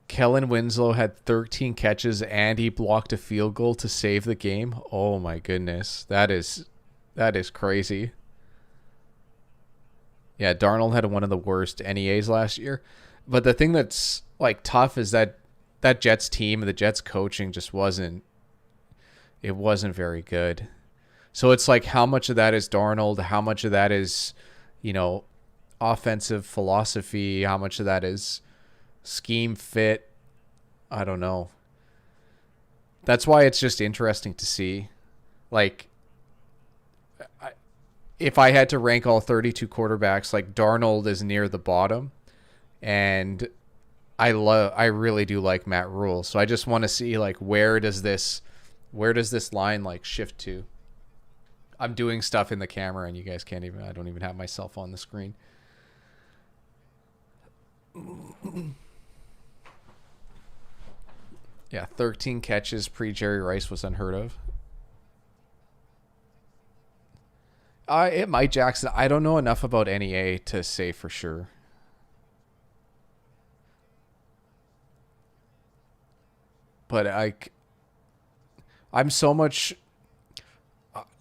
Kellen Winslow had 13 catches and he blocked a field goal to save the game. Oh my goodness. That is crazy. Yeah, Darnold had one of the worst NEAs last year. But the thing that's like tough is that Jets team and the Jets coaching just wasn't very good. So it's like how much of that is Darnold, how much of that is, offensive philosophy, how much of that is scheme fit. I don't know. That's why it's just interesting to see. Like, if I had to rank all 32 quarterbacks, like Darnold is near the bottom, and I really do like Matt Rule. So I just want to see like where does this line like shift to? I'm doing stuff in the camera and you guys can't even. I don't even have myself on the screen. Yeah, 13 catches pre Jerry Rice was unheard of. It might, Jackson. I don't know enough about NEA to say for sure. But I'm so much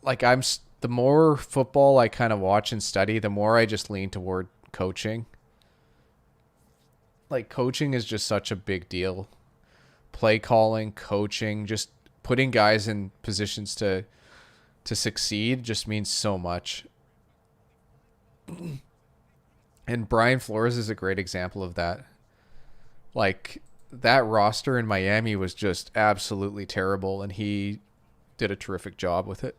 like the more football I kind of watch and study, the more I just lean toward coaching. Like coaching is just such a big deal. Play calling, coaching, just putting guys in positions to succeed just means so much. And Brian Flores is a great example of that. Like that roster in Miami was just absolutely terrible, and he did a terrific job with it.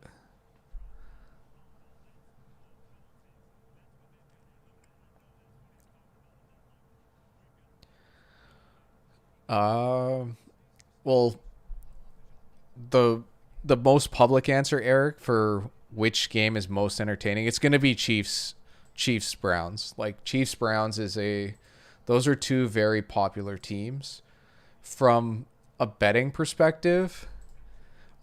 Well, the most public answer, Eric, for which game is most entertaining, it's going to be Chiefs Browns. Like Chiefs Browns those are two very popular teams. From a betting perspective,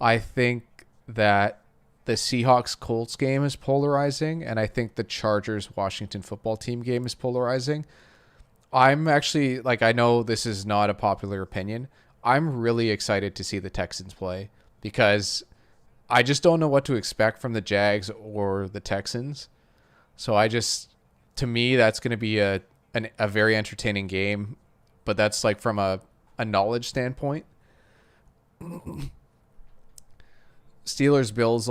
I think that the Seahawks Colts game is polarizing, and I think the Chargers Washington football team game is polarizing. I'm actually, like, I know this is not a popular opinion. I'm really excited to see the Texans play because I just don't know what to expect from the Jags or the Texans. So to me, that's going to be a very entertaining game, but that's like from a knowledge standpoint. Steelers Bills,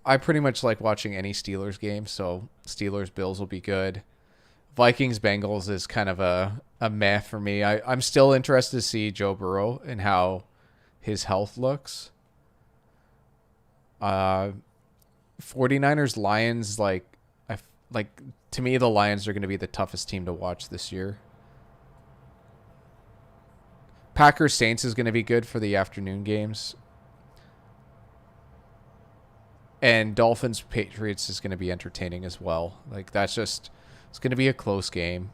I pretty much like watching any Steelers game, so Steelers Bills will be good. Vikings Bengals is kind of a meh for me. I'm still interested to see Joe Burrow and how his health looks. 49ers Lions, to me the Lions are going to be the toughest team to watch this year. Packers Saints is going to be good for the afternoon games. And Dolphins Patriots is going to be entertaining as well. Like it's going to be a close game.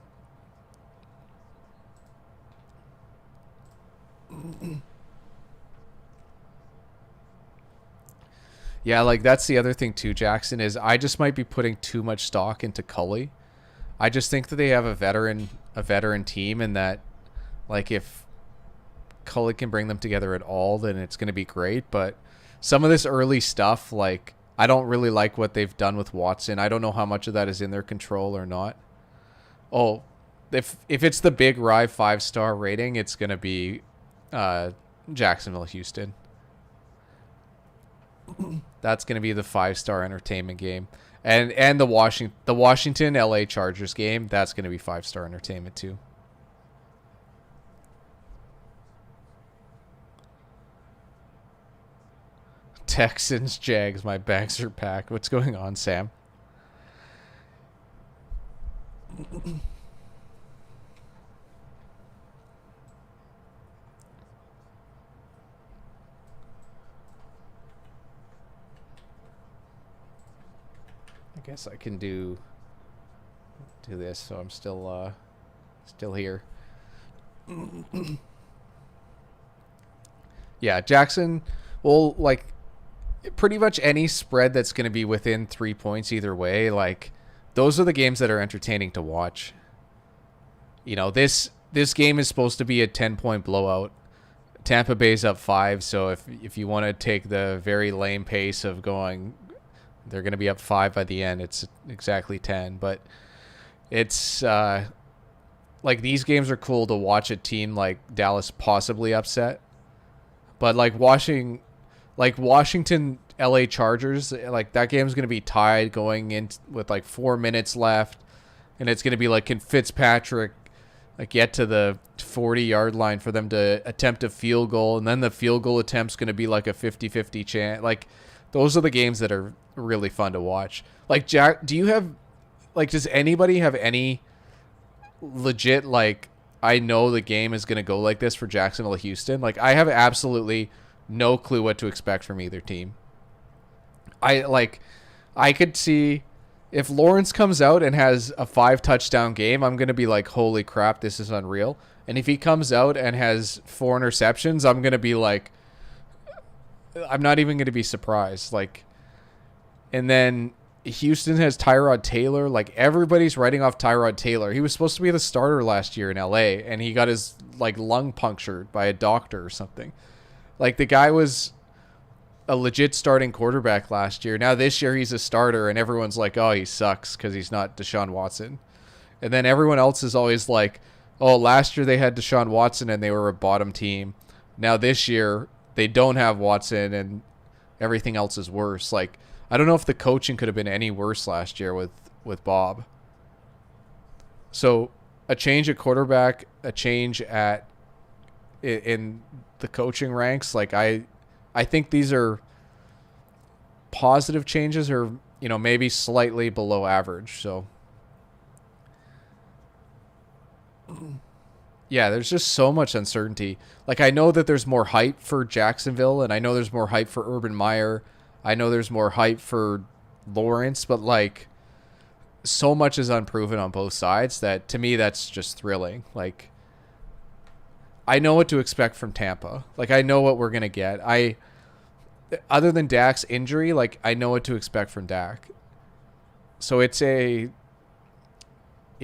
Yeah, like that's the other thing too, Jackson, is I just might be putting too much stock into Cully. I just think that they have a veteran team, and that like if Cully can bring them together at all, then it's going to be great. But some of this early stuff, like I don't really like what they've done with Watson. I don't know how much of that is in their control or not. Oh, if it's the big Rye 5-star rating, it's going to be Jacksonville, Houston. That's going to be the 5-star entertainment game. And the Washington LA Chargers game, that's going to be 5-star entertainment too. Texans, Jags, my bags are packed. What's going on, Sam? I guess I can do this, so I'm still here. Yeah, Jackson. Well, like pretty much any spread that's going to be within 3 points either way, like those are the games that are entertaining to watch. You know, this game is supposed to be a 10-point blowout. Tampa Bay's up 5, so if you want to take the very lame pace of going, they're going to be up 5 by the end, it's exactly 10. But it's like these games are cool to watch a team like Dallas possibly upset. But like Washington LA Chargers, like that game's going to be tied going in with like 4 minutes left, and it's going to be like, can Fitzpatrick like get to the 40-yard line for them to attempt a field goal, and then the field goal attempt's going to be like a 50-50 chance. Like those are the games that are really fun to watch. Like Jack, does anybody have any legit like, I know the game is going to go like this for Jacksonville Houston? Like I have absolutely no clue what to expect from either team. I could see if Lawrence comes out and has a 5-touchdown game, I'm going to be like, holy crap, this is unreal. And if he comes out and has 4 interceptions, I'm going to be like, I'm not even going to be surprised. Like, and then Houston has Tyrod Taylor. Like, everybody's writing off Tyrod Taylor. He was supposed to be the starter last year in LA, and he got his like lung punctured by a doctor or something. Like, the guy was a legit starting quarterback last year. Now this year he's a starter, and everyone's like, oh, he sucks because he's not Deshaun Watson. And then everyone else is always like, oh, last year they had Deshaun Watson and they were a bottom team. Now this year they don't have Watson and everything else is worse. Like, I don't know if the coaching could have been any worse last year with Bob. So a change at quarterback, a change in the coaching ranks. Like, I think these are positive changes, or, you know, maybe slightly below average. So yeah, there's just so much uncertainty. Like, I know that there's more hype for Jacksonville, and I know there's more hype for Urban Meyer. I know there's more hype for Lawrence, but like, so much is unproven on both sides that, to me, that's just thrilling. Like, I know what to expect from Tampa. Like, I know what we're going to get. Other than Dak's injury, like, I know what to expect from Dak. So it's you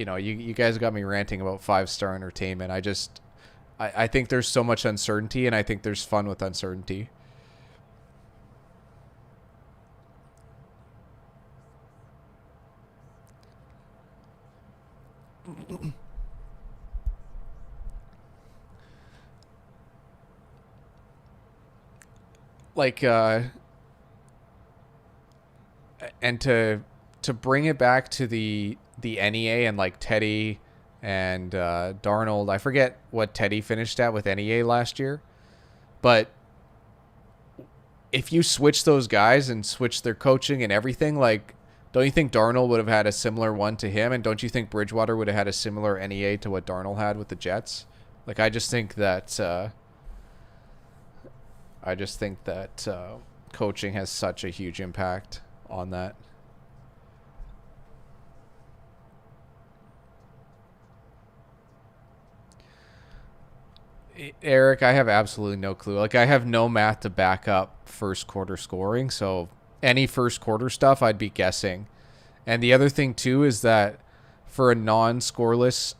know, you guys got me ranting about 5-star entertainment. I think there's so much uncertainty, and I think there's fun with uncertainty. Like, and to bring it back to the NEA and like Teddy and Darnold. I forget what Teddy finished at with NEA last year, but if you switch those guys and switch their coaching and everything, like, don't you think Darnold would have had a similar one to him? And don't you think Bridgewater would have had a similar NEA to what Darnold had with the Jets? Like, I just think that coaching has such a huge impact on that. Eric, I have absolutely no clue. Like, I have no math to back up first quarter scoring, so any first quarter stuff I'd be guessing. And the other thing too is that for a non-scoreless,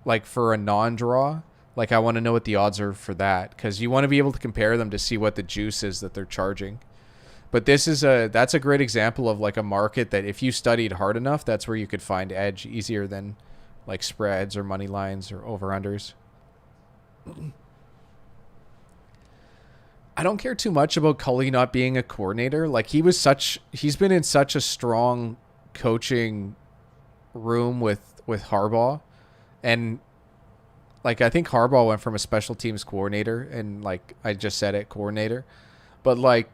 like for a non-draw, like, I want to know what the odds are for that, because you want to be able to compare them to see what the juice is that they're charging. But that's a great example of like a market that if you studied hard enough, that's where you could find edge easier than like spreads or money lines or over-unders. I don't care too much about Cully not being a coordinator. Like, he's been in such a strong coaching room with Harbaugh, and like, I think Harbaugh went from a special teams coordinator and, like I just said it, coordinator, but like,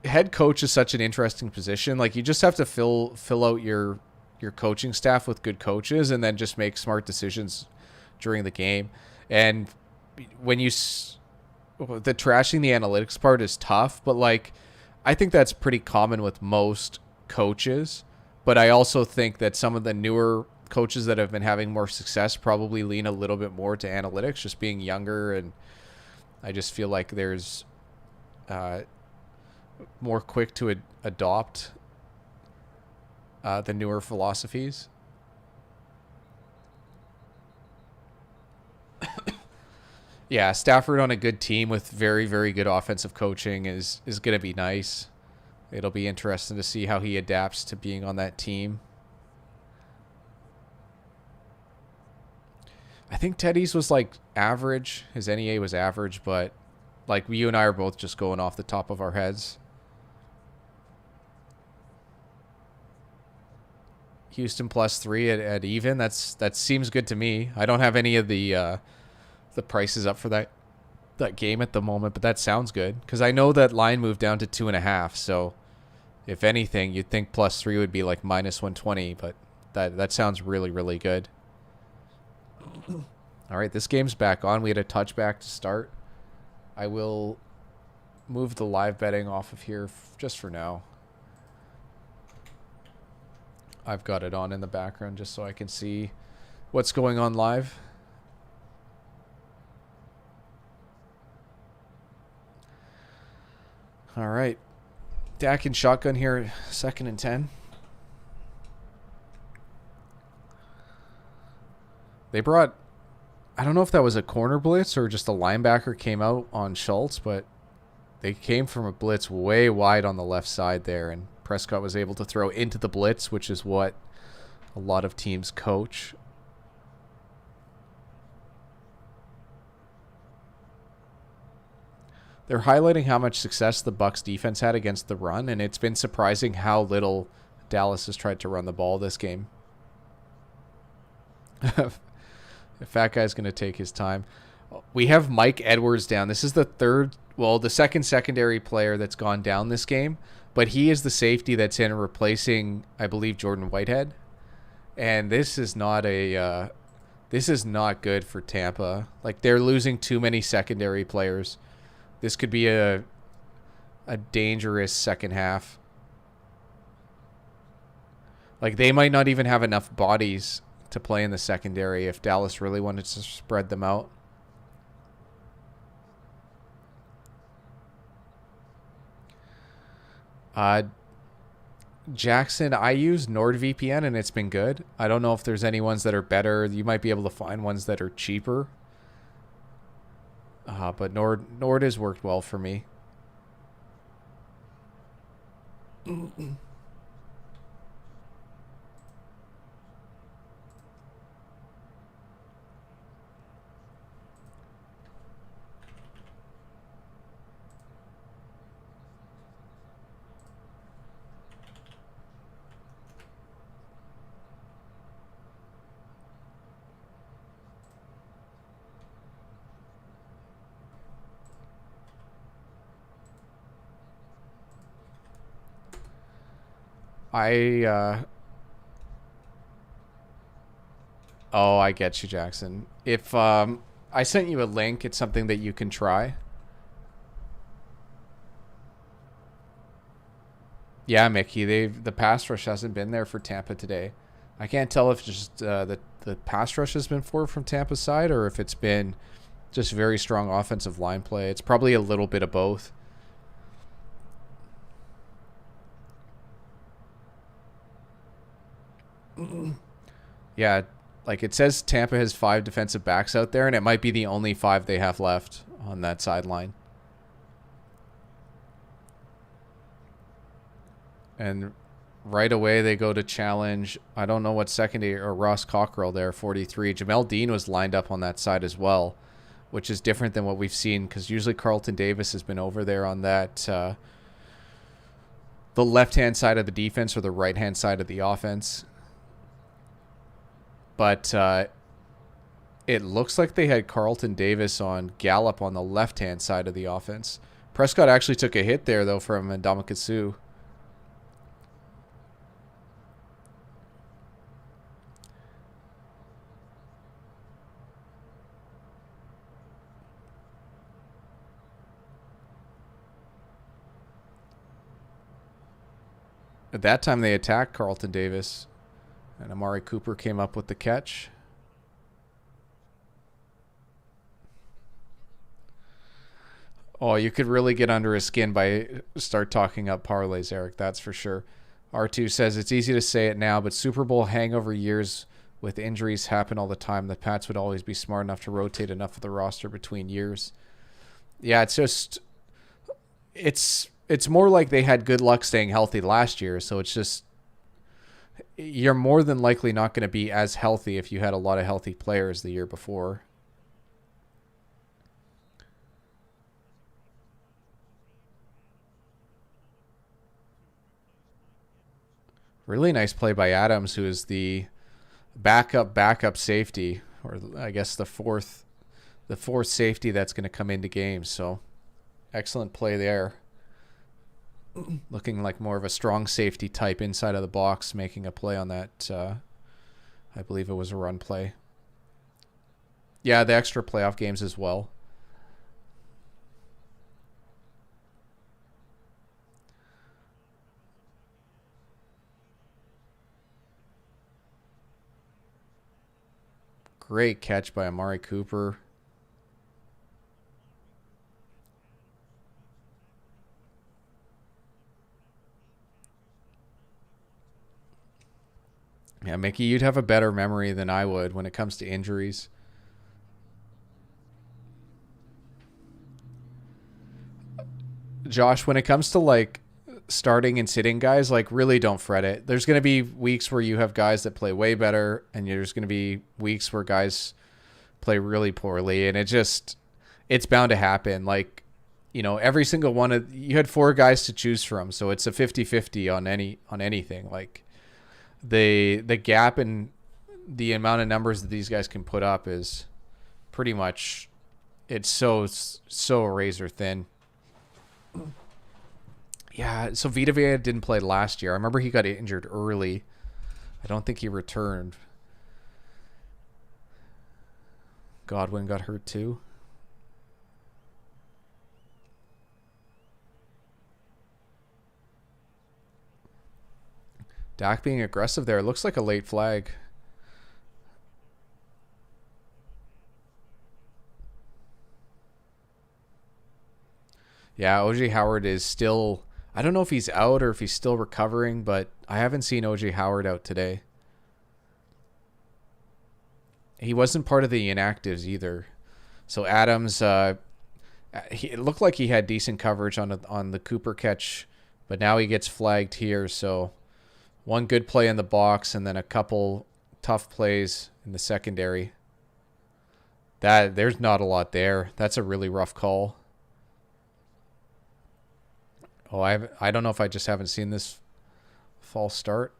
head coach is such an interesting position. Like, you just have to fill out your coaching staff with good coaches and then just make smart decisions during the game. And when the trashing the analytics part is tough, but like, I think that's pretty common with most coaches. But I also think that some of the newer coaches that have been having more success probably lean a little bit more to analytics, just being younger. And I just feel like there's more quick to adopt the newer philosophies. Yeah, Stafford on a good team with very, very good offensive coaching is going to be nice. It'll be interesting to see how he adapts to being on that team. I think Teddy's was like average. His NEA was average, but like, you and I are both just going off the top of our heads. Houston +3 at even. That seems good to me. I don't have any of the prices up for that game at the moment, but that sounds good because I know that line moved down to 2.5. So if anything, you'd think +3 would be like -120, but that sounds really, really good. All right, this game's back on. We had a touchback to start. I will move the live betting off of here just for now. I've got it on in the background just so I can see what's going on live. All right. Dak in shotgun here, 2nd and 10. They brought, I don't know if that was a corner blitz or just a linebacker came out on Schultz, but they came from a blitz way wide on the left side there, and Prescott was able to throw into the blitz, which is what a lot of teams coach. They're highlighting how much success the Bucs defense had against the run, and it's been surprising how little Dallas has tried to run the ball this game. The fat guy's going to take his time. We have Mike Edwards down. This is the second secondary player that's gone down this game, but he is the safety that's in replacing, I believe, Jordan Whitehead. And this is not good for Tampa. Like, they're losing too many secondary players. This could be a dangerous second half. Like, they might not even have enough bodies to play in the secondary if Dallas really wanted to spread them out. Jackson, I use NordVPN and it's been good. I don't know if there's any ones that are better. You might be able to find ones that are cheaper. But Nord has worked well for me. I get you, Jackson. If I sent you a link, it's something that you can try. Yeah, Mickey, the pass rush hasn't been there for Tampa today. I can't tell if just the pass rush has been forward from Tampa's side or if it's been just very strong offensive line play. It's probably a little bit of both. Yeah, like it says Tampa has 5 defensive backs out there, and it might be the only 5 they have left on that sideline. And right away they go to challenge, I don't know what secondary, or Ross Cockrell there, 43. Jamel Dean was lined up on that side as well, which is different than what we've seen because usually Carlton Davis has been over there on that the left-hand side of the defense or the right-hand side of the offense. But it looks like they had Carlton Davis on Gallup on the left-hand side of the offense. Prescott actually took a hit there, though, from Ndamukong Suh. At that time, they attacked Carlton Davis, and Amari Cooper came up with the catch. Oh, you could really get under his skin by start talking up parlays, Eric. That's for sure. R2 says it's easy to say it now, but Super Bowl hangover years with injuries happen all the time. The Pats would always be smart enough to rotate enough of the roster between years. Yeah, it's just it's more like they had good luck staying healthy last year, so it's just you're more than likely not going to be as healthy if you had a lot of healthy players the year before. Really nice play by Adams, who is the backup safety, or I guess the fourth safety that's going to come into games. So excellent play there. Looking like more of a strong safety type inside of the box, making a play on that. I believe it was a run play. Yeah, the extra playoff games as well. Great catch by Amari Cooper. Yeah, Mickey, you'd have a better memory than I would when it comes to injuries. Josh, when it comes to like starting and sitting guys, like really don't fret it. There's going to be weeks where you have guys that play way better, and there's going to be weeks where guys play really poorly, and it's bound to happen. Like, every single one of you had 4 guys to choose from, so it's a 50-50 on anything. Like the gap in the amount of numbers that these guys can put up is pretty much, it's so razor thin. Yeah, so Vita Vea didn't play last year. I remember he got injured early. I don't think he returned. Godwin got hurt too. Dak being aggressive there. It looks like a late flag. Yeah, OJ Howard is still... I don't know if he's out or if he's still recovering, but I haven't seen OJ Howard out today. He wasn't part of the inactives either. So Adams, it looked like he had decent coverage on the Cooper catch, but now he gets flagged here. So one good play in the box and then a couple tough plays in the secondary. There's not a lot there. That's a really rough call. Oh, I don't know if I just haven't seen this false start.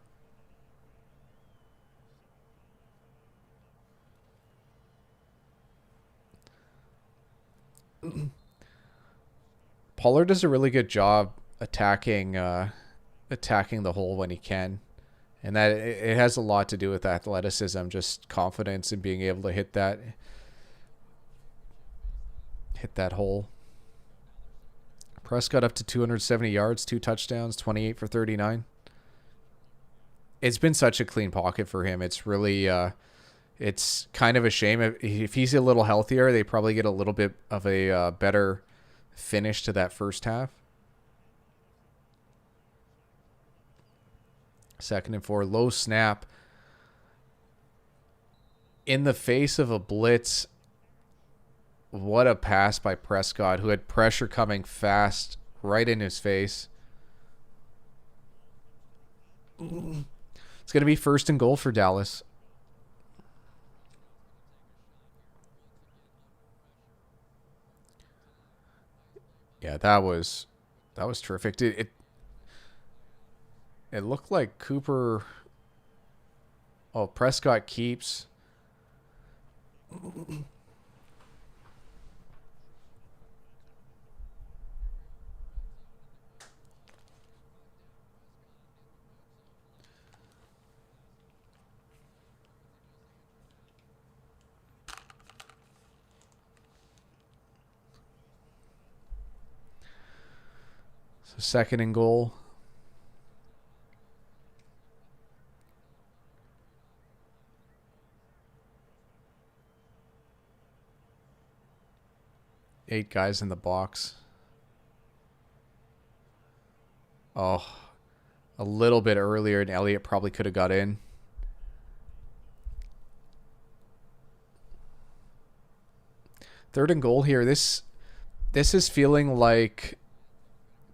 Pollard does a really good job attacking the hole when he can, and that it has a lot to do with athleticism, just confidence in being able to hit that hole. Prescott up to 270 yards, 2 touchdowns, 28 for 39. It's been such a clean pocket for him. It's really, it's kind of a shame. If he's a little healthier, they probably get a little bit of a better finish to that first half. 2nd and 4, low snap. In the face of a blitz. What a pass by Prescott, who had pressure coming fast right in his face. It's going to be 1st and goal for Dallas. Yeah, that was terrific. It looked like Cooper... Oh, Prescott keeps... So 2nd and goal. Eight guys in the box. Oh, a little bit earlier, and Elliott probably could have got in. Third and goal here. This is feeling like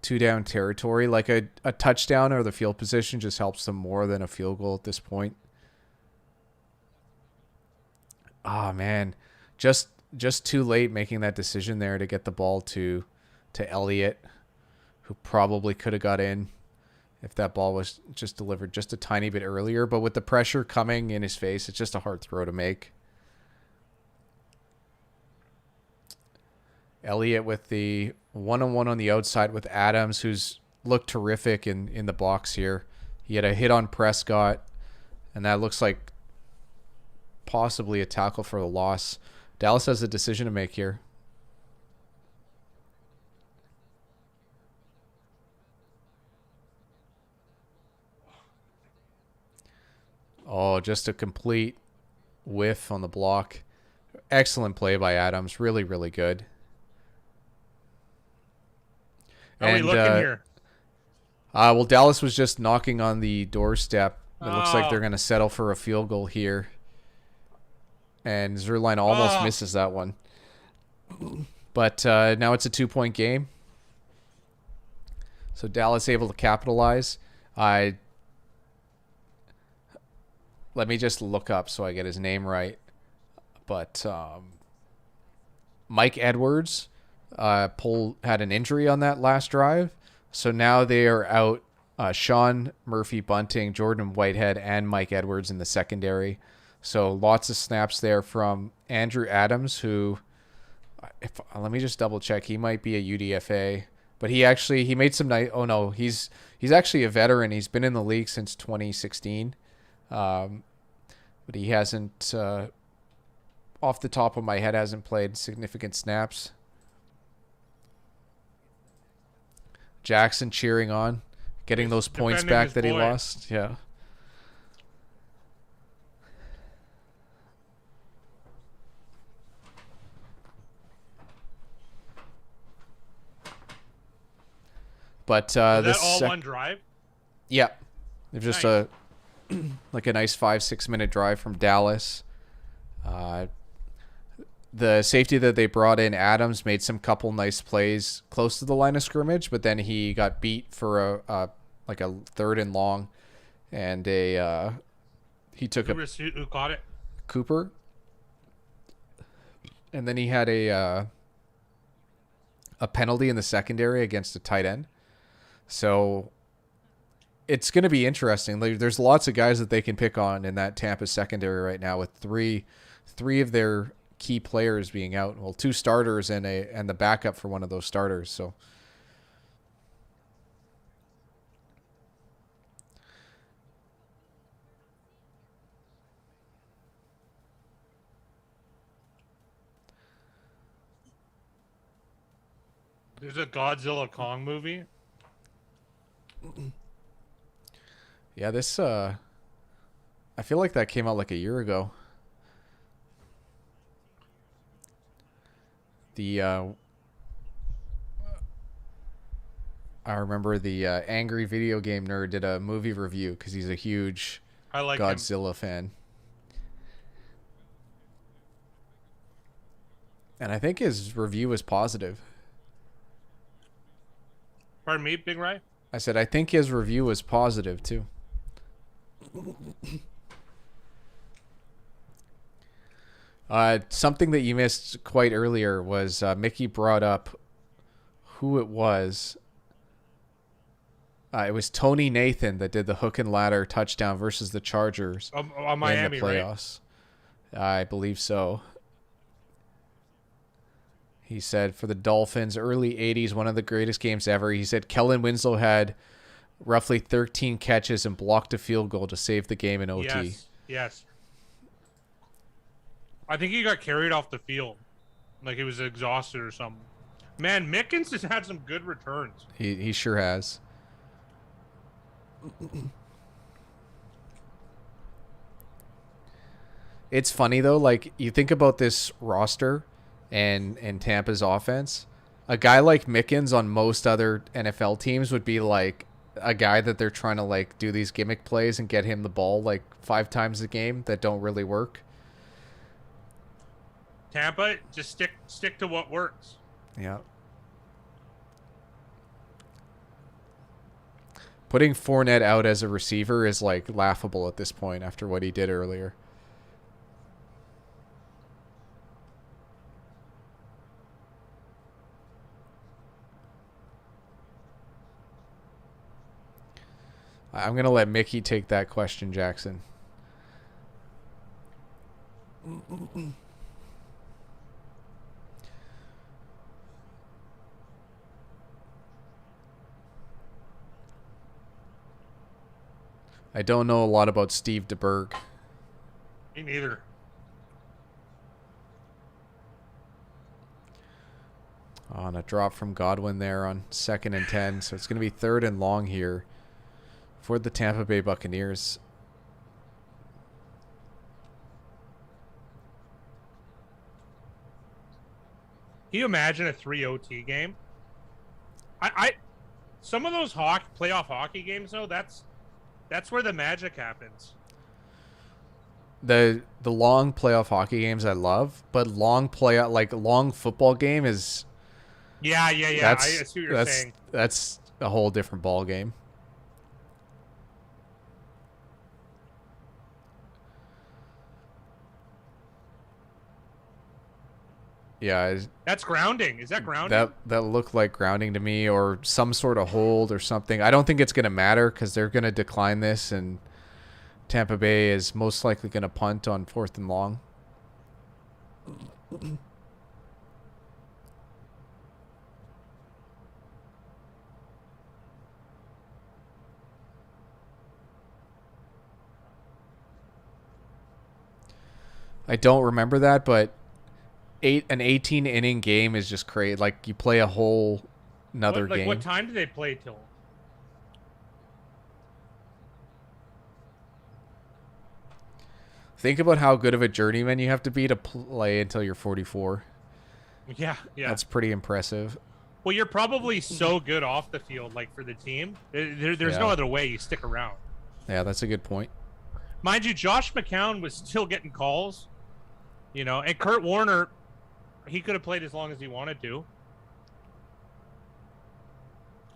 2-down territory. Like a touchdown or the field position just helps them more than a field goal at this point. Oh, man. Just too late making that decision there to get the ball to Elliott, who probably could have got in if that ball was just delivered just a tiny bit earlier. But with the pressure coming in his face, it's just a hard throw to make. Elliott with the one-on-one on the outside with Adams, who's looked terrific in the box here. He had a hit on Prescott, and that looks like possibly a tackle for the loss. Dallas has a decision to make here. Oh, just a complete whiff on the block. Excellent play by Adams. Really, really good. How are we looking here? Well, Dallas was just knocking on the doorstep It looks like they're Oh. going to settle for a field goal here. And Zerline almost misses that one. But now it's a 2-point game. So Dallas able to capitalize. Let me just look up so I get his name right. But Mike Edwards had an injury on that last drive. So now they are out Sean Murphy Bunting, Jordan Whitehead, and Mike Edwards in the secondary. So lots of snaps there from Andrew Adams, who, let me just double check. He might be a UDFA, but he made some nice. Oh no, he's actually a veteran. He's been in the league since 2016, but he hasn't, off the top of my head, hasn't played significant snaps. Jackson cheering on, getting those points back that he lost. Yeah. But this all one drive. Yeah, it's just nice. a nice 5-6 minute drive from Dallas. The safety that they brought in, Adams, made some couple nice plays close to the line of scrimmage, but then he got beat for a 3rd and long, and he took who caught it? Cooper, and then he had a penalty in the secondary against a tight end. So it's going to be interesting. There's lots of guys that they can pick on in that Tampa secondary right now, with three of their key players being out. Well, 2 starters and the backup for one of those starters. So there's a Godzilla Kong movie. Yeah, this I feel like that came out like a year ago. I remember the Angry Video Game Nerd did a movie review because he's a huge Godzilla fan. And I think his review was positive. Pardon me, Big Ray? I said I think his review was positive too. Something that you missed quite earlier was Mickey brought up who it was. It was Tony Nathan that did the hook and ladder touchdown versus the Chargers on Miami, in the playoffs. Right? I believe so. He said for the Dolphins, early 80s, one of the greatest games ever. He said Kellen Winslow had roughly 13 catches and blocked a field goal to save the game in OT. Yes. I think he got carried off the field. Like he was exhausted or something. Man, Mickens has had some good returns. He sure has. It's funny, though. Like, you think about this roster and Tampa's offense. A guy like Mickens on most other NFL teams would be like a guy that they're trying to like do these gimmick plays and get him the ball like 5 times a game that don't really work. Tampa, just stick to what works. Yeah. Putting Fournette out as a receiver is like laughable at this point after what he did earlier. I'm going to let Mickey take that question, Jackson. I don't know a lot about Steve DeBerg. Me neither. On a drop from Godwin there on 2nd and 10. So it's going to be 3rd and long here for the Tampa Bay Buccaneers. Can you imagine a 3 OT game? Some of those playoff hockey games though, that's That's where the magic happens. The long playoff hockey games I love, but long football game is Yeah. I see what you're saying. that's a whole different ball game. Yeah, That's grounding. Is that grounding? that looked like grounding to me, or some sort of hold or something. I don't think it's gonna matter because they're gonna decline this, and Tampa Bay is most likely gonna punt on 4th and long. I don't remember that, but an 18 inning game is just crazy. Like, you play a whole another game. What time do they play till? Think about how good of a journeyman you have to be to play until you're 44. Yeah. That's pretty impressive. Well, you're probably so good off the field, like for the team. There's no other way you stick around. Yeah, that's a good point. Mind you, Josh McCown was still getting calls, and Kurt Warner, he could have played as long as he wanted to.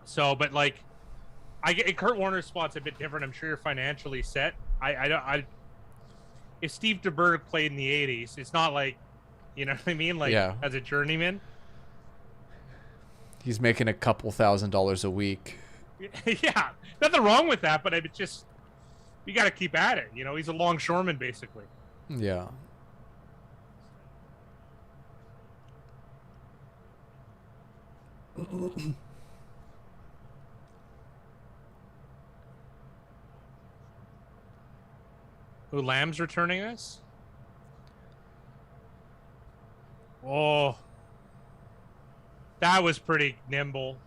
So, but like, Kurt Warner's spot's a bit different. I'm sure you're financially set. If Steve DeBerg played in the 80s, it's not like, you know what I mean? Like, as a journeyman. He's making a couple $1,000s a week. Yeah, nothing wrong with that, but it's just, you got to keep at it. He's a longshoreman, basically. Yeah. Who, Lamb's returning this? Oh, that was pretty nimble.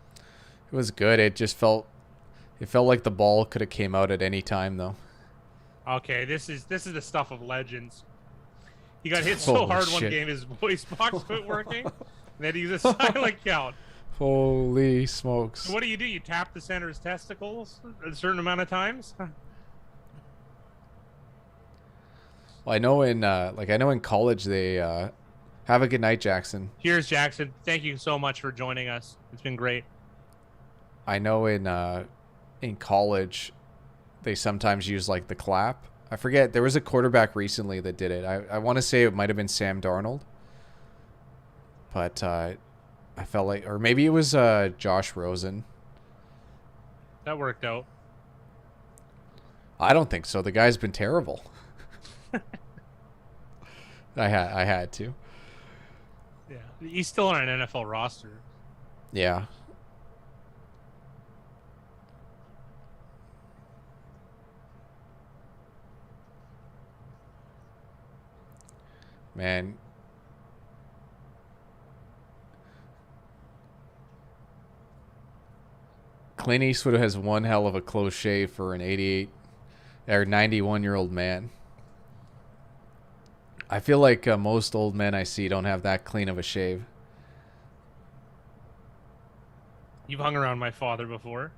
It was good. It felt like the ball could have came out at any time, though. Okay, this is the stuff of legends. He got hit so hard one game his voice box quit working, and then he's a silent count. Holy smokes! So what do? You tap the center's testicles a certain amount of times? Well, I know in college they have a good night, Jackson. Here's Jackson. Thank you so much for joining us. It's been great. I know in college they sometimes use like the clap. I forget. There was a quarterback recently that did it. I want to say it might have been Sam Darnold, but I felt like, or maybe it was Josh Rosen. That worked out. I don't think so. The guy's been terrible. I had to. Yeah, he's still on an NFL roster. Yeah. Man. Clint Eastwood has one hell of a close shave for an 88 or 91-year-old man. I feel like most old men I see don't have that clean of a shave. You've hung around my father before.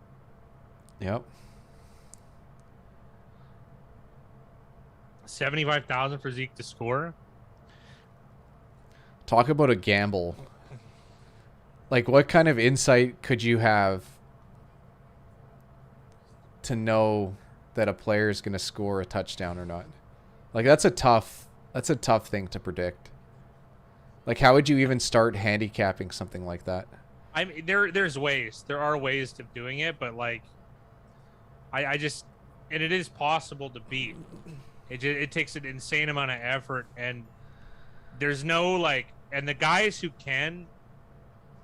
Yep. 75,000 for Zeke to score. Talk about a gamble. Like, what kind of insight could you have to know that a player is going to score a touchdown or not? Like, that's a tough thing to predict. Like, how would you even start handicapping something like that? I mean, there's ways. There are ways of doing it, but like, I just, and it is possible to beat. It takes an insane amount of effort, and there's no like, and the guys who can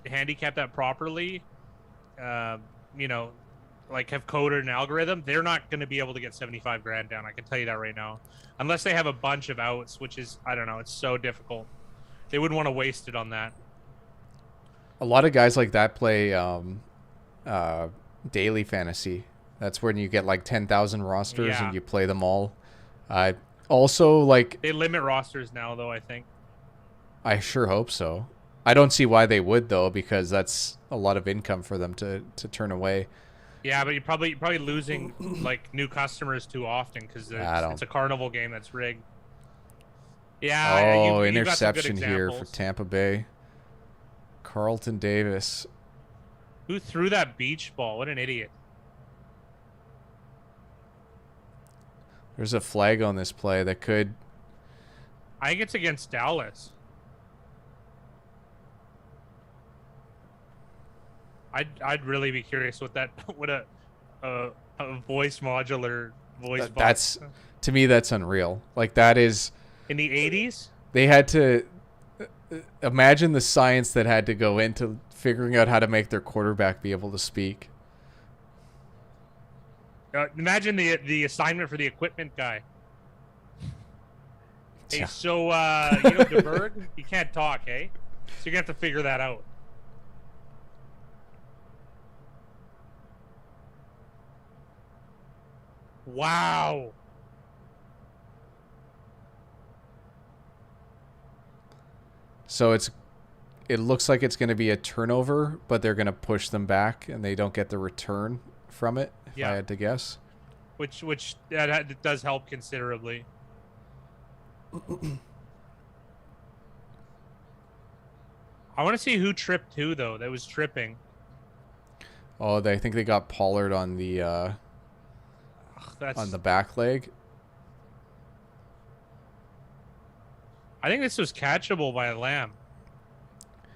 handicap that properly, like have coded an algorithm, they're not going to be able to get 75 grand down. I can tell you that right now, unless they have a bunch of outs, which is, I don't know, it's so difficult. They wouldn't want to waste it on that. A lot of guys like that play daily fantasy. That's when you get like 10,000 rosters and you play them all. Also, like, they limit rosters now, though, I think. I sure hope so. I don't see why they would, though, because that's a lot of income for them to turn away. Yeah, but you're probably losing like new customers too often because I don't. it's a carnival game that's rigged. Yeah, Oh, you've got some good interception here for examples. Tampa Bay. Carlton Davis. Who threw that beach ball? What an idiot! There's a flag on this play that could. I think it's against Dallas. I'd really be curious what that what a voice modular voice box That's to me that's unreal. Like that is in the 80s. they had to imagine the science that had to go into figuring out how to make their quarterback be able to speak. Imagine the assignment for the equipment guy. Hey, Yeah. so you know DeBerg, he can't talk, hey? So you're gonna have to figure that out. Wow. So it looks like it's going to be a turnover, but they're going to push them back and they don't get the return from it, if I had to guess. Which that does help considerably. I want to see who tripped who though. That was tripping. Oh, I think they got Pollard on the back leg. I think this was catchable by a Lamb.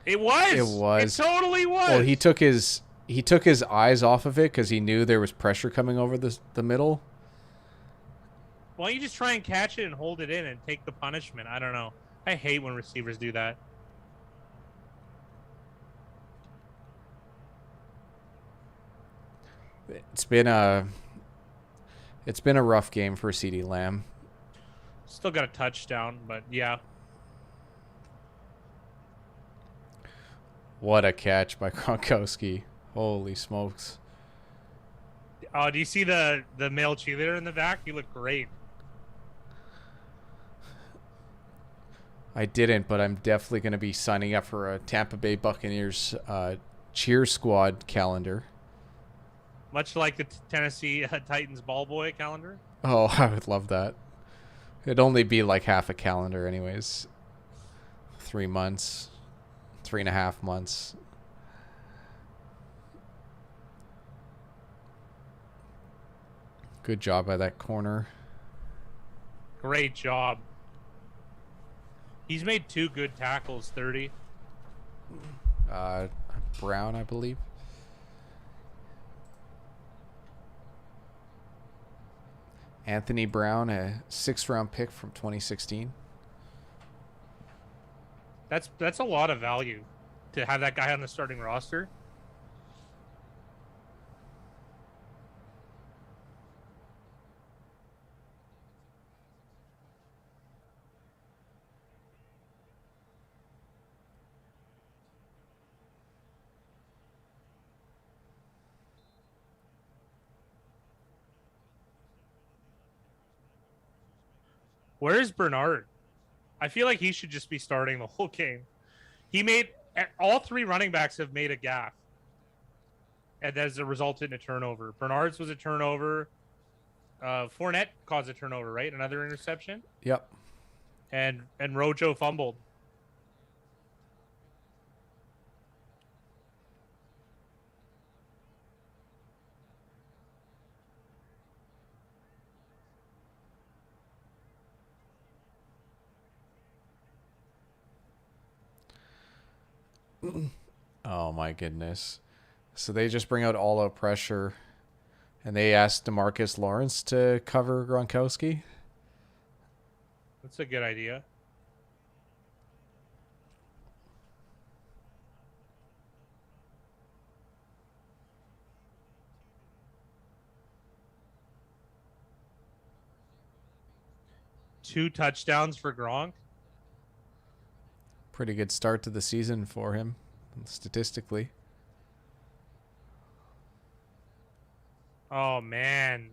It was. It was. It totally was. Well, he took his eyes off of it because he knew there was pressure coming over the middle. Why don't you just try and catch it and hold it in and take the punishment? I don't know. I hate when receivers do that. It's been a rough game for CeeDee Lamb. Still got a touchdown, but yeah. What a catch by Gronkowski. Holy smokes. Oh, do you see the male cheerleader in the back? He looked great. I didn't, but I'm definitely going to be signing up for a Tampa Bay Buccaneers cheer squad calendar. Much like the Tennessee Titans ball boy calendar. Oh, I would love that. It'd only be like half a calendar anyways. 3 months. 3.5 months. Good job by that corner. Great job. He's made 2 good tackles, 30. Brown, I believe. Anthony Brown, a 6th-round pick from 2016. That's a lot of value to have that guy on the starting roster. Where is Bernard? I feel like he should just be starting the whole game. He made all 3 running backs have made a gaffe, and that has resulted in a turnover. Bernard's was a turnover. Fournette caused a turnover, right? Another interception. Yep. And Rojo fumbled. Oh my goodness. So they just bring out all out pressure and they ask DeMarcus Lawrence to cover Gronkowski. That's a good idea. Two touchdowns for Gronk. Pretty good start to the season for him, statistically. Oh, man.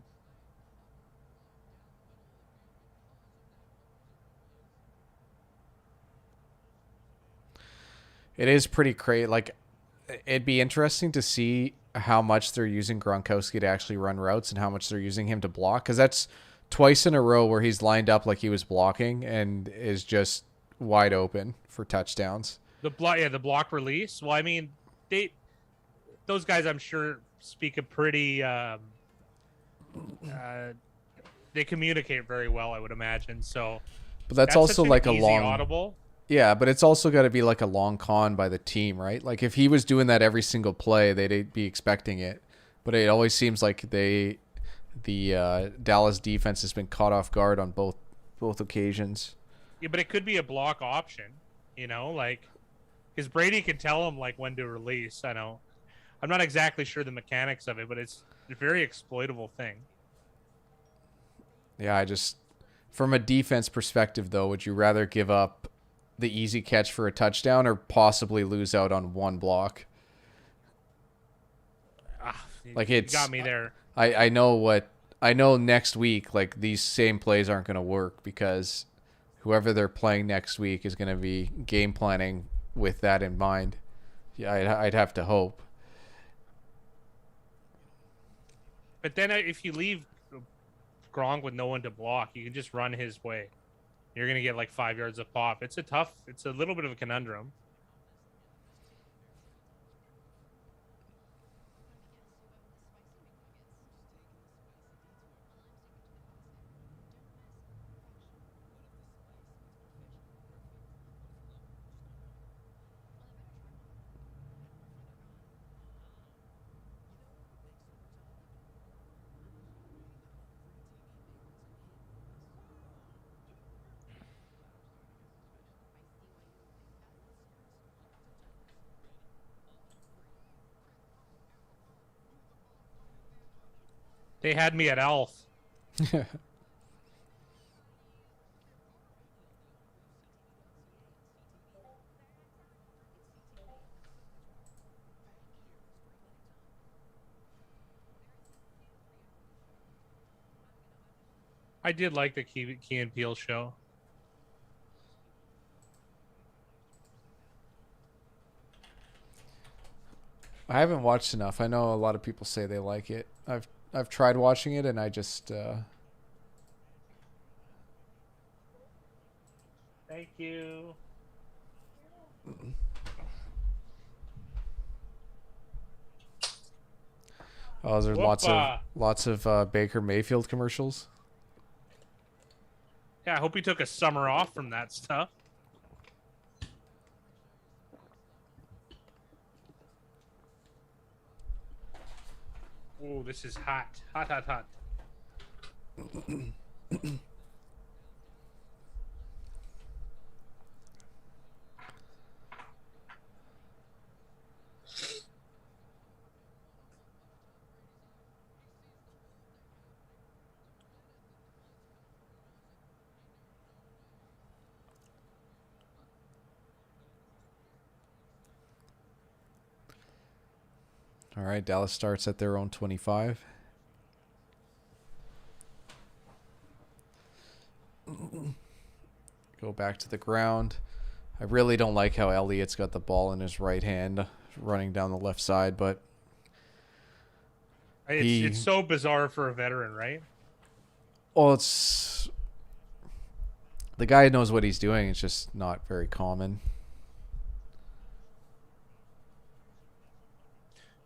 It is pretty crazy. Like, it'd be interesting to see how much they're using Gronkowski to actually run routes and how much they're using him to block, because that's twice in a row where he's lined up like he was blocking and is just wide open for touchdowns. The block release. Well, I mean, those guys, I'm sure, speak a pretty. They communicate very well, I would imagine. So, but that's also like a long audible. Yeah, but it's also got to be like a long con by the team, right? Like if he was doing that every single play, they'd be expecting it. But it always seems like the Dallas defense has been caught off guard on both occasions. Yeah, but it could be a block option, like because Brady can tell him like when to release. I know, I'm not exactly sure the mechanics of it, but it's a very exploitable thing. Yeah, from a defense perspective though, would you rather give up the easy catch for a touchdown or possibly lose out on one block? Like you got me there. I know next week, like these same plays aren't going to work because whoever they're playing next week is going to be game planning with that in mind. Yeah, I'd have to hope. But then if you leave Gronk with no one to block, you can just run his way. You're going to get like 5 yards of pop. It's a little bit of a conundrum. They had me at Elf. I did like the Key and Peele show. I haven't watched enough. I know a lot of people say they like it. I've tried watching it and I just Thank you. Oh, is there lots of Baker Mayfield commercials? Yeah, I hope he took a summer off from that stuff. Oh, this is hot. Hot, hot, hot. All right, Dallas starts at their own 25. Go back to the ground. I really don't like how Elliott's got the ball in his right hand running down the left side, but it's so bizarre for a veteran, right? Well, the guy knows what he's doing. It's just not very common.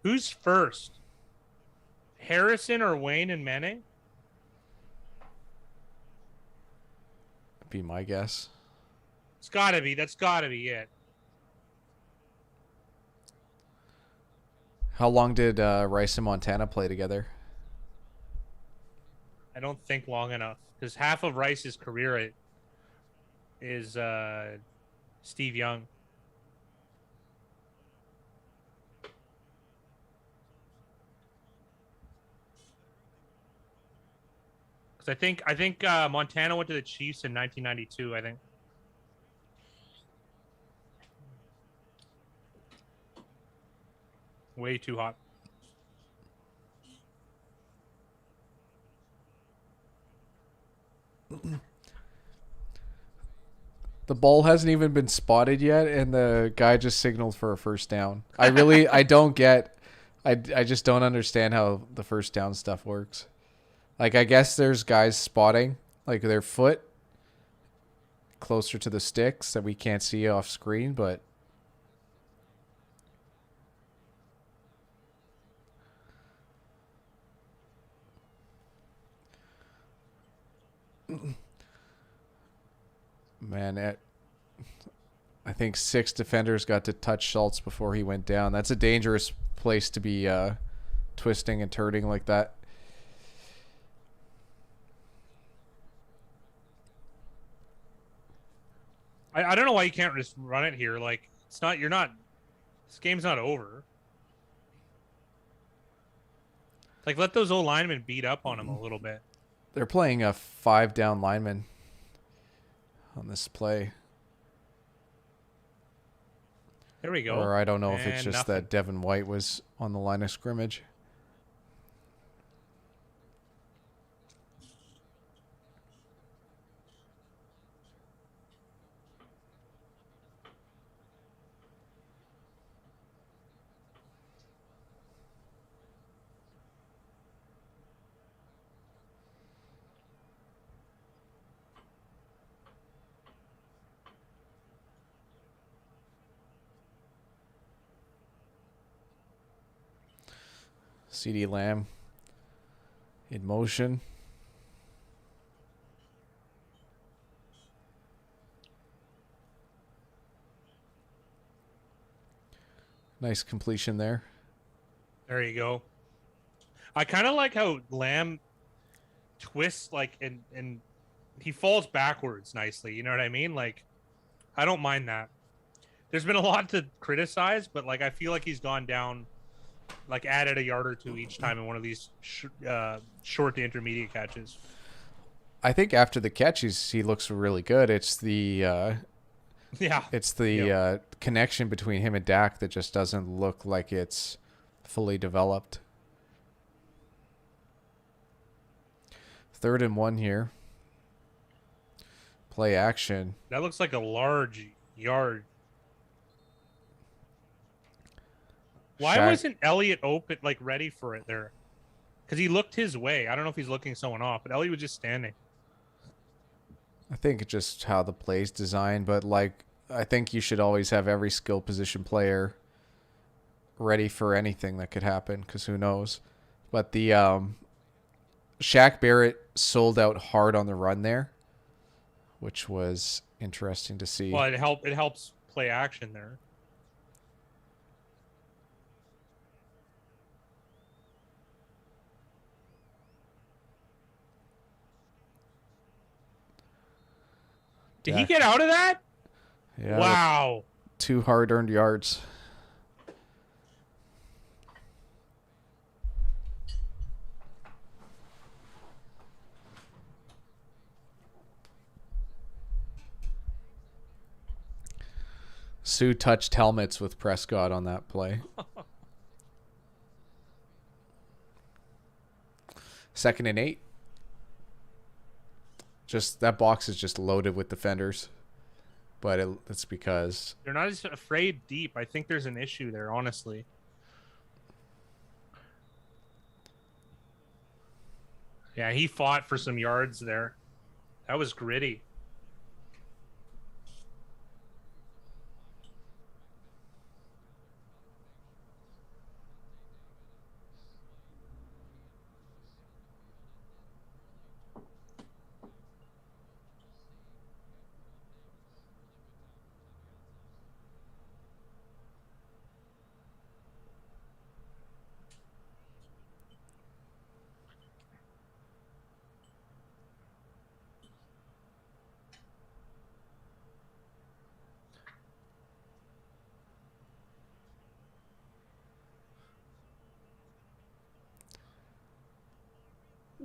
Who's first? Harrison or Wayne and Manning? Be my guess. It's gotta be. That's gotta be it. How long did Rice and Montana play together? I don't think long enough, because half of Rice's career is Steve Young. Because I think Montana went to the Chiefs in 1992. I think. Way too hot. The ball hasn't even been spotted yet, and the guy just signaled for a first down. I don't get. I just don't understand how the first down stuff works. Like, I guess there's guys spotting like their foot closer to the sticks that we can't see off screen, but man, I think 6 defenders got to touch Schultz before he went down. That's a dangerous place to be twisting and turning like that. I don't know why you can't just run it here. Like, it's not. You're not. This game's not over. Like, let those old linemen beat up on him a little bit. They're playing a 5 down lineman on this play. There we go. Or I don't know if it's just that Devin White was on the line of scrimmage. CeeDee Lamb in motion. Nice completion there. There you go. I kind of like how Lamb twists, like, and he falls backwards nicely. You know what I mean? Like, I don't mind that. There's been a lot to criticize, but, like, I feel like he's gone down, like, added a yard or two each time in one of these short to intermediate catches. I think after the catch, he looks really good. It's the connection between him and Dak that just doesn't look like it's fully developed. 3rd and 1 here. Play action. That looks like a large yard. Why wasn't Elliott open, like, ready for it there? Because he looked his way. I don't know if he's looking someone off, but Elliott was just standing. I think it's just how the play's designed, but, like, I think you should always have every skill position player ready for anything that could happen, because who knows. But the Shaq Barrett sold out hard on the run there, which was interesting to see. Well, it helps play action there. Did he get out of that? Yeah. Wow. 2 hard-earned yards. Sue touched helmets with Prescott on that play. 2nd and 8. Just that box is just loaded with defenders, but it's because they're not as afraid deep. I think there's an issue there, honestly. Yeah, he fought for some yards there. That was gritty.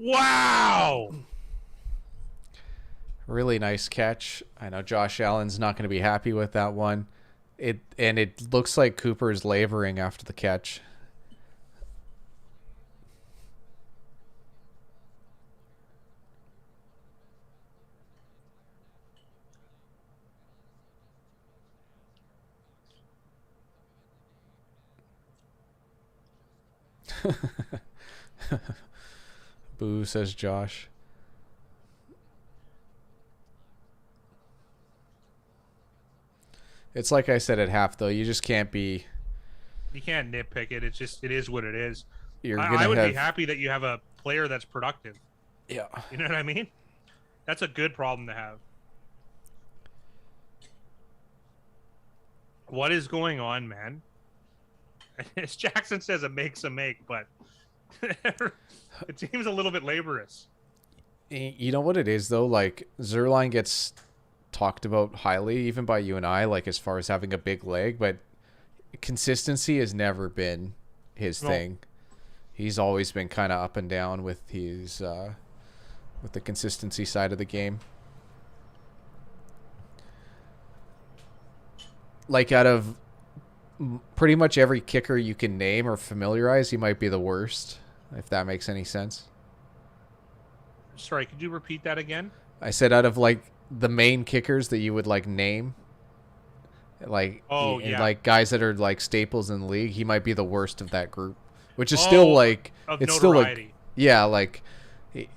Wow. Really nice catch. I know Josh Allen's not going to be happy with that one. It looks like Cooper's laboring after the catch. Boo, says Josh. It's like I said at half, though. You just can't be. You can't nitpick it. It's just it is what it is. You're I gonna would be have. happy that you have a player that's productive. Yeah. You know what I mean? That's a good problem to have. What is going on, man? As Jackson says, it makes a make, but it seems a little bit laborious. You know what it is, though? Like, Zerline gets talked about highly, even by you and I, like, as far as having a big leg, but consistency has never been his thing. He's always been kind of up and down with his with the consistency side of the game. Like, out of pretty much every kicker you can name or familiarize, he might be the worst, if that makes any sense. Sorry, could you repeat that again? I said out of, like, the main kickers that you would, like, name, like, like guys that are, like, staples in the league, he might be the worst of that group, which is still, like, it's still like, yeah, like,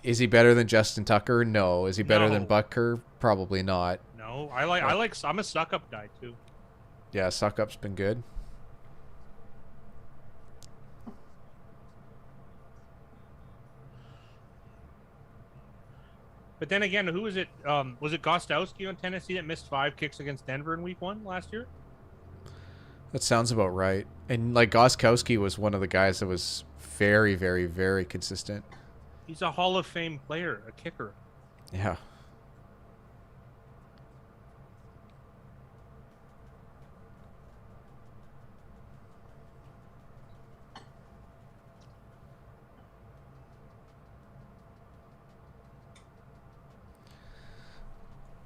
is he better than Justin Tucker? No. Is he better than Butker? Probably not. No, I'm a suck up guy too. Yeah, suck up's been good. But then again, who was it? Was it Gostowski on Tennessee that missed 5 kicks against Denver in Week 1 last year? That sounds about right. And, like, Gostkowski was one of the guys that was very, very, very consistent. He's a Hall of Fame player, a kicker. Yeah.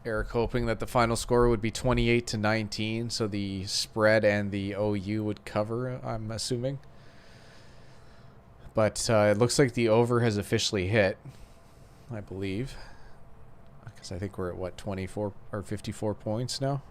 Eric hoping that the final score would be 28-19, so the spread and the OU would cover, I'm assuming. But it looks like the over has officially hit, I believe. Because I think we're at, what, 24 or 54 points now?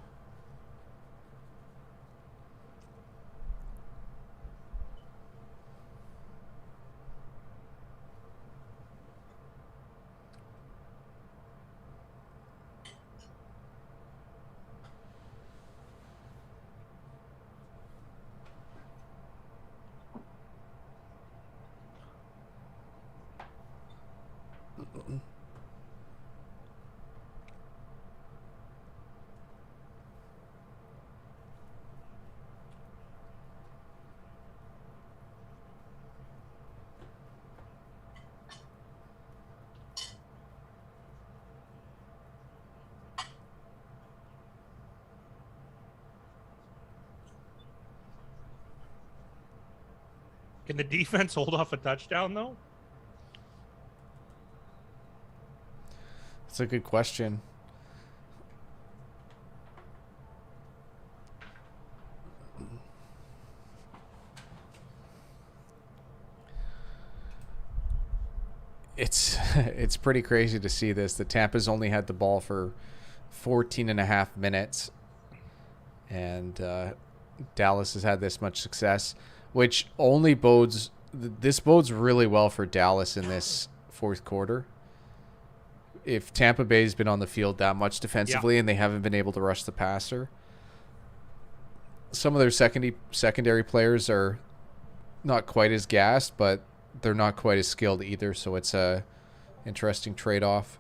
Can the defense hold off a touchdown though? That's a good question. It's pretty crazy to see this. The Tampa's only had the ball for 14 and a half minutes, and Dallas has had this much success, which only bodes really well for Dallas in this fourth quarter. If Tampa Bay's been on the field that much defensively and they haven't been able to rush the passer, some of their secondary players are not quite as gassed, but they're not quite as skilled either, so it's a interesting trade-off.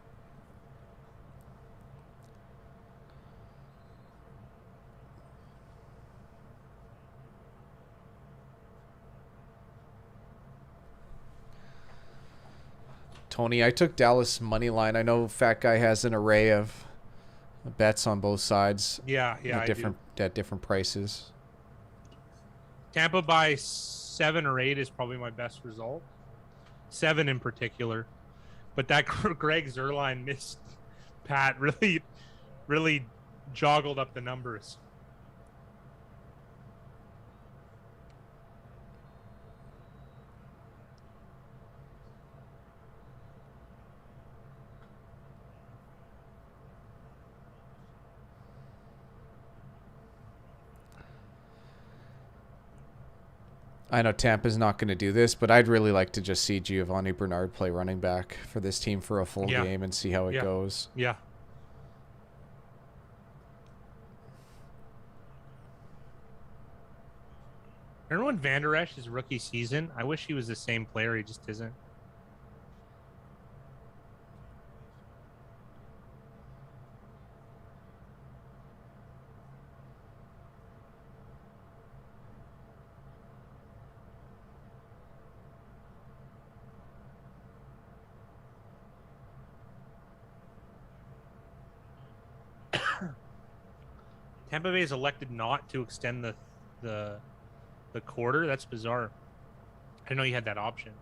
Tony, I took Dallas money line. I know Fat Guy has an array of bets on both sides. Yeah, at different prices. Tampa by 7 or 8 is probably my best result. 7 in particular, but that Greg Zerline missed Pat really joggled up the numbers. I know Tampa's not going to do this, but I'd really like to just see Giovanni Bernard play running back for this team for a full game and see how it goes. Yeah. Remember when Van Der Esch, his rookie season? I wish he was the same player. He just isn't. Tampa Bay has elected not to extend the quarter. That's bizarre. I didn't know you had that option.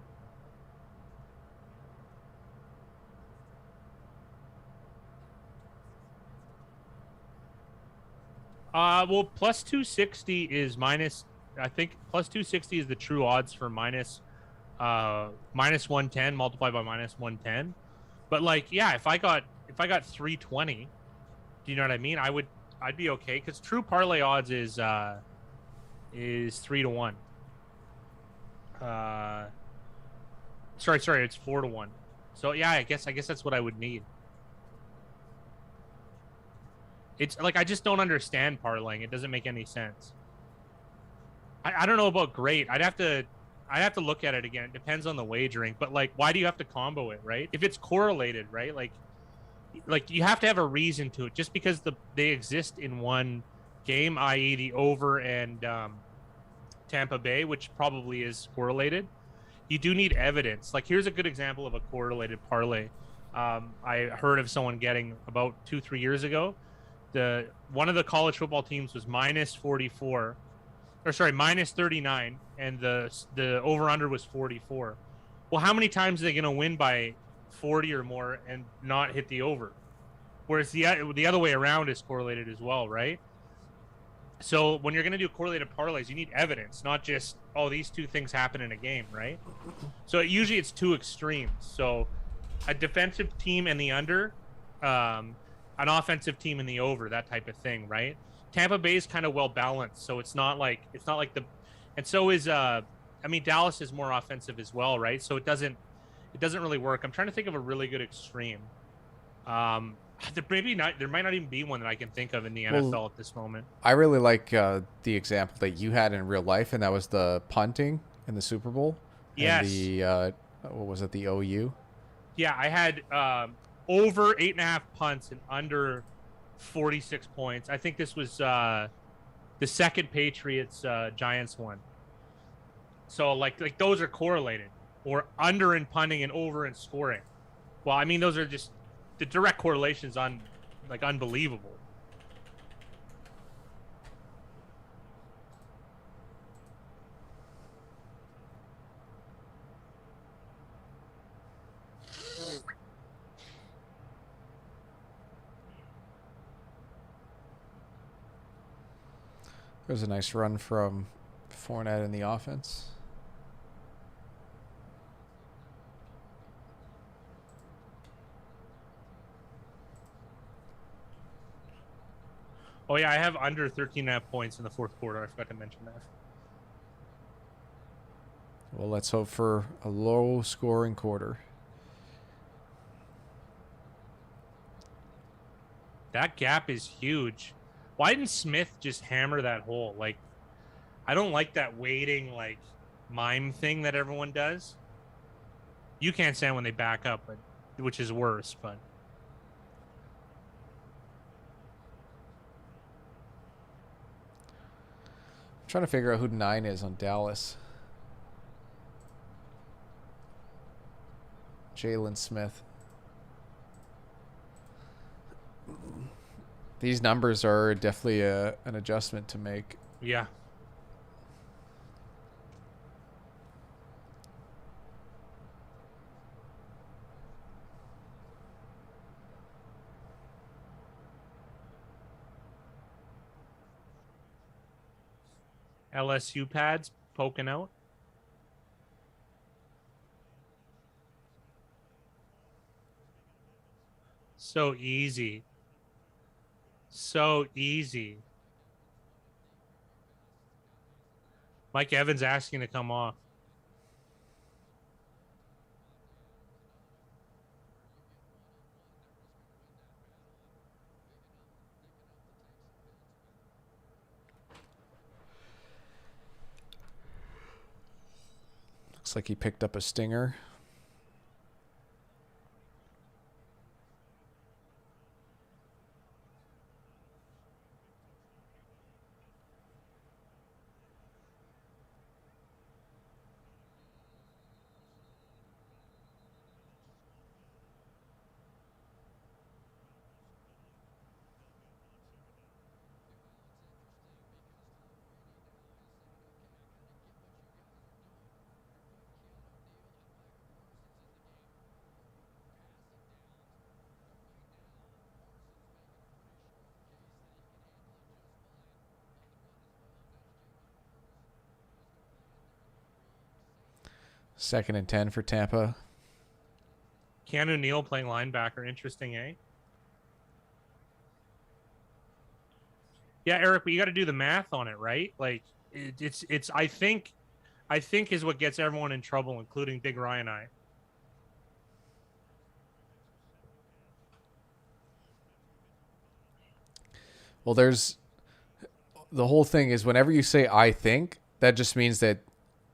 Well, plus 260 is minus. I think plus 260 is the true odds for minus 110 multiplied by minus 110. But like, yeah, if I got 320, do you know what I mean? I'd be okay because true parlay odds is 3-1. Sorry, it's 4-1. So yeah, I guess that's what I would need. It's like I just don't understand parlaying. It doesn't make any sense. I don't know about great. I'd have to look at it again. It depends on the wagering, but like, why do you have to combo it, right? If it's correlated, right? Like you have to have a reason to it. Just because they exist in one game, i.e., the over and Tampa Bay, which probably is correlated. You do need evidence. Like, here's a good example of a correlated parlay. I heard of someone getting about 2-3 years ago. One of the college football teams was minus 44, or sorry, minus 39, and the over under was 44. Well, how many times are they going to win by 40 or more and not hit the over? Whereas the other way around is correlated as well, right? So when you're going to do correlated parlays, you need evidence, not just, oh, these two things happen in a game, right? So usually it's two extremes. So a defensive team in the under, an offensive team in the over, that type of thing, right? Tampa Bay is kind of well balanced, so it's not like and so is Dallas is more offensive as well, right? So it doesn't really work. I'm trying to think of a really good extreme. There might not even be one that I can think of in the NFL at this moment. I really like the example that you had in real life, and that was the punting in the Super Bowl. Yes. And the what was it? The OU. Yeah, I had over 8.5 punts and under 46 points. I think this was the second Patriots Giants one. So like those are correlated, or under in punting and over in scoring. Well, I mean, those are just the direct correlations on unbelievable. There's a nice run from Fournette in the offense. Oh, yeah, I have under 13.5 points in the fourth quarter. I forgot to mention that. Well, let's hope for a low-scoring quarter. That gap is huge. Why didn't Smith just hammer that hole? Like, I don't like that waiting, like, mime thing that everyone does. You can't stand when they back up, which is worse, but... I'm trying to figure out who 9 is on Dallas. Jalen Smith. These numbers are definitely an adjustment to make. Yeah. LSU pads poking out. So easy. So easy. Mike Evans asking to come off. Looks like he picked up a stinger. Second and 10 for Tampa. Keanu Neal playing linebacker. Interesting, eh? Yeah, Eric, but you got to do the math on it, right? Like it's I think is what gets everyone in trouble, including Big Ryan and I. Well, there's the whole thing is whenever you say I think, that just means that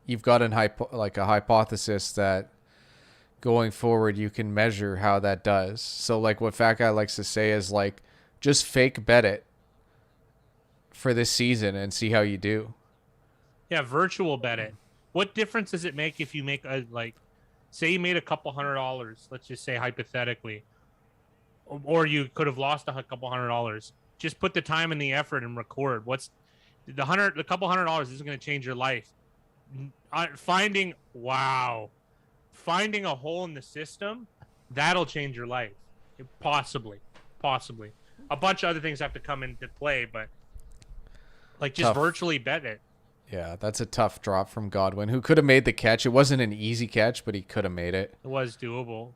you've got a hypothesis that going forward you can measure how that does. So like what Fat Guy likes to say is like just fake bet it for this season and see how you do. Yeah, virtual bet it. What difference does it make if you make a say you made a couple $100, let's just say hypothetically, or you could have lost a couple $100. Just put the time and the effort and record. What's the couple $100 isn't going to change your life. Finding a hole in the system, that'll change your life. Possibly. A bunch of other things have to come into play, but like just virtually bet it. Yeah, that's a tough drop from Godwin, who could have made the catch. It wasn't an easy catch, but he could have made it. It was doable.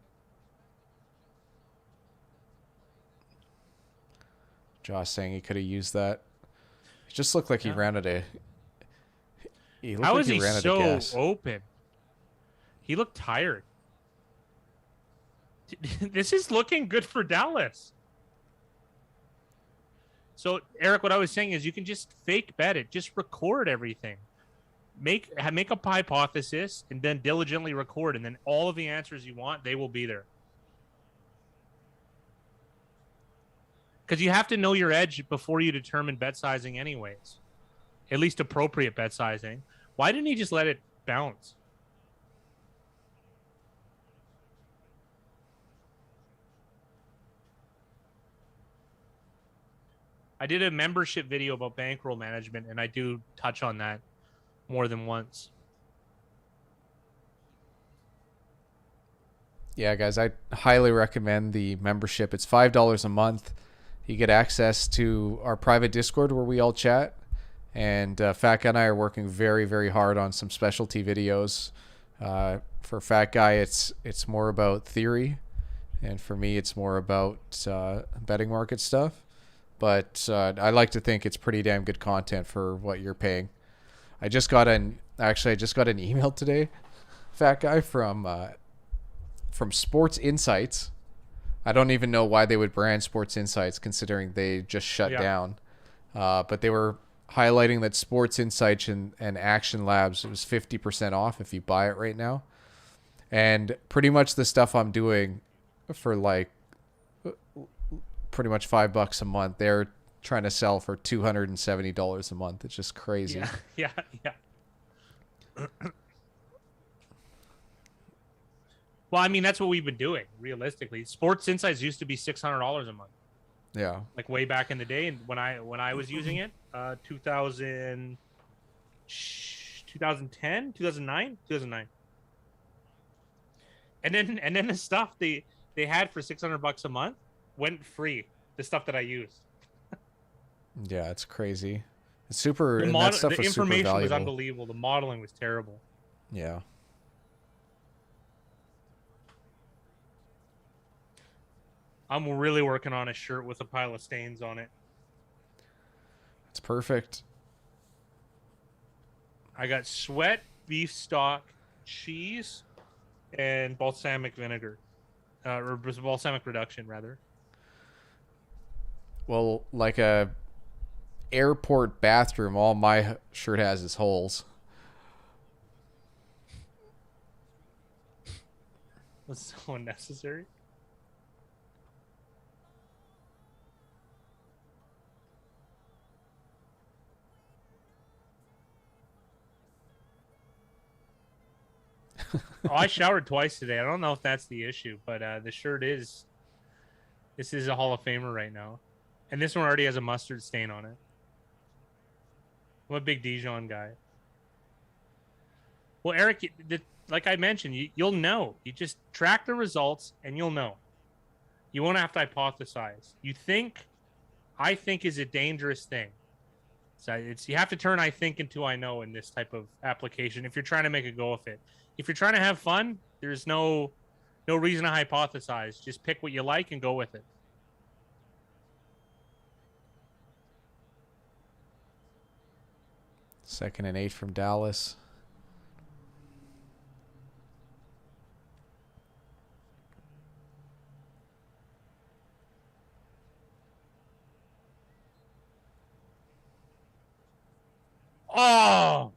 Josh saying he could have used that. It just looked like he ran out of. How is he so open? He looked tired. This is looking good for Dallas. So, Eric, what I was saying is you can just fake bet it. Just record everything. Make a hypothesis and then diligently record. And then all of the answers you want, they will be there. Because you have to know your edge before you determine bet sizing anyways. At least appropriate bet sizing. Why didn't he just let it bounce? I did a membership video about bankroll management, and I do touch on that more than once. Yeah, guys, I highly recommend the membership. It's $5 a month. You get access to our private Discord where we all chat. And Fat Guy and I are working very, very hard on some specialty videos. For Fat Guy, it's more about theory. And for me, it's more about betting market stuff. But I like to think it's pretty damn good content for what you're paying. I just got an email today, Fat Guy, from Sports Insights. I don't even know why they would brand Sports Insights considering they just shut down. But they were highlighting that Sports Insights and Action Labs, it was 50% off if you buy it right now. And pretty much the stuff I'm doing for like pretty much $5 a month, they're trying to sell for $270 a month. It's just crazy. Yeah. Well, I mean, that's what we've been doing, realistically. Sports Insights used to be $600 a month. Yeah. Like way back in the day, and when I was using it, 2010, 2009. And then the stuff they had for $600 a month went free. The stuff that I used. Yeah, it's crazy. It's super. The information was unbelievable. The modeling was terrible. Yeah. I'm really working on a shirt with a pile of stains on it. It's perfect. I got sweat, beef stock, cheese, and balsamic vinegar, or balsamic reduction rather. Well, like a airport bathroom, all my shirt has is holes. That's so unnecessary. Oh, I showered twice today. I don't know if that's the issue, but the shirt is. This is a Hall of Famer right now, and this one already has a mustard stain on it. I'm a big Dijon guy. Well, Eric, like I mentioned, you'll know. You just track the results, and you'll know. You won't have to hypothesize. I think is a dangerous thing. So you have to turn I think into I know in this type of application if you're trying to make a go of it. If you're trying to have fun, there's no reason to hypothesize. Just pick what you like and go with it. Second and 8 from Dallas. Oh.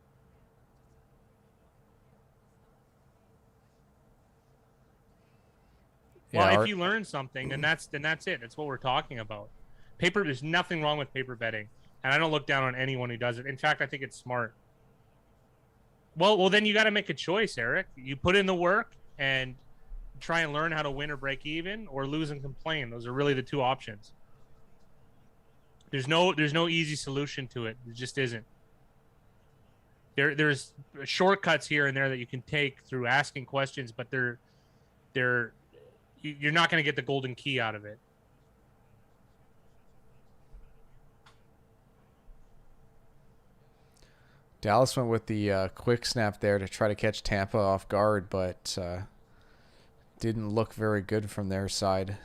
Well, Yeah, if you learn something, then that's it. That's what we're talking about. There's nothing wrong with paper betting, and I don't look down on anyone who does it. In fact, I think it's smart. Well, then you got to make a choice, Eric. You put in the work and try and learn how to win or break even, or lose and complain. Those are really the two options. There's no easy solution to it. It just isn't. There's shortcuts here and there that you can take through asking questions, but you're not going to get the golden key out of it. Dallas went with the quick snap there to try to catch Tampa off guard, but didn't look very good from their side.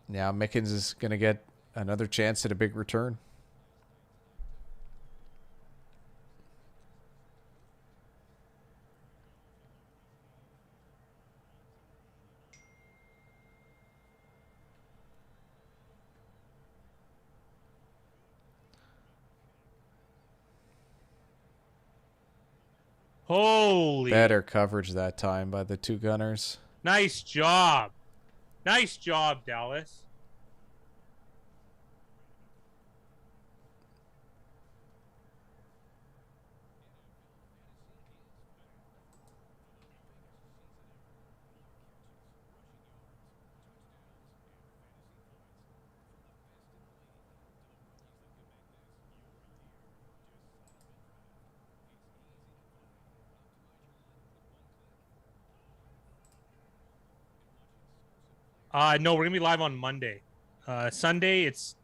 Now Mickens is going to get another chance at a big return. Holy. Better coverage that time by the two gunners. Nice job. Nice job, Dallas. No, we're gonna be live on Monday. Sunday, it's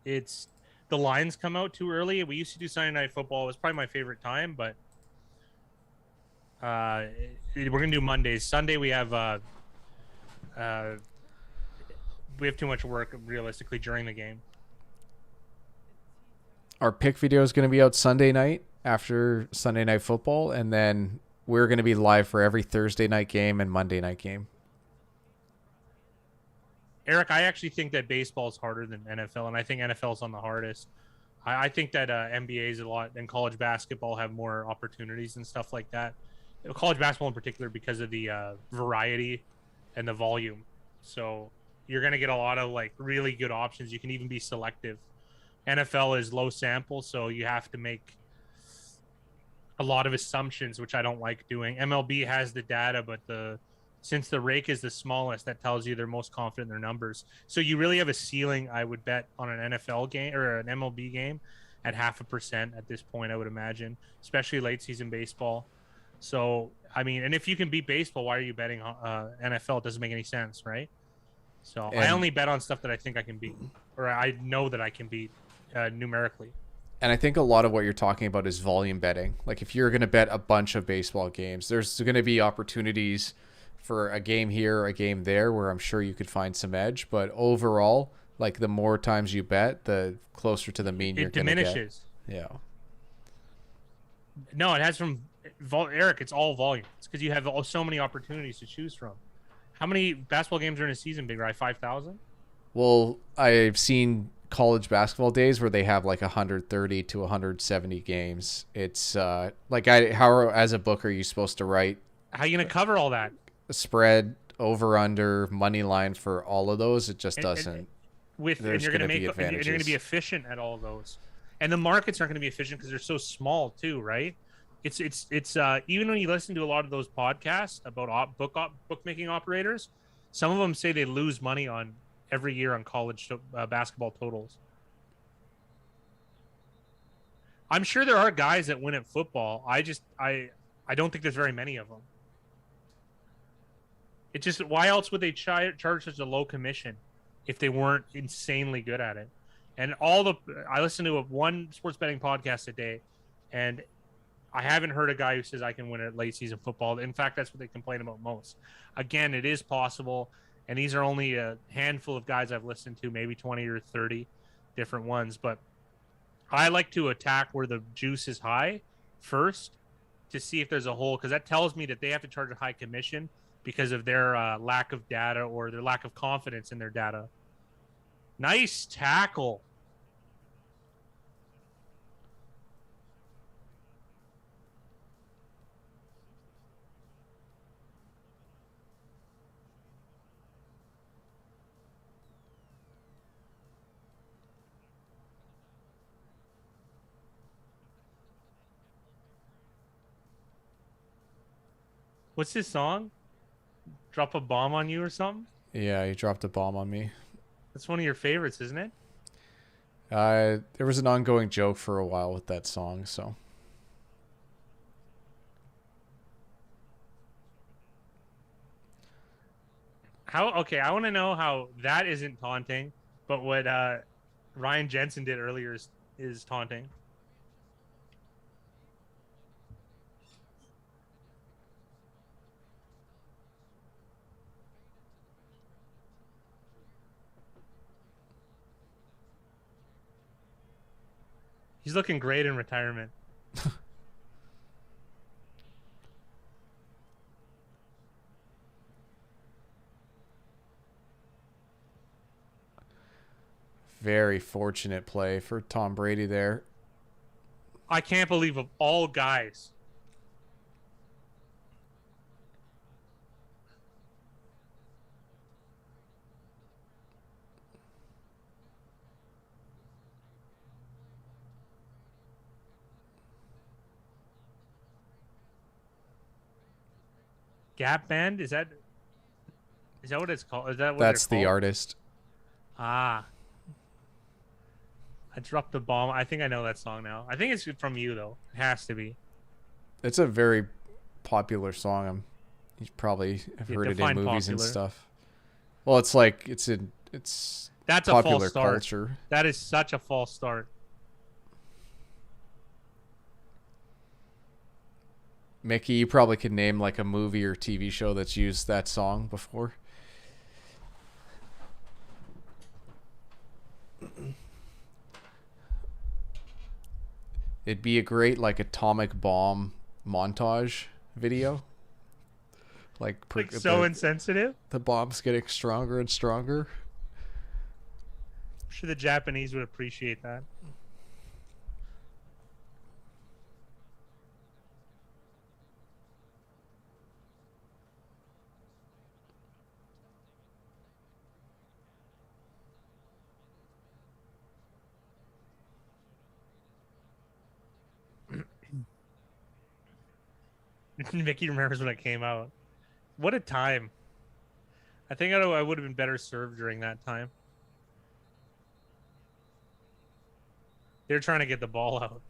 the lines come out too early. We used to do Sunday Night Football. It was probably my favorite time, but we're gonna do Mondays. Sunday we have too much work realistically during the game. Our pick video is going to be out Sunday night after Sunday Night Football, and then we're going to be live for every Thursday night game and Monday night game. Eric, I actually think that baseball is harder than NFL, and I think NFL is on the hardest. I think that NBA is a lot, and college basketball have more opportunities and stuff like that. College basketball in particular because of the variety and the volume. So you're going to get a lot of like really good options. You can even be selective. NFL is low sample, so you have to make a lot of assumptions, which I don't like doing. MLB has the data, but since the rake is the smallest, that tells you they're most confident in their numbers. So you really have a ceiling, I would bet, on an NFL game or an MLB game at 0.5% at this point, I would imagine, especially late season baseball. So, I mean, and if you can beat baseball, why are you betting NFL? It doesn't make any sense, right? So I only bet on stuff that I think I can beat, or I know that I can beat numerically. And I think a lot of what you're talking about is volume betting. Like if you're going to bet a bunch of baseball games, there's going to be opportunities for a game here, a game there, where I'm sure you could find some edge. But overall, like the more times you bet, the closer to the mean you're going to get. It diminishes. Yeah. No, it has from Eric. It's all volume. It's because you have so many opportunities to choose from. How many basketball games are in a season, Big Ry? 5,000? Well, I've seen college basketball days where they have like 130 to 170 games. It's like how as a book are you supposed to write How are you going to cover all that? a spread, over, under, money line for all of those? It just doesn't. And you're going to be efficient at all those. And the markets aren't going to be efficient because they're so small too, right? It's even when you listen to a lot of those podcasts about bookmaking operators, some of them say they lose money on every year on college basketball totals. I'm sure there are guys that win at football. I don't think there's very many of them. It just, why else would they charge such a low commission if they weren't insanely good at it? And I listen to one sports betting podcast a day, and I haven't heard a guy who says I can win at late season football. In fact, that's what they complain about most. Again, it is possible, and these are only a handful of guys I've listened to, maybe 20 or 30 different ones. But I like to attack where the juice is high first to see if there's a hole, because that tells me that they have to charge a high commission because of their lack of data or their lack of confidence in their data. Nice tackle. What's this song? Drop a bomb on you or something? Yeah, he dropped a bomb on me. That's one of your favorites, isn't it? There was an ongoing joke for a while with that song, so. Okay, I want to know how that isn't taunting, but what Ryan Jensen did earlier is taunting. He's looking great in retirement. Very fortunate play for Tom Brady there. I can't believe of all guys. Gap Band? Is that what it's called? Is that what That's the called? artist. Ah. I dropped the bomb. I think I know that song now. I think it's from you though. It has to be. It's a very popular song. You probably have heard it in movies and stuff. Well, it's like it's that's popular a false start. culture. That is such a false start. Mickey, you probably could name like a movie or TV show that's used that song before. It'd be a great like atomic bomb montage video. Like so insensitive. The bomb's getting stronger and stronger. I'm sure the Japanese would appreciate that. Mickey remembers when it came out. What a time. I think I would have been better served during that time. They're trying to get the ball out.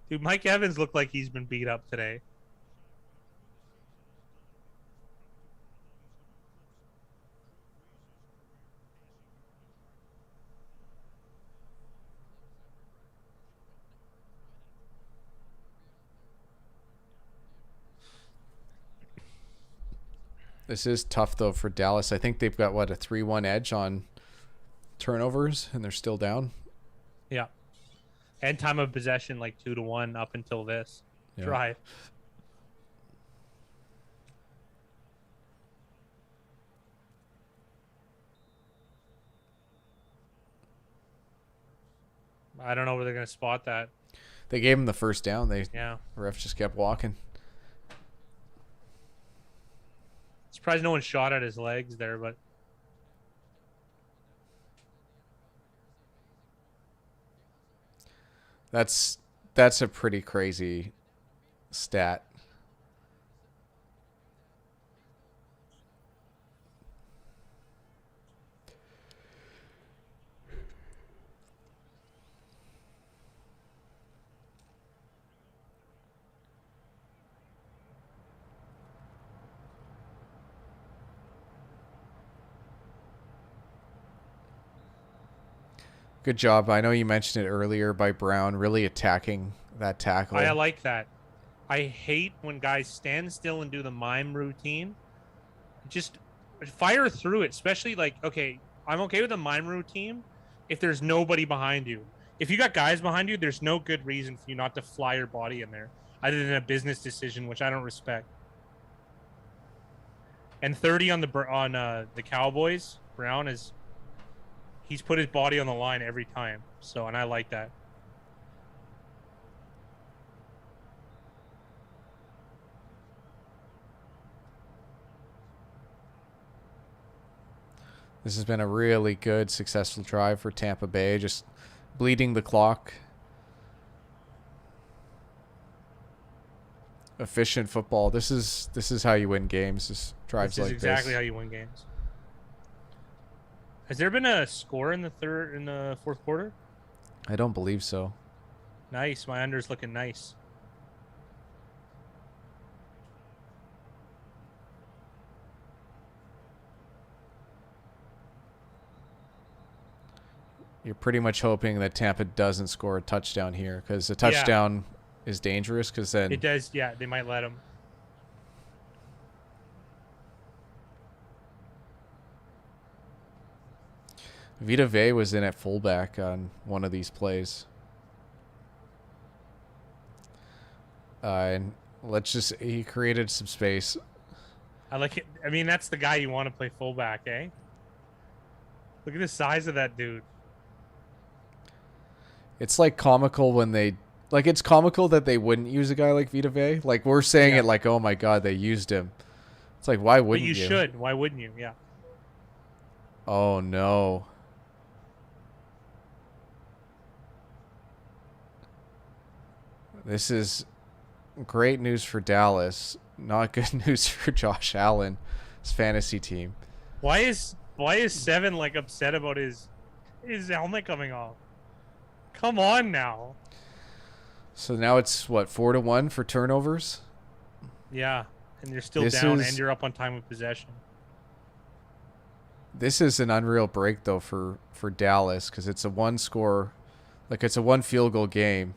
Dude, Mike Evans looked like he's been beat up today. This is tough though for Dallas. I think they've got a 3-1 edge on turnovers, and they're still down. Yeah. And time of possession like 2-1 up until this drive. I don't know where they're going to spot that. They gave him the first down. The ref just kept walking. Surprised no one shot at his legs there, but that's a pretty crazy stat. Good job. I know you mentioned it earlier by Brown really attacking that tackle. I like that. I hate when guys stand still and do the mime routine. Just fire through it, especially like, okay, I'm okay with a mime routine if there's nobody behind you. If you got guys behind you, there's no good reason for you not to fly your body in there, other than a business decision, which I don't respect. And 30 on the Cowboys, Brown is... He's put his body on the line every time. So, and I like that. This has been a really good, successful drive for Tampa Bay. Just bleeding the clock. Efficient football. This is how you win games. This drives like this. This is exactly how you win games. Has there been a score in the fourth quarter? I don't believe so. Nice. My under's looking nice. You're pretty much hoping that Tampa doesn't score a touchdown here, because a touchdown is dangerous, because then... It does, yeah. They might let him. Vita Vea was in at fullback on one of these plays. And he created some space. I like it. I mean, that's the guy you want to play fullback, eh? Look at the size of that dude. It's like comical when they... Like, it's comical that they wouldn't use a guy like Vita Vea. Like, we're saying it like, oh my God, they used him. It's like, why wouldn't you? But you should. Why wouldn't you? Yeah. Oh, no. This is great news for Dallas. Not good news for Josh Allen, his fantasy team. Why is Seven like upset about his helmet coming off? Come on now. So now it's what, 4-1 for turnovers? Yeah, and you're still down, and you're up on time of possession. This is an unreal break though for Dallas, because it's a one field goal game.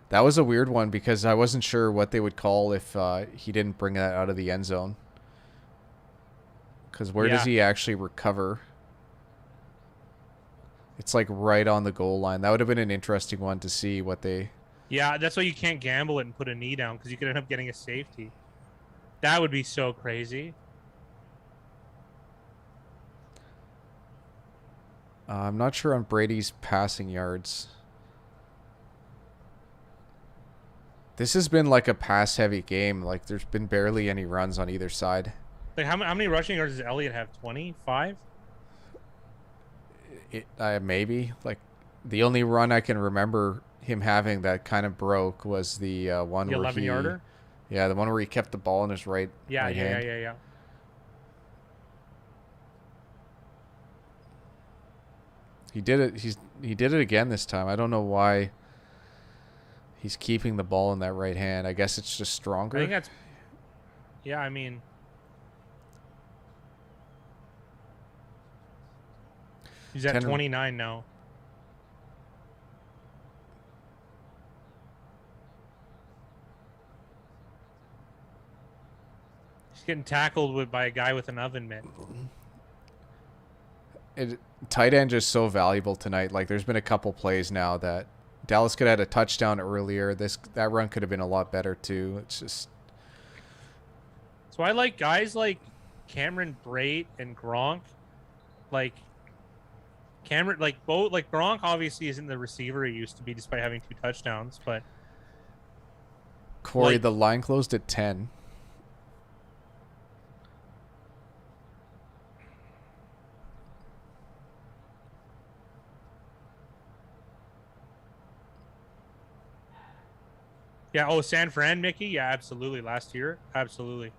That was a weird one because I wasn't sure what they would call if he didn't bring that out of the end zone. Because where does he actually recover? It's like right on the goal line. That would have been an interesting one to see what they... Yeah, that's why you can't gamble it and put a knee down, because you could end up getting a safety. That would be so crazy. I'm not sure on Brady's passing yards. This has been like a pass-heavy game. Like, there's been barely any runs on either side. Like, how many rushing yards does Elliott have? 25? Maybe. Like, the only run I can remember him having that kind of broke was the one where 11-yarder? Yeah, the one where he kept the ball in his right hand. Yeah. He did it. He did it again this time. I don't know why he's keeping the ball in that right hand. I guess it's just stronger. I think that's... Yeah, I mean... He's at 29 now. He's getting tackled by a guy with an oven mitt. it tight end just so valuable tonight. Like there's been a couple plays now that Dallas could have had a touchdown earlier. That run could have been a lot better too. It's just So I like guys like Cameron Brate and Gronk. Like Cameron, like both, like Gronk obviously isn't the receiver he used to be, despite having 2 touchdowns. But Corey, like, the line closed at 10. yeah. Oh, San Fran, Mickey. Yeah, absolutely. Last year, absolutely.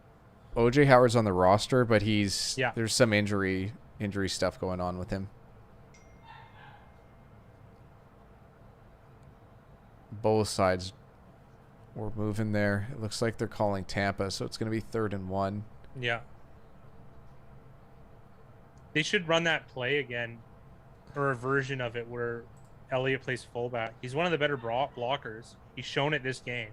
OJ Howard's on the roster, but Yeah. there's some injury stuff going on with him. Both sides were moving there. It looks like they're calling Tampa, so it's going to be 3rd and 1. Yeah. They should run that play again, or a version of it where Elliott plays fullback. He's one of the better blockers. He's shown it this game.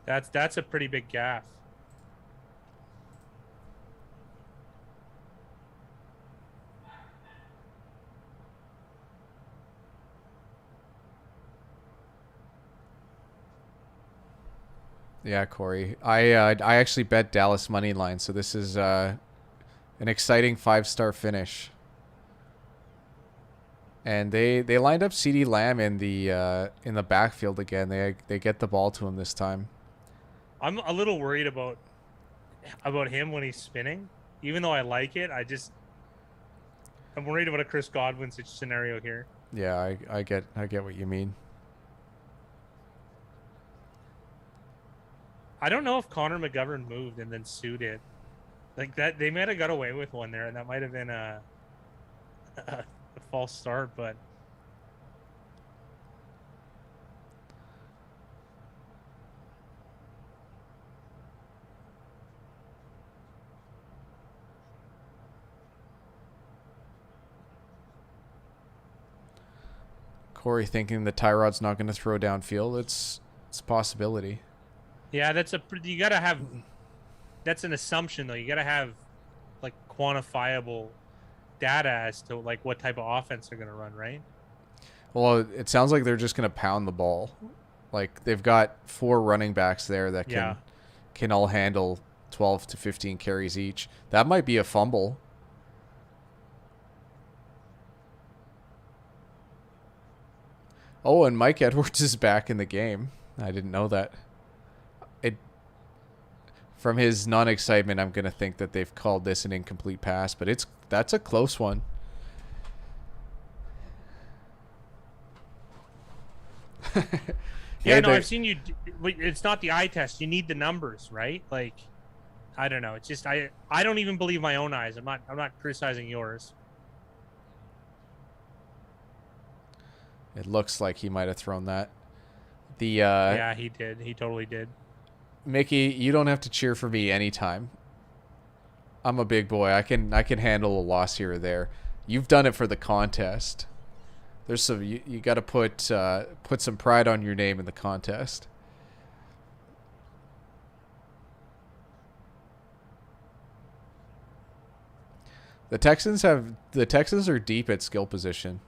That's a pretty big gaff. Yeah, Corey. I actually bet Dallas money line, so this is an exciting 5-star finish. And they lined up CeeDee Lamb in the backfield again. They get the ball to him this time. I'm a little worried about him when he's spinning. Even though I like it, I'm worried about a Chris Godwin scenario here. Yeah, I get what you mean. I don't know if Connor McGovern moved and then Sue did. Like that, they might have got away with one there, and that might have been a false start, but Corey thinking that Tyrod's not going to throw downfield. It's a possibility. yeah, you gotta have. That's an assumption though. You gotta have like quantifiable data as to like what type of offense they're gonna run, right? Well, it sounds like they're just going to pound the ball. Like they've got 4 running backs there that can all handle 12 to 15 carries each. That might be a fumble. Oh, and Mike Edwards is back in the game. I didn't know that. From his non-excitement, I'm going to think that they've called this an incomplete pass, but that's a close one. Yeah, no, I've seen you. It's not the eye test. You need the numbers, right? Like, I don't know. It's just I don't even believe my own eyes. I'm not criticizing yours. It looks like he might have thrown that. Yeah, he did. He totally did. Mickey, you don't have to cheer for me anytime. I'm a big boy. I can handle a loss here or there. You've done it for the contest. There's some you got to put some pride on your name in the contest. The Texans are deep at skill position.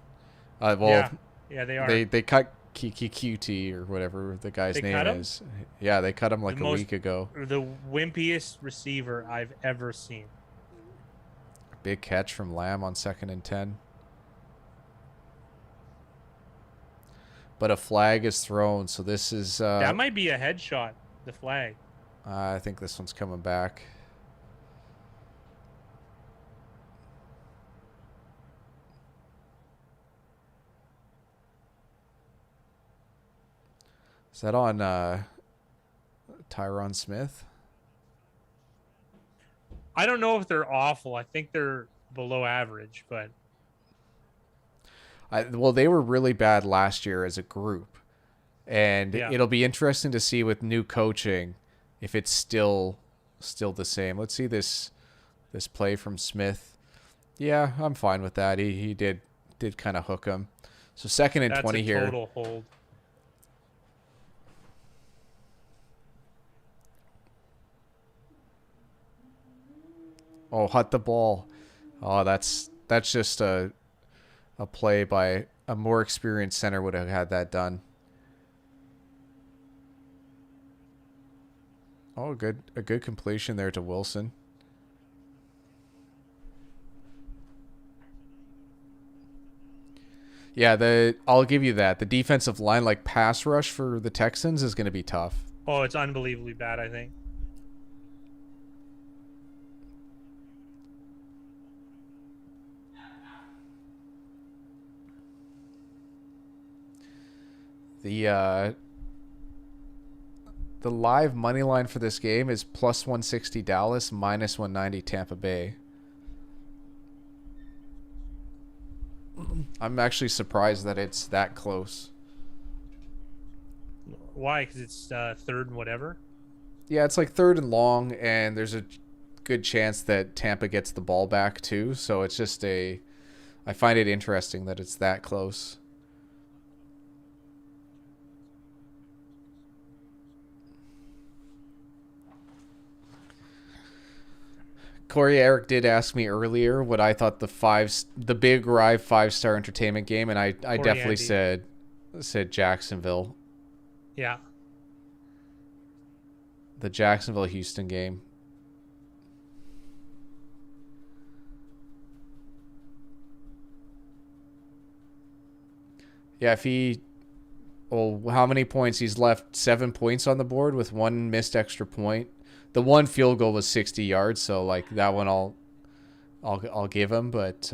Yeah, they are. They cut QT or whatever the guy's name is. Yeah, they cut him like a week ago. The wimpiest receiver I've ever seen. Big catch from Lamb on 2nd and 10. But a flag is thrown, so this is... that might be a headshot, the flag. I think this one's coming back. Is that on Tyron Smith? I don't know if they're awful. I think they're below average, but... Well, they were really bad last year as a group. And it'll be interesting to see with new coaching if it's still the same. Let's see this play from Smith. Yeah, I'm fine with that. He did kind of hook him. So 2nd and 20 here. That's a total hold. Oh, hut the ball. Oh, that's just a play by a more experienced center would have had that done. Oh, a good completion there to Wilson. Yeah, I'll give you that. The defensive line, like pass rush for the Texans, is going to be tough. Oh, it's unbelievably bad, I think. The live money line for this game is plus 160 Dallas, minus 190 Tampa Bay. I'm actually surprised that it's that close. Why? Because it's third and whatever? Yeah, it's like third and long, and there's a good chance that Tampa gets the ball back too. So it's just I find it interesting that it's that close. Corey Eric did ask me earlier what I thought the Big Rye 5-star entertainment game, and I definitely said Jacksonville. Yeah. The Jacksonville Houston game. Yeah, how many points? He's left 7 points on the board with one missed extra point. The one field goal was 60 yards, so like that one I'll give him, but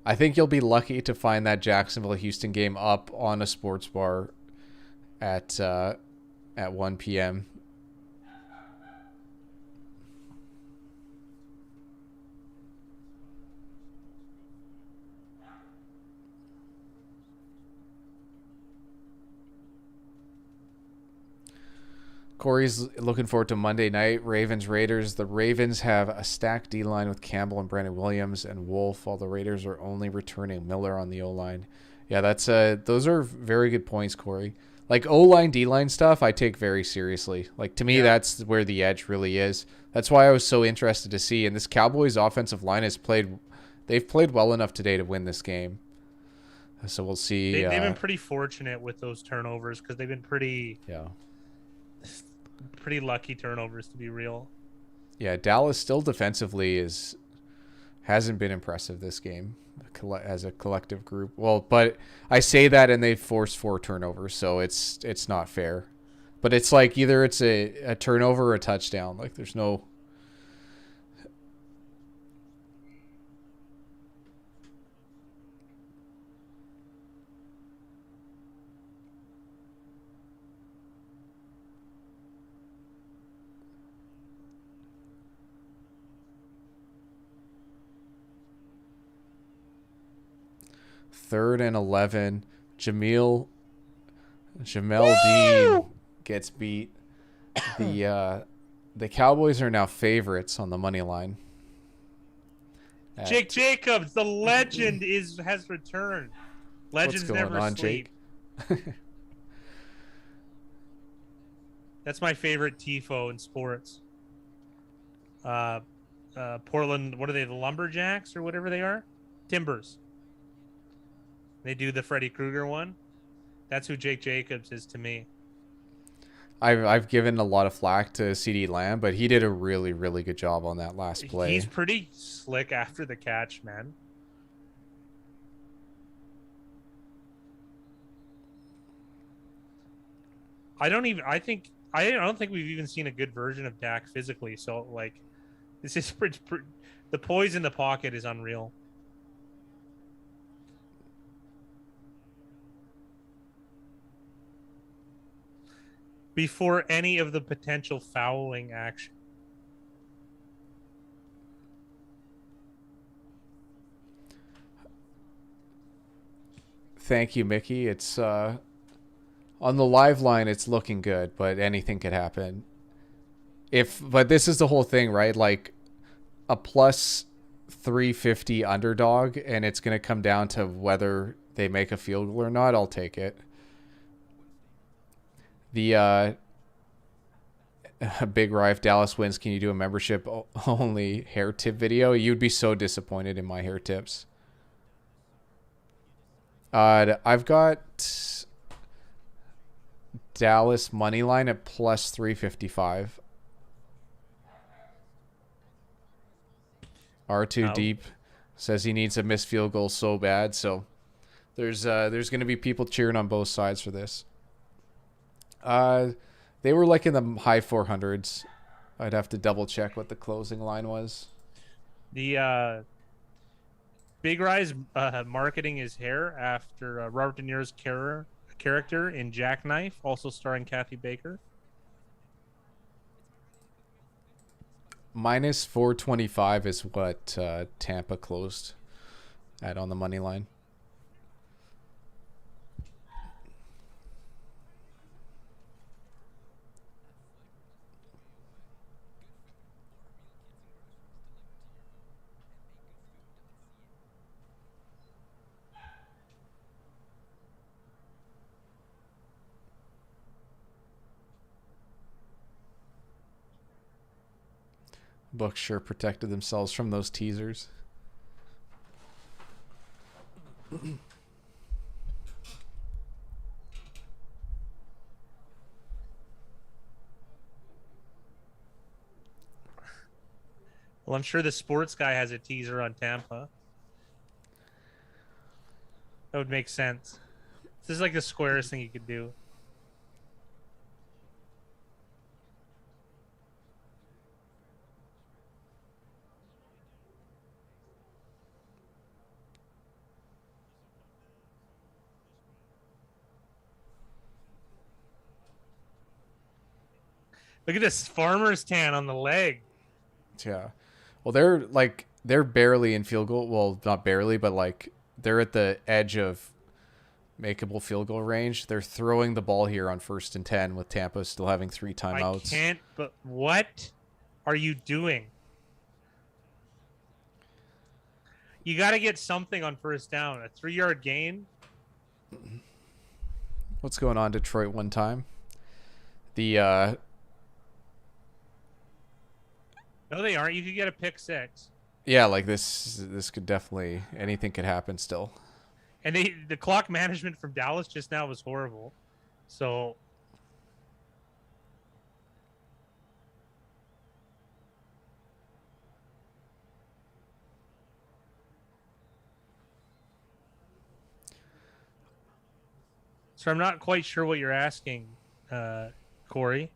I think you'll be lucky to find that Jacksonville Houston game up on a sports bar at 1 p.m. Corey's looking forward to Monday night. Ravens Raiders. The Ravens have a stacked D line with Campbell and Brandon Williams and Wolf, while the Raiders are only returning Miller on the O line. Yeah, those are very good points, Corey. Like O line, D line stuff, I take very seriously. Like to me, that's where the edge really is. That's why I was so interested to see. And this Cowboys offensive line they've played well enough today to win this game. So we'll see. They've been pretty fortunate with those turnovers because they've been pretty lucky turnovers, to be real. Yeah, Dallas still defensively hasn't been impressive this game as a collective group. Well, but I say that and they've forced 4 turnovers, so it's not fair. But it's like either it's a turnover or a touchdown. Like there's no. Third and 11. Jamel Dean gets beat. The Cowboys are now favorites on the money line. Jake Jacobs, the legend, has returned. Legends never sleep. Jake? That's my favorite TIFO in sports. Portland, what are they, the Lumberjacks or whatever they are? Timbers. They do the Freddy Krueger one. That's who Jake Jacobs is to me. I've given a lot of flack to CeeDee Lamb, but he did a really, really good job on that last play. He's pretty slick after the catch, man. I don't think we've even seen a good version of Dak physically. So like, this is the poise in the pocket is unreal. Before any of the potential fouling action. Thank you, Mickey. It's on the live line, it's looking good, but anything could happen. But this is the whole thing, right? Like a plus 350 underdog, and it's going to come down to whether they make a field goal or not. I'll take it. The Big Rye, if Dallas wins, can you do a membership only hair tip video? You'd be so disappointed in my hair tips. I've got Dallas money line at plus 355. R2 deep says he needs a missed field goal so bad. So there's going to be people cheering on both sides for this. They were like in the high 400s. I'd have to double check what the closing line was. The Big Rye's marketing his hair after Robert De Niro's character in Jackknife, also starring Kathy Baker. Minus 425 is what Tampa closed at on the money line. Bucks sure protected themselves from those teasers. Well, I'm sure the sports guy has a teaser on Tampa. That would make sense. This is like the squarest thing you could do. Look at this farmer's tan on the leg. Yeah. Well, they're barely in field goal. Well, not barely, but like they're at the edge of makeable field goal range. They're throwing the ball here on 1st and 10 with Tampa still having 3 timeouts. I can't, but what are you doing? You got to get something on 1st down. A 3-yard gain. What's going on, Detroit? One time. The No, they aren't. You could get a pick 6. Yeah, like this could definitely, anything could happen still. And the clock management from Dallas just now was horrible. So I'm not quite sure what you're asking, Corey.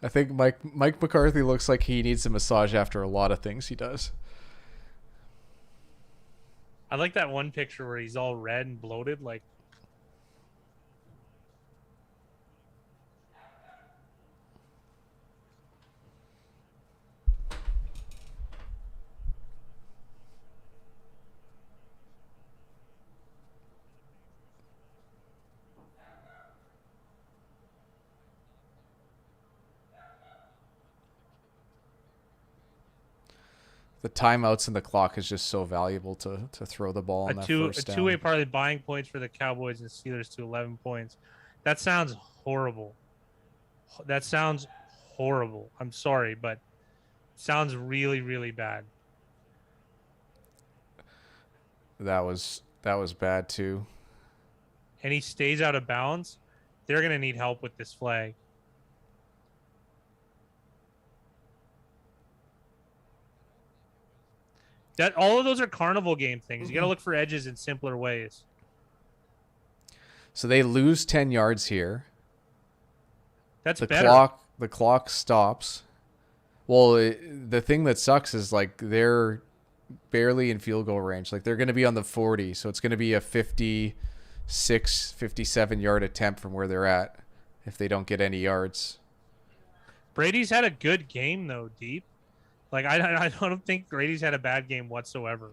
I think Mike McCarthy looks like he needs a massage after a lot of things he does. I like that one picture where he's all red and bloated, like. The timeouts and the clock is just so valuable to throw the ball on that first down. A two-way parlay buying points for the Cowboys and Steelers to 11 points. That sounds horrible. That sounds horrible. I'm sorry, but it sounds really, really bad. That was bad too. And he stays out of bounds. They're going to need help with this flag. That all of those are carnival game things. You got to look for edges in simpler ways. So they lose 10 yards here. That's the better. The clock stops. Well, the thing that sucks is like they're barely in field goal range. Like they're going to be on the 40, so it's going to be a 56, 57 yard attempt from where they're at if they don't get any yards. Brady's had a good game though, Deep. Like, I don't think Brady's had a bad game whatsoever.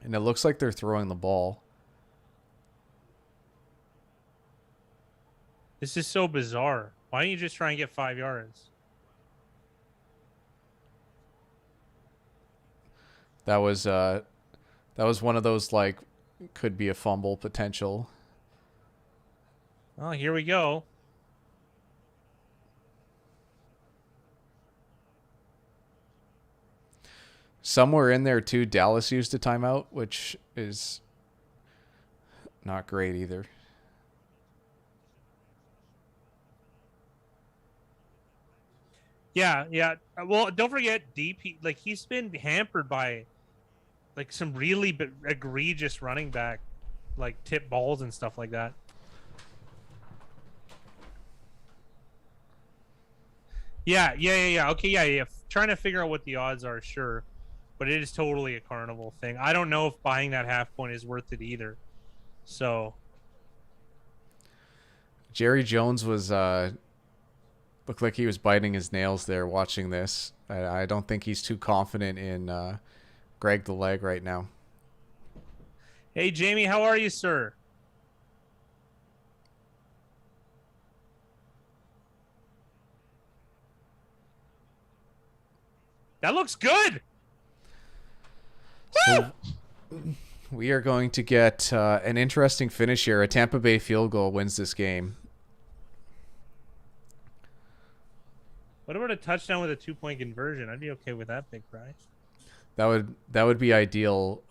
And it looks like they're throwing the ball. This is so bizarre. Why don't you just try and get 5 yards? That was one of those like could be a fumble potential. Oh, here we go. Somewhere in there too, Dallas used a timeout, which is not great either. Yeah, yeah. Well, don't forget DP. Like he's been hampered by like some really egregious running back, like tip balls and stuff like that. Yeah. Okay, yeah. Trying to figure out what the odds are, sure, but it is totally a carnival thing. I don't know if buying that half point is worth it either. So, Jerry Jones was looked like he was biting his nails there watching this. I don't think he's too confident in Greg the Leg right now. hey Jamie, how are you, sir? That looks good. So we are going to get an interesting finish here. A Tampa Bay field goal wins this game. What about a touchdown with a 2-point conversion? I'd be okay with that big prize. That would be ideal.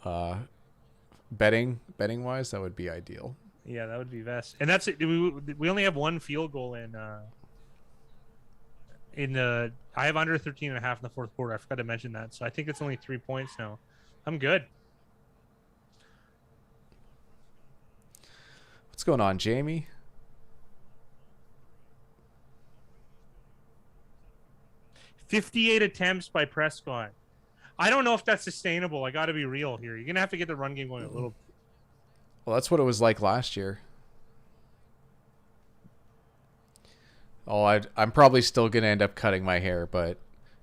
Betting wise, that would be ideal. Yeah, that would be best. And that's it. We only have one field goal in the. I have under 13.5 in the fourth quarter. I forgot to mention that. So I think it's only 3 points now. I'm good. What's going on, Jamie? $58 attempts by Prescott. I don't know if that's sustainable. I got to be real here. You're gonna have to get the run game going a little. Well, that's what it was like last year. Oh, I'm probably still going to end up cutting my hair, but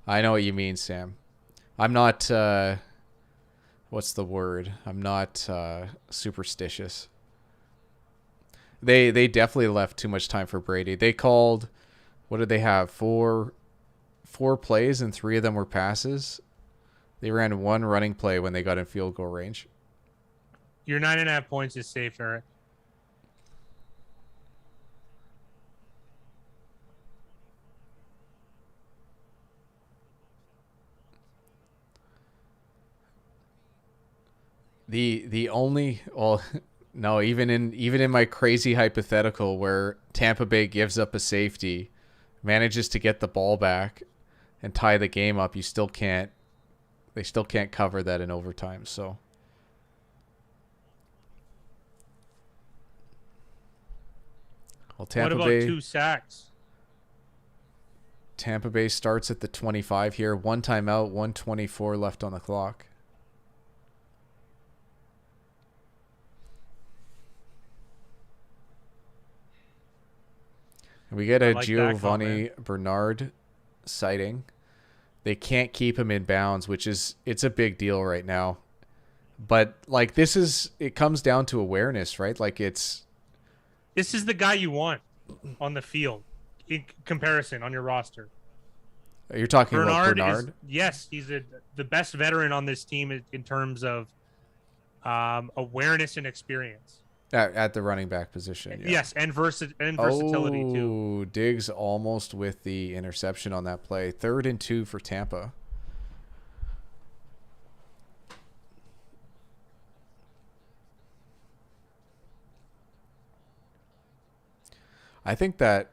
I know what you mean, Sam. I'm not, what's the word? I'm not superstitious. They definitely left too much time for Brady. They called, what did they have? Four plays and 3 of them were passes. They ran 1 running play when they got in field goal range. Your 9.5 points is safe, Eric. The only, well, no, even in my crazy hypothetical where Tampa Bay gives up a safety, manages to get the ball back and tie the game up, they still can't cover that in overtime. So well, What about 2 sacks? Tampa Bay starts at the 25 here, 1 timeout, 1:24 left on the clock. We get a Giovanni Bernard sighting. They can't keep him in bounds, it's a big deal right now. But like it comes down to awareness, right? Like this is the guy you want on the field in comparison on your roster. You're talking about Bernard? Yes, he's the best veteran on this team in terms of awareness and experience. At the running back position, yeah. Yes, and versatility too. Diggs almost with the interception on that play. 3rd and 2 for Tampa. I think that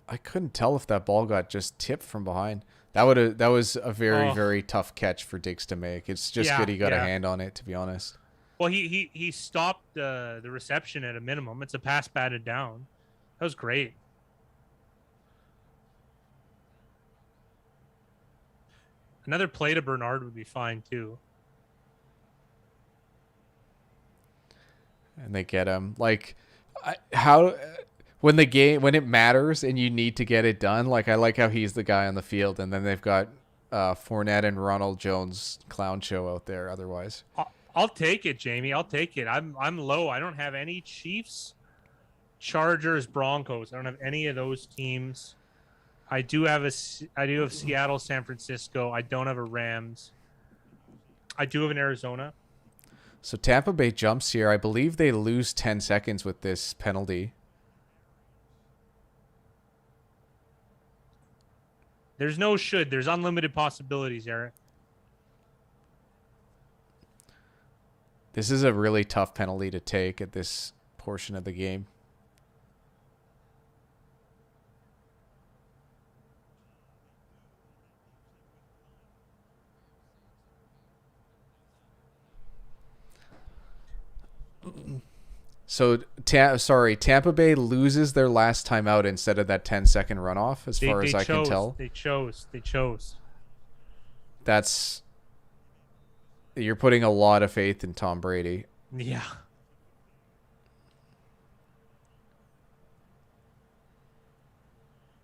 I couldn't tell if that ball got just tipped from behind. That was a very tough catch for Diggs to make. It's just good he got a hand on it, to be honest. Well, he stopped the reception at a minimum. It's a pass batted down. That was great. Another play to Bernard would be fine too. And they get him. Like, when it matters and you need to get it done, like I like how he's the guy on the field, and then they've got Fournette and Ronald Jones clown show out there otherwise. I'll take it, Jamie. I'll take it. I'm low. I don't have any Chiefs, Chargers, Broncos. I don't have any of those teams. I do have Seattle, San Francisco. I don't have a Rams. I do have an Arizona. So Tampa Bay jumps here. I believe they lose 10 seconds with this penalty. There's no should. There's unlimited possibilities, Eric. This is a really tough penalty to take at this portion of the game. So, Tampa Bay loses their last time out instead of that 10-second runoff, as far as I can tell. They chose. You're putting a lot of faith in Tom Brady. Yeah.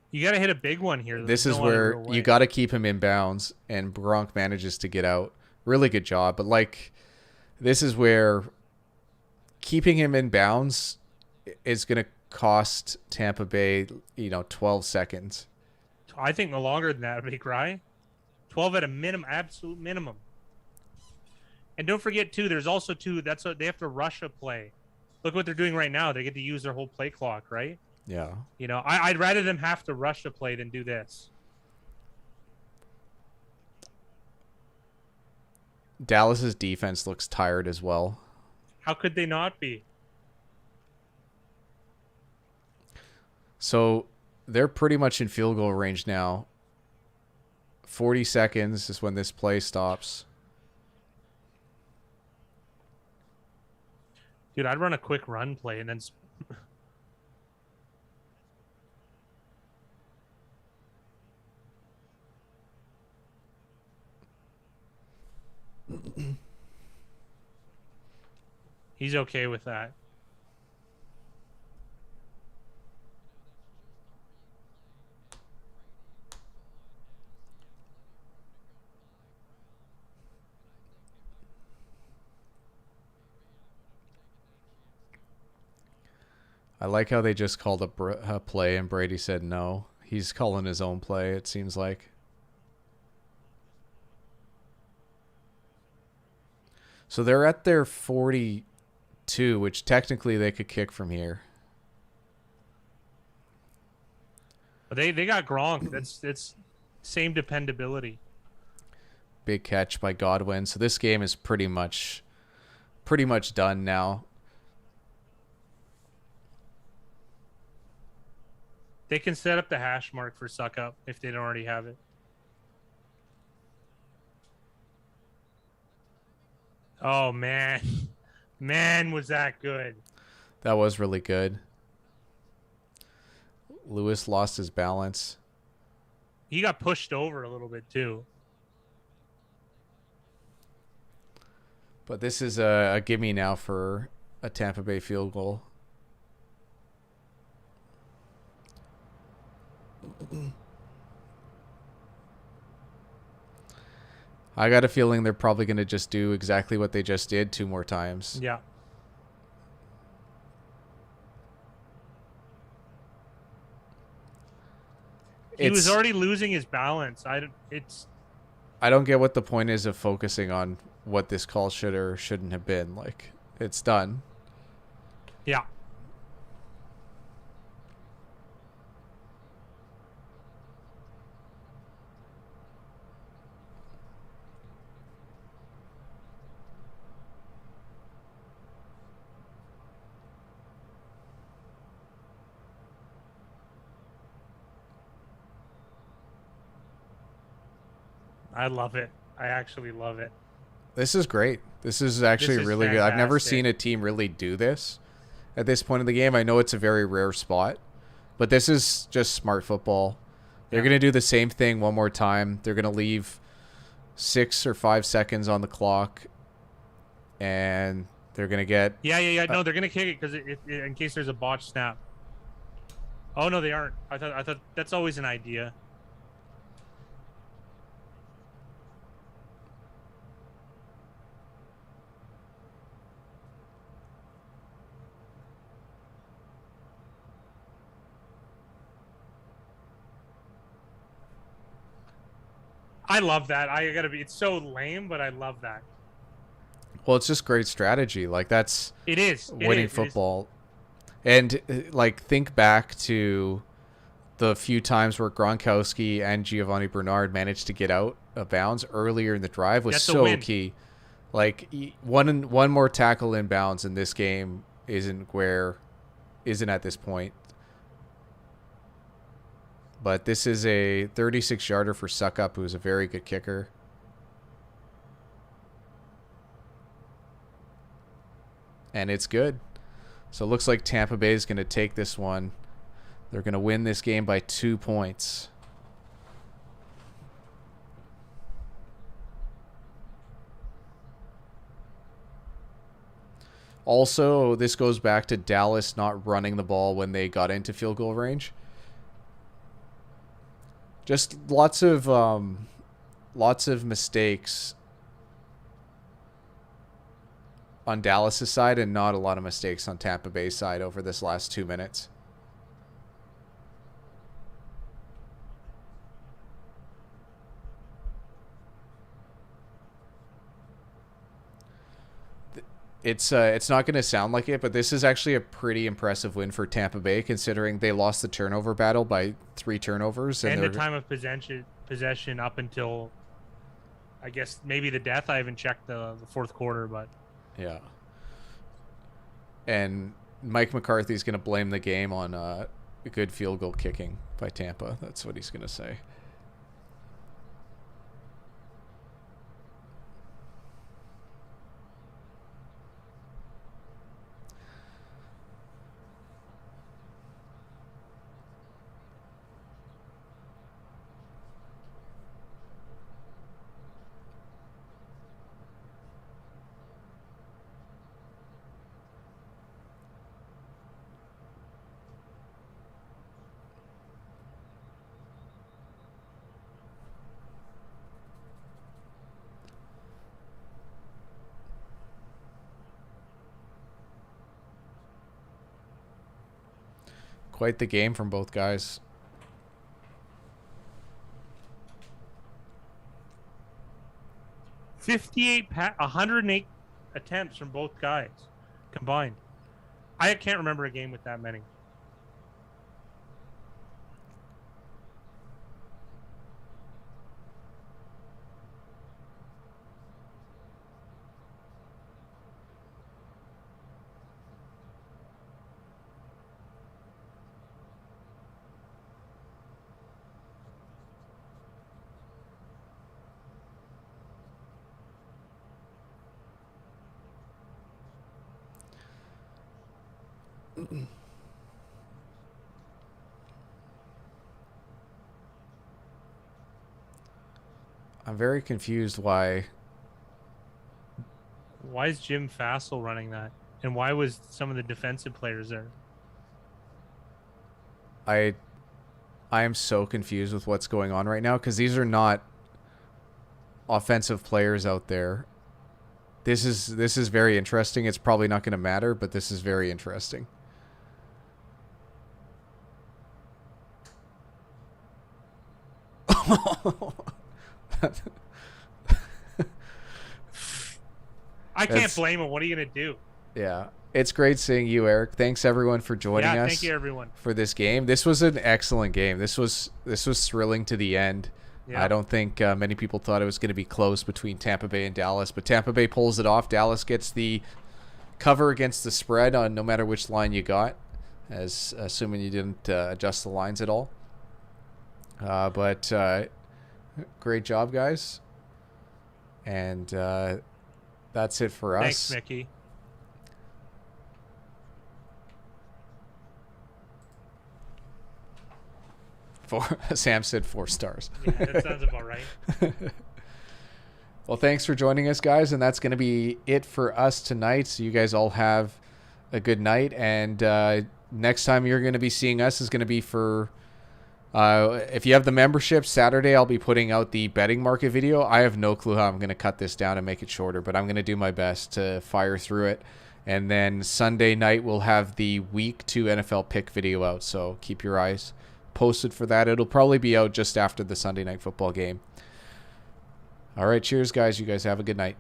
You got to hit a big one here. This is where you got to keep him in bounds, and Gronk manages to get out. Really good job. But, like, this is where keeping him in bounds is going to cost Tampa Bay, 12 seconds. I think no longer than that, Big Rye. 12 at a minimum, absolute minimum. And don't forget, too, there's also, too, they have to rush a play. Look what they're doing right now. They get to use their whole play clock, right? Yeah. I'd rather them have to rush a play than do this. Dallas's defense looks tired as well. How could they not be? So they're pretty much in field goal range now. 40 seconds is when this play stops. Dude, I'd run a quick run play and then... He's okay with that. I like how they just called a play and Brady said no. He's calling his own play, it seems like. So they're at their 42, which technically they could kick from here. But they got Gronk. It's same dependability. Big catch by Godwin. So this game is pretty much done now. They can set up the hash mark for suck up if they don't already have it. Oh, man. Man, was that good. That was really good. Lewis lost his balance. He got pushed over a little bit, too. But this is a gimme now for a Tampa Bay field goal. I got a feeling they're probably going to just do exactly what they just did 2 more times. Yeah. He was already losing his balance. I don't get what the point is of focusing on what this call should or shouldn't have been. Like, it's done. Yeah. I love it. I actually love it. This is great. This is actually really good. I've never seen a team really do this at this point in the game. I know it's a very rare spot, but this is just smart football. They're going to do the same thing one more time. They're going to leave 6 or 5 seconds on the clock, and they're going to get... Yeah. No, they're going to kick it because in case there's a botched snap. Oh, no, they aren't. I thought that's always an idea. I love that. It's so lame, but I love that. Well, it's just great strategy. Like, that's It is winning football. And like, think back to the few times where Gronkowski and Giovanni Bernard managed to get out of bounds earlier in the drive was so key. Like, one more tackle in bounds in this game isn't at this point. But this is a 36-yarder for Suckup, who is a very good kicker. And it's good. So it looks like Tampa Bay is going to take this one. They're going to win this game by 2 points. Also, this goes back to Dallas not running the ball when they got into field goal range. Just lots of mistakes on Dallas' side and not a lot of mistakes on Tampa Bay's side over this last 2 minutes. It's not going to sound like it, but this is actually a pretty impressive win for Tampa Bay, considering they lost the turnover battle by 3 turnovers. And the time of possession up until, I guess, maybe the death. I haven't checked the fourth quarter, but... Yeah. And Mike McCarthy's going to blame the game on a good field goal kicking by Tampa. That's what he's going to say. Quite the game from both guys. $58, 108 attempts from both guys combined. I can't remember a game with that many. I'm very confused why is Jim Fassel running that? And why was some of the defensive players there? I am so confused with what's going on right now, because these are not offensive players out there. This is very interesting. It's probably not going to matter, but this is very interesting. I can't blame him. What are you going to do? Yeah. It's great seeing you, Eric. Thanks everyone for joining us. Thank you everyone for this game. This was an excellent game. This was thrilling to the end. Yeah. I don't think many people thought it was going to be close between Tampa Bay and Dallas, but Tampa Bay pulls it off. Dallas gets the cover against the spread on no matter which line you got, as assuming you didn't adjust the lines at all. But great job, guys. And that's it for us. Thanks, Mickey. Sam said 4 stars. Yeah, that sounds about right. Well, thanks for joining us, guys, and that's going to be it for us tonight. So you guys all have a good night, and next time you're going to be seeing us is going to be for if you have the membership. Saturday I'll be putting out the betting market video. I have no clue how I'm going to cut this down and make it shorter, but I'm going to do my best to fire through it. And then Sunday night we'll have the week 2 NFL pick video out, so keep your eyes posted for that. It'll probably be out just after the Sunday night football game. All right, cheers, guys. You guys have a good night.